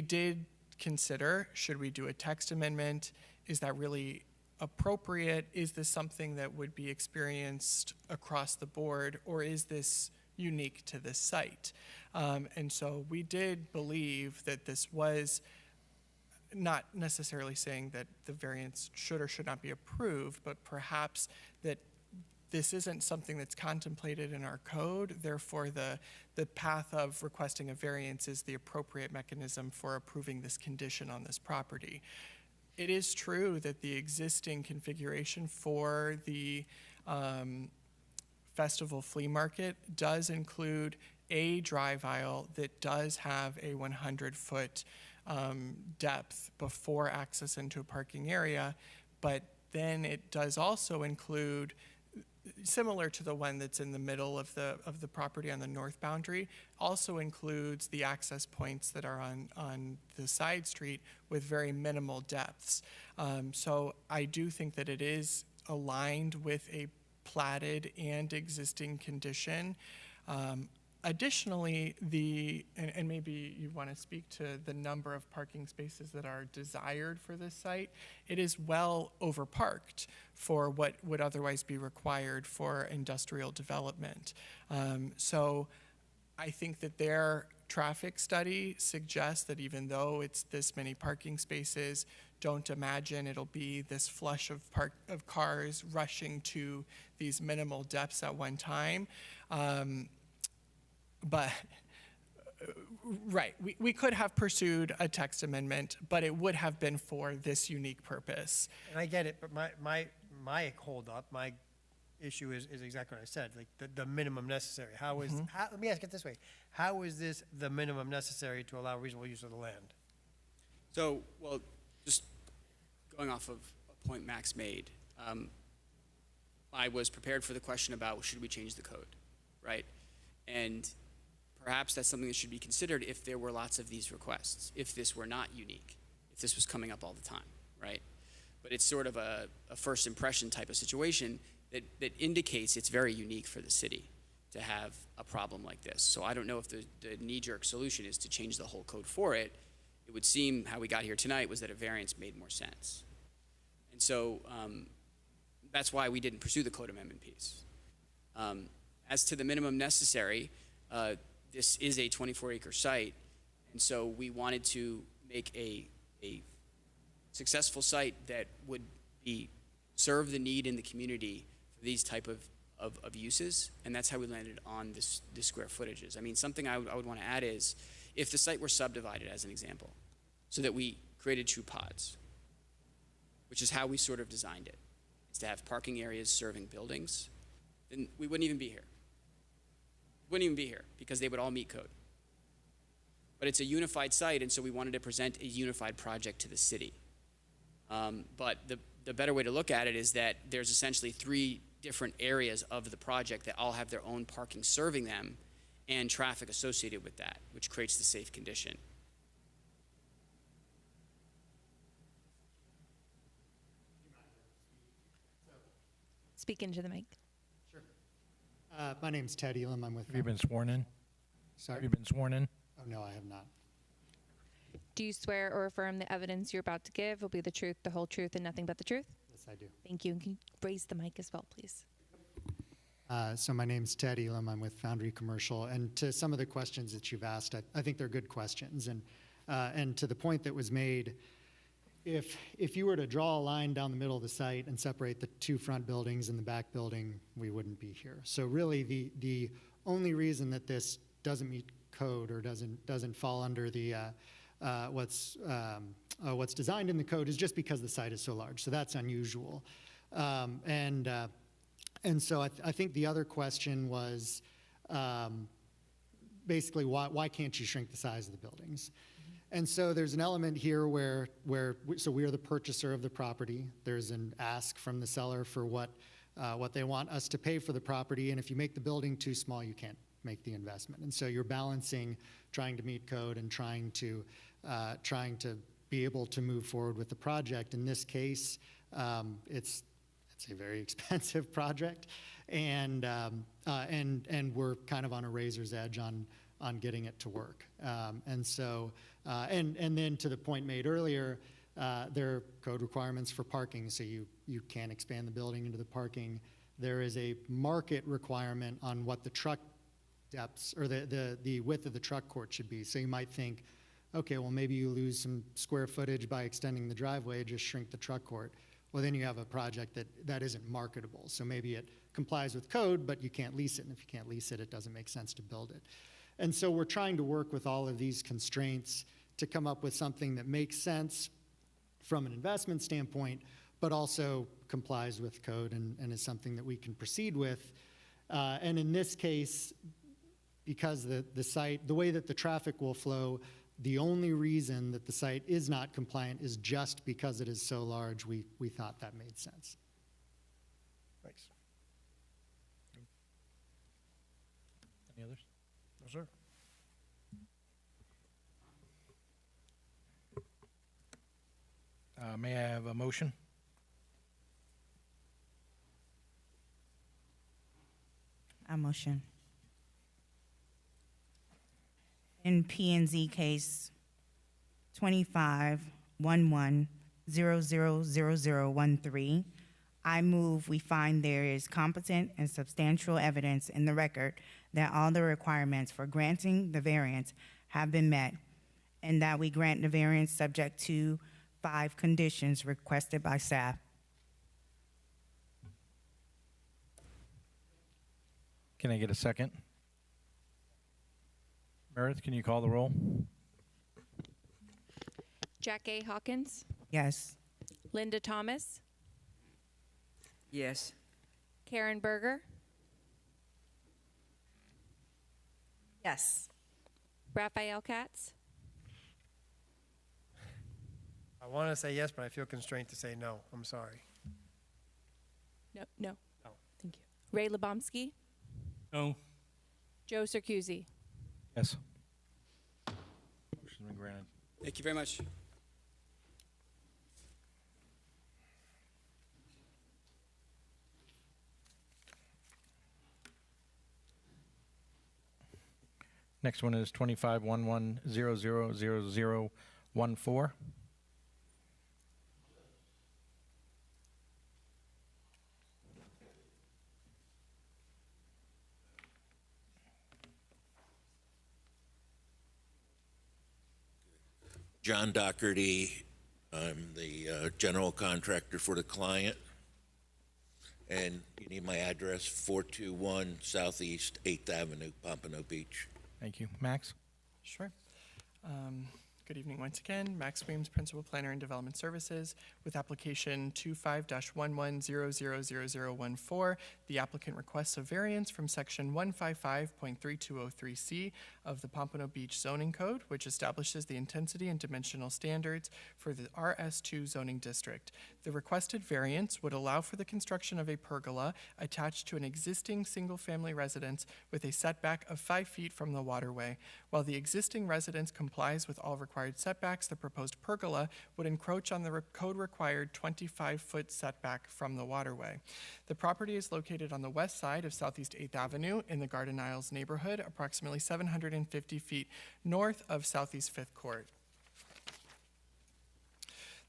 did consider, should we do a text amendment? Is that really appropriate? Is this something that would be experienced across the board, or is this unique to this site? And so we did believe that this was not necessarily saying that the variance should or should not be approved, but perhaps that this isn't something that's contemplated in our code. Therefore, the path of requesting a variance is the appropriate mechanism for approving this condition on this property. It is true that the existing configuration for the Festival Flea Market does include a drive aisle that does have a 100-foot depth before access into a parking area, but then it does also include, similar to the one that's in the middle of the property on the north boundary, also includes the access points that are on the side street with very minimal depths. So I do think that it is aligned with a platted and existing condition. Additionally, and maybe you want to speak to the number of parking spaces that are desired for this site, it is well overparked for what would otherwise be required for industrial development. So I think that their traffic study suggests that even though it's this many parking spaces, don't imagine it'll be this flush of cars rushing to these minimal depths at one time. But, right, we could have pursued a text amendment, but it would have been for this unique purpose. And I get it, but my holdup, my issue is exactly what I said, like the minimum necessary. Let me ask it this way. How is this the minimum necessary to allow reasonable use of the land? So, well, just going off of a point Max made, I was prepared for the question about should we change the code, right? And perhaps that's something that should be considered if there were lots of these requests, if this were not unique, if this was coming up all the time, right? But it's sort of a first impression type of situation that indicates it's very unique for the city to have a problem like this. So I don't know if the knee-jerk solution is to change the whole code for it. It would seem how we got here tonight was that a variance made more sense. And so that's why we didn't pursue the code amendment piece. As to the minimum necessary, this is a 24-acre site, and so we wanted to make a successful site that would serve the need in the community for these type of uses, and that's how we landed on the square footages. I mean, something I would want to add is, if the site were subdivided, as an example, so that we created true pods, which is how we sort of designed it, is to have parking areas serving buildings, then we wouldn't even be here. Wouldn't even be here because they would all meet code. But it's a unified site, and so we wanted to present a unified project to the city. But the better way to look at it is that there's essentially 3 different areas of the project that all have their own parking serving them and traffic associated with that, which creates the safe condition. Speak into the mic. My name's Ted Elam. I'm with. Have you been sworn in? Sorry? Have you been sworn in? Oh, no, I have not. Do you swear or affirm the evidence you're about to give will be the truth, the whole truth, and nothing but the truth? Yes, I do. Thank you. And can you raise the mic as well, please? So my name's Ted Elam. I'm with Foundry Commercial. And to some of the questions that you've asked, I think they're good questions. And to the point that was made, if you were to draw a line down the middle of the site and separate the 2 front buildings and the back building, we wouldn't be here. So really, the only reason that this doesn't meet code or doesn't fall under the what's designed in the code is just because the site is so large. So that's unusual. And so I think the other question was basically why can't you shrink the size of the buildings? And so there's an element here where so we are the purchaser of the property. There's an ask from the seller for what they want us to pay for the property, and if you make the building too small, you can't make the investment. And so you're balancing trying to meet code and trying to be able to move forward with the project. In this case, it's a very expensive project, and we're kind of on a razor's edge on getting it to work. And so, and then to the point made earlier, there are code requirements for parking, so you can't expand the building into the parking. There is a market requirement on what the truck depths or the width of the truck court should be. So you might think, okay, well, maybe you lose some square footage by extending the driveway, just shrink the truck court. Well, then you have a project that isn't marketable. So maybe it complies with code, but you can't lease it. And if you can't lease it, it doesn't make sense to build it. And so we're trying to work with all of these constraints to come up with something that makes sense from an investment standpoint, but also complies with code and is something that we can proceed with. And in this case, because the site, the way that the traffic will flow, the only reason that the site is not compliant is just because it is so large. We thought that made sense. Thanks. Any others? No, sir. May I have a motion? I motion. in P and Z case 2511000013, I move we find there is competent and substantial evidence in the record that all the requirements for granting the variance have been met, and that we grant the variance subject to 5 conditions requested by staff. Can I get a second? Meredith, can you call the roll? Jack A. Hawkins, Yes. Linda Thomas, Yes. Karen Berger, Yes. Raphael Katz, I want to say yes, but I feel constrained to say no. I'm sorry. no. No. Thank you. Ray Lebomsky, No. Joe Circusi. Yes. Motion's been granted. Thank you very much. Next one is 2511000014. John Doherty. I'm the general contractor for the client. And you need my address, 421 Southeast 8th Avenue, Pompano Beach. Thank you. Max? Sure. Good evening once again. Max Weems, Principal Planner and Development Services, with application 25-11000014. The applicant requests a variance from section 155.3203C of the Pompano Beach Zoning Code, which establishes the intensity and dimensional standards for the RS2 zoning district. The requested variance would allow for the construction of a pergola attached to an existing single-family residence with a setback of 5 feet from the waterway. While the existing residence complies with all required setbacks, the proposed pergola would encroach on the code-required 25-foot setback from the waterway. The property is located on the west side of Southeast 8th Avenue in the Garden Isles neighborhood, approximately 750 feet north of Southeast 5th Court.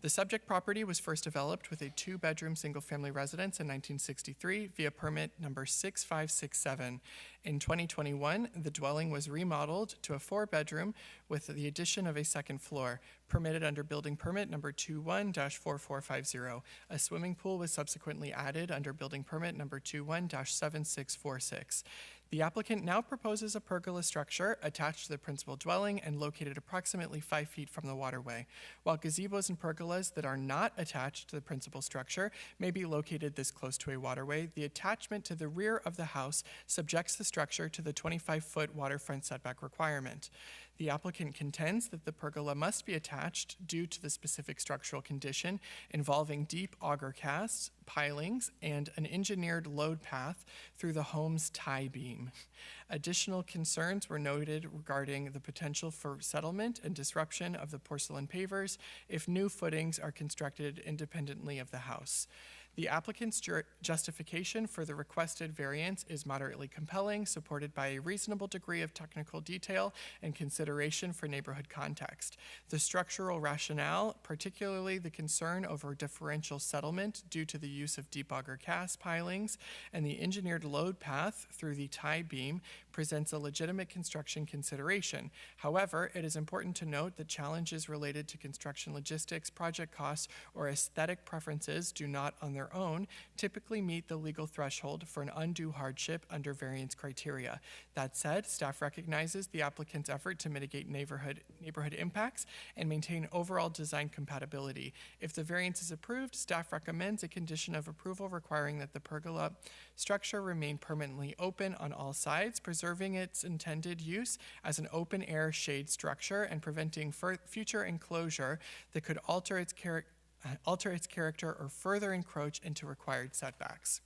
The subject property was first developed with a 2-bedroom single-family residence in 1963 via permit number 6567. In 2021, the dwelling was remodeled to a 4-bedroom with the addition of a second floor, permitted under building permit number 21-4450. A swimming pool was subsequently added under building permit number 21-7646. The applicant now proposes a pergola structure attached to the principal dwelling and located approximately 5 feet from the waterway. While gazebos and pergolas that are not attached to the principal structure may be located this close to a waterway, the attachment to the rear of the house subjects the structure to the 25-foot waterfront setback requirement. The applicant contends that the pergola must be attached due to the specific structural condition involving deep auger casts, pilings, and an engineered load path through the home's tie beam. Additional concerns were noted regarding the potential for settlement and disruption of the porcelain pavers if new footings are constructed independently of the house. The applicant's justification for the requested variance is moderately compelling, supported by a reasonable degree of technical detail and consideration for neighborhood context. The structural rationale, particularly the concern over differential settlement due to the use of deep auger cast pilings and the engineered load path through the tie beam, presents a legitimate construction consideration. However, it is important to note that challenges related to construction logistics, project costs, or aesthetic preferences do not on their own typically meet the legal threshold for an undue hardship under variance criteria. That said, staff recognizes the applicant's effort to mitigate neighborhood impacts and maintain overall design compatibility. If the variance is approved, staff recommends a condition of approval requiring that the pergola structure remain permanently open on all sides, preserving its intended use as an open-air shade structure and preventing future enclosure that could alter its character or further encroach into required setbacks.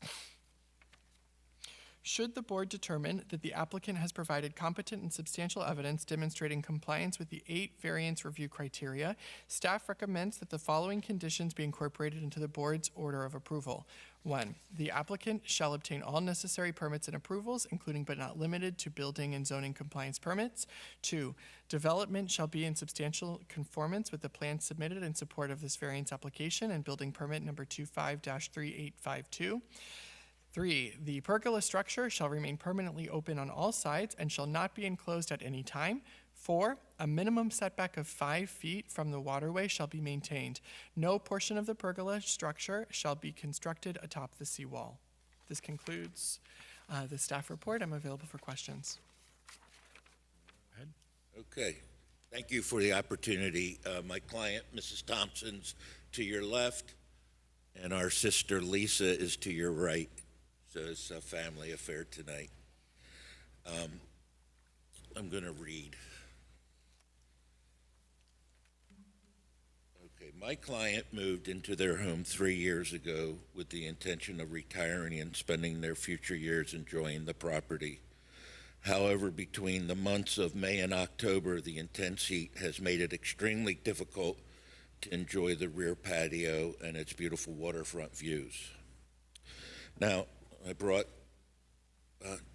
Should the board determine that the applicant has provided competent and substantial evidence demonstrating compliance with the 8 variance review criteria, staff recommends that the following conditions be incorporated into the board's order of approval. 1, the applicant shall obtain all necessary permits and approvals, including but not limited to building and zoning compliance permits. 2, development shall be in substantial conformance with the plans submitted in support of this variance application and building permit number 25-3852. 3, the pergola structure shall remain permanently open on all sides and shall not be enclosed at any time. 4, a minimum setback of 5 feet from the waterway shall be maintained. No portion of the pergola structure shall be constructed atop the seawall. This concludes the staff report. I'm available for questions. Okay. Thank you for the opportunity. My client, Mrs. Thompson's to your left, and our sister Lisa is to your right. So it's a family affair tonight. I'm going to read. Okay, my client moved into their home 3 years ago with the intention of retiring and spending their future years enjoying the property. However, between the months of May and October, the intense heat has made it extremely difficult to enjoy the rear patio and its beautiful waterfront views. Now, I brought,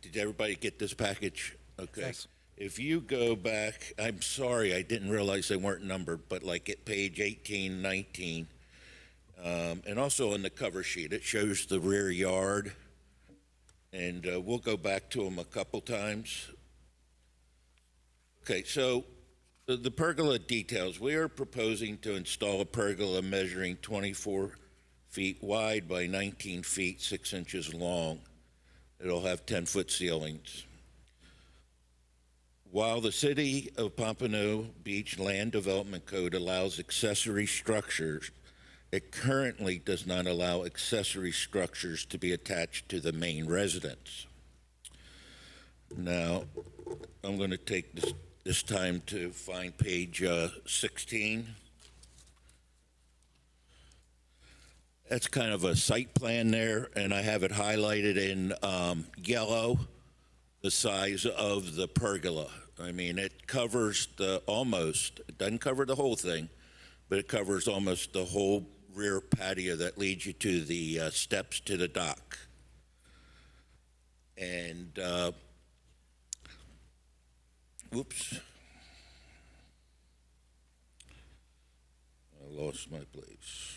did everybody get this package? Okay. Yes. If you go back, I'm sorry, I didn't realize they weren't numbered, but like at page 18, 19, and also on the cover sheet, it shows the rear yard, and we'll go back to them a couple times. Okay, so the pergola details. We are proposing to install a pergola measuring 24 feet wide by 19 feet, 6 inches long. It'll have 10-foot ceilings. While the City of Pompano Beach Land Development Code allows accessory structures, it currently does not allow accessory structures to be attached to the main residence. Now, I'm going to take this time to find page 16. That's kind of a site plan there, and I have it highlighted in yellow, the size of the pergola. I mean, it covers it doesn't cover the whole thing, but it covers almost the whole rear patio that leads you to the steps to the dock. And, whoops. I lost my place.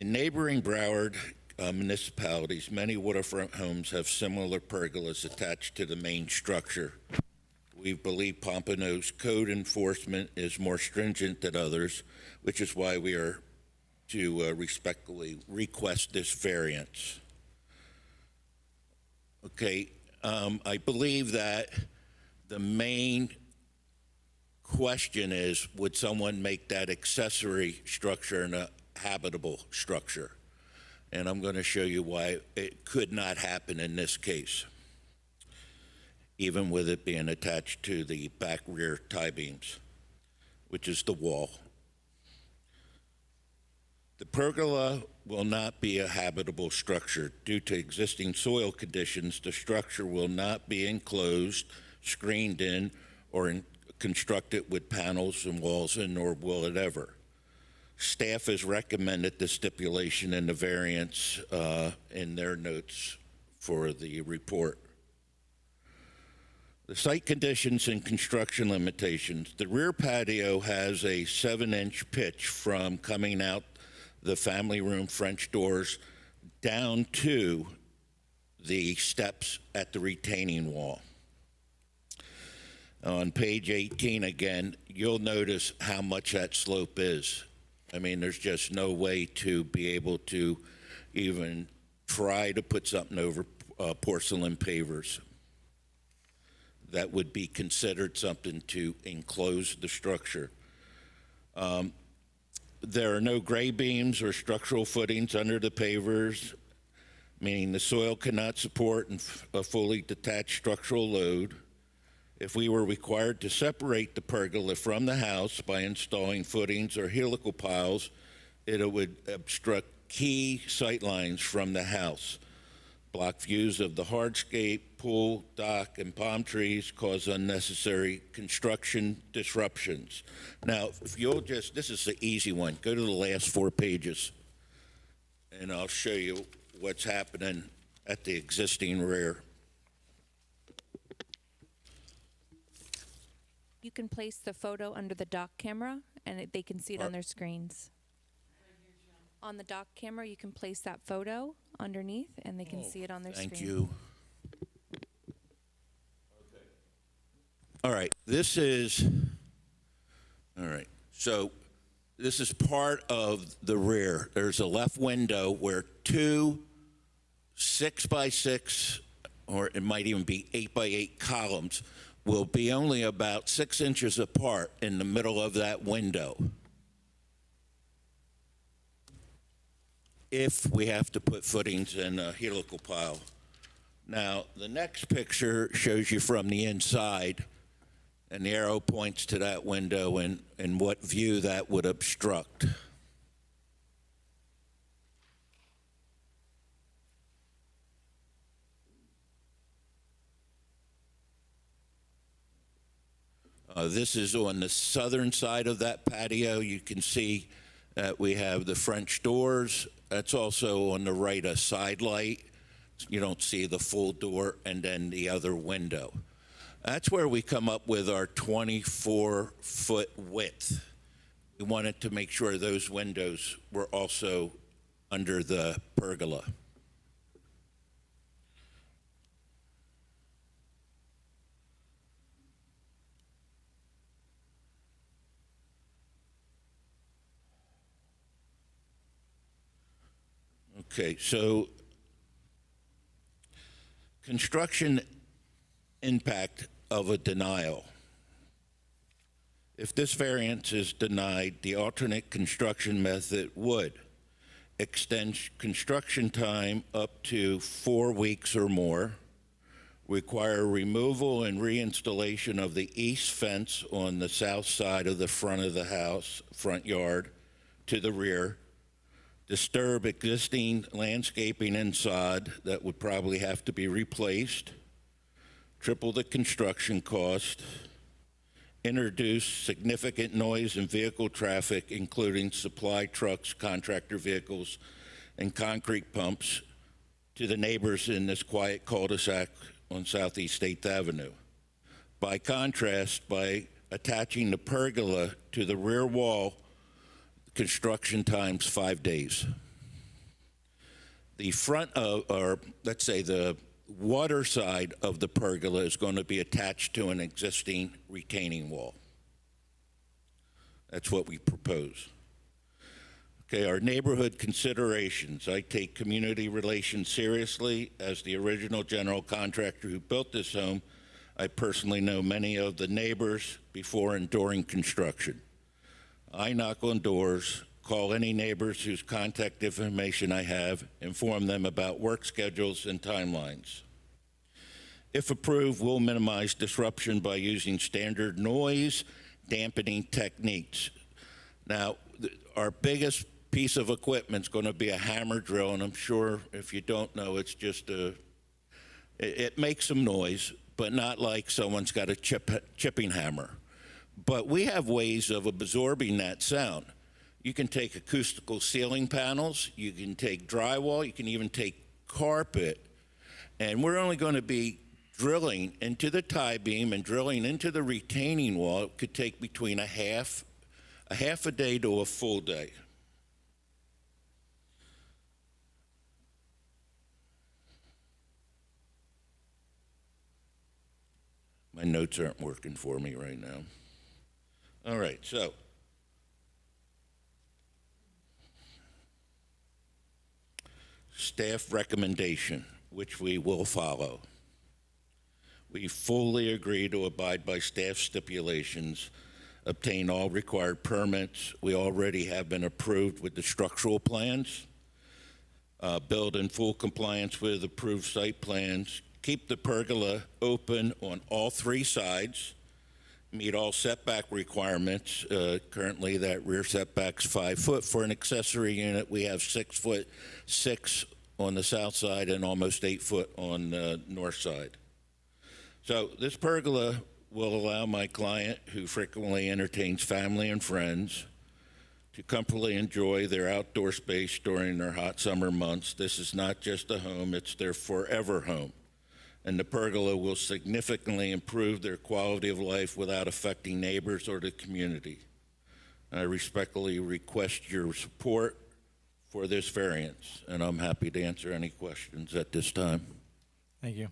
In neighboring Broward municipalities, many waterfront homes have similar pergolas attached to the main structure. We believe Pompano's code enforcement is more stringent than others, which is why we are to respectfully request this variance. Okay, I believe that the main question is, would someone make that accessory structure an habitable structure? And I'm going to show you why it could not happen in this case, even with it being attached to the back rear tie beams, which is the wall. The pergola will not be a habitable structure. Due to existing soil conditions, the structure will not be enclosed, screened in, or constructed with panels and walls, and nor will it ever. Staff has recommended the stipulation in the variance in their notes for the report. The site conditions and construction limitations. The rear patio has a 7-inch pitch from coming out the family room French doors down to the steps at the retaining wall. On page 18 again, you'll notice how much that slope is. I mean, there's just no way to be able to even try to put something over porcelain pavers. That would be considered something to enclose the structure. There are no gray beams or structural footings under the pavers, meaning the soil cannot support a fully detached structural load. If we were required to separate the pergola from the house by installing footings or helical piles, it would obstruct key sight lines from the house. block views of the hardscape, pool, dock, and palm trees, cause unnecessary construction disruptions. Now, if you'll just, this is the easy one, go to the last 4 pages, and I'll show you what's happening at the existing rear. You can place the photo under the dock camera, and they can see it on their screens. On the dock camera, you can place that photo underneath, and they can see it on their screen. Thank you. All right, this is, all right, so this is part of the rear. There's a left window where 2 6x6, or it might even be 8x8 columns, will be only about 6 inches apart in the middle of that window. If we have to put footings in a helical pile. Now, the next picture shows you from the inside, and the arrow points to that window and what view that would obstruct. This is on the southern side of that patio. You can see that we have the French doors. That's also on the right, a side light. You don't see the full door, and then the other window. That's where we come up with our 24-foot width. We wanted to make sure those windows were also under the pergola. Okay, so construction impact of a denial. If this variance is denied, the alternate construction method would extend construction time up to 4 weeks or more, require removal and reinstallation of the east fence on the south side of the front of the house, front yard, to the rear, disturb existing landscaping inside that would probably have to be replaced, triple the construction cost, introduce significant noise and vehicle traffic, including supply trucks, contractor vehicles, and concrete pumps to the neighbors in this quiet cul-de-sac on Southeast 8th Avenue. By contrast, by attaching the pergola to the rear wall, construction time's 5 days. The front of, or let's say the water side of the pergola is going to be attached to an existing retaining wall. That's what we propose. Okay, our neighborhood considerations. I take community relations seriously. As the original general contractor who built this home, I personally know many of the neighbors before and during construction. I knock on doors, call any neighbors whose contact information I have, inform them about work schedules and timelines. If approved, we'll minimize disruption by using standard noise dampening techniques. Now, our biggest piece of equipment is going to be a hammer drill, and I'm sure if you don't know, it's just it makes some noise, but not like someone's got a chipping hammer. But we have ways of absorbing that sound. You can take acoustical ceiling panels, you can take drywall, you can even take carpet, and we're only going to be drilling into the tie beam and drilling into the retaining wall. It could take between a half a day to a full day. My notes aren't working for me right now. All right, so staff recommendation, which we will follow. We fully agree to abide by staff stipulations, obtain all required permits. We already have been approved with the structural plans, build in full compliance with approved site plans, keep the pergola open on all 3 sides, meet all setback requirements. Currently, that rear setback's 5 foot. For an accessory unit, we have 6 foot 6 on the south side and almost 8 foot on the north side. So this pergola will allow my client, who frequently entertains family and friends, to comfortably enjoy their outdoor space during their hot summer months. This is not just a home, it's their forever home. And the pergola will significantly improve their quality of life without affecting neighbors or the community. I respectfully request your support for this variance, and I'm happy to answer any questions at this time. Thank you.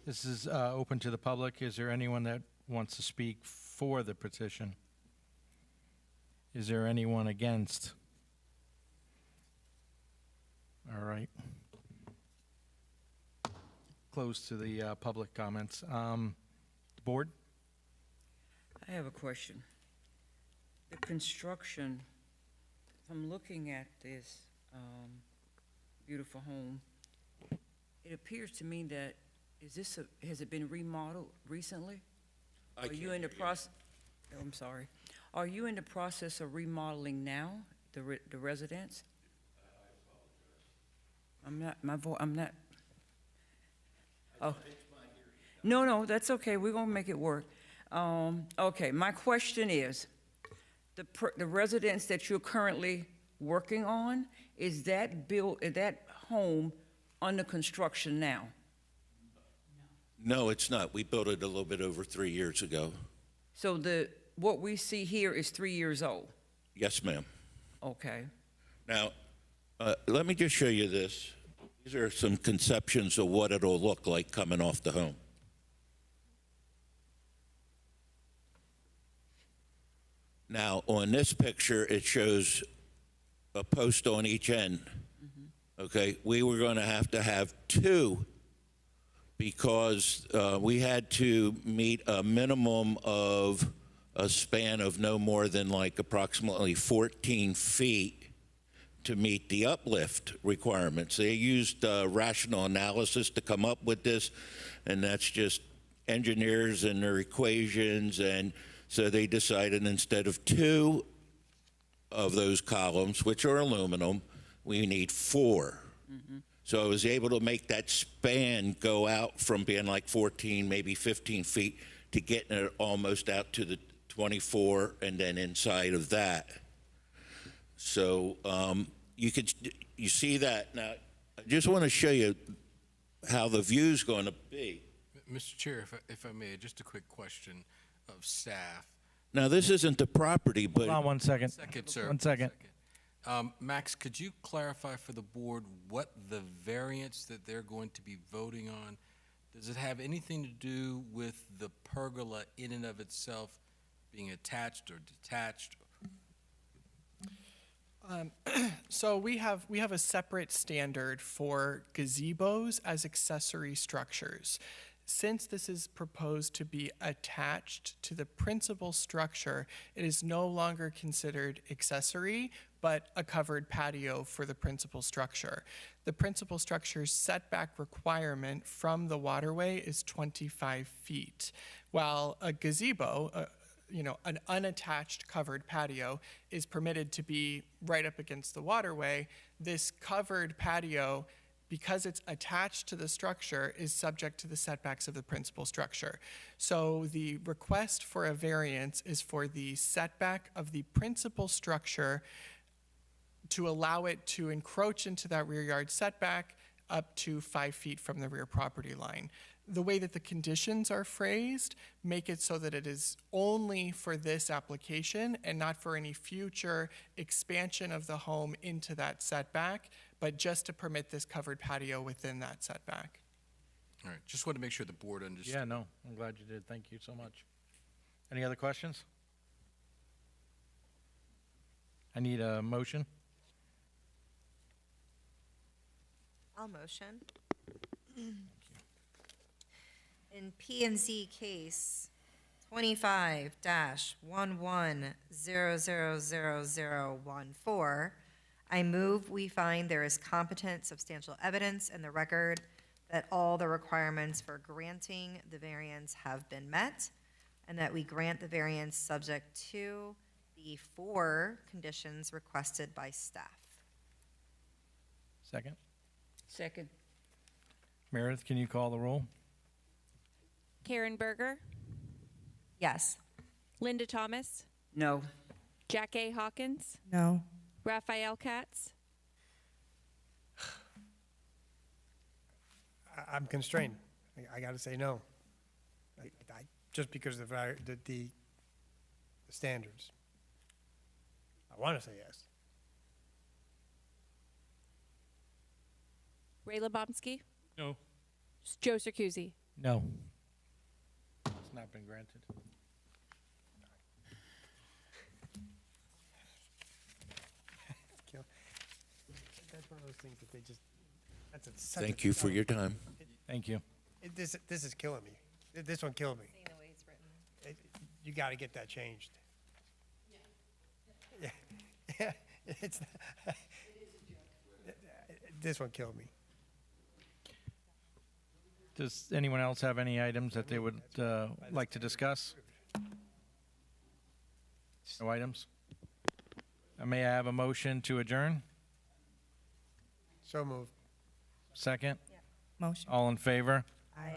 This is open to the public. Is there anyone that wants to speak for the petition? Is there anyone against? All right. Close to the public comments. Board? I have a question. The construction, if I'm looking at this beautiful home, it appears to me that, has it been remodeled recently? Are you in the process? Oh, I'm sorry. Are you in the process of remodeling now, the residence? I'm not. Oh. No, that's okay. We're gonna make it work. Okay, my question is, the residence that you're currently working on, is that home under construction now? No, it's not. We built it a little bit over 3 years ago. So what we see here is 3 years old? Yes, ma'am. Okay. Now, let me just show you this. These are some conceptions of what it'll look like coming off the home. Now, on this picture, it shows a post on each end. Okay, we were going to have two because we had to meet a minimum of a span of no more than like approximately 14 feet to meet the uplift requirements. They used rational analysis to come up with this, and that's just engineers and their equations, and so they decided instead of 2 of those columns, which are aluminum, we need 4. So I was able to make that span go out from being like 14, maybe 15 feet to getting it almost out to the 24 and then inside of that. So you see that. Now, I just want to show you how the view's going to be. Mr. Chair, if I may, just a quick question of staff. Now, this isn't the property, but... Hold on 1 second. Second, sir. 1 second. Max, could you clarify for the board what the variance that they're going to be voting on, does it have anything to do with the pergola in and of itself being attached or detached? So we have a separate standard for gazebos as accessory structures. Since this is proposed to be attached to the principal structure, it is no longer considered accessory, but a covered patio for the principal structure. The principal structure's setback requirement from the waterway is 25 feet, while a gazebo, an unattached covered patio, is permitted to be right up against the waterway. This covered patio, because it's attached to the structure, is subject to the setbacks of the principal structure. So the request for a variance is for the setback of the principal structure to allow it to encroach into that rear yard setback up to 5 feet from the rear property line. The way that the conditions are phrased make it so that it is only for this application and not for any future expansion of the home into that setback, but just to permit this covered patio within that setback. All right, just wanted to make sure the board understood. Yeah, no, I'm glad you did. Thank you so much. Any other questions? I need a motion. I'll motion. In P&Z case 25-11000014, I move we find there is competent substantial evidence in the record that all the requirements for granting the variance have been met, and that we grant the variance subject to the 4 conditions requested by staff. Second. Second. Meredith, can you call the roll? Karen Berger, Yes. Linda Thomas, No. Jack A. Hawkins, No. Raphael Katz, I'm constrained. I got to say no. Just because of the standards. I want to say yes. Ray Lebomsky, No. Joe Circusi. No. It's not been granted. That's one of those things that they just, that's such a. Thank you for your time. Thank you. This is killing me. This one killed me. You got to get that changed. Yeah. Yeah. It's. This one killed me. Does anyone else have any items that they would like to discuss? No items? May I have a motion to adjourn? So moved. Second? Motion. All in favor? Aye.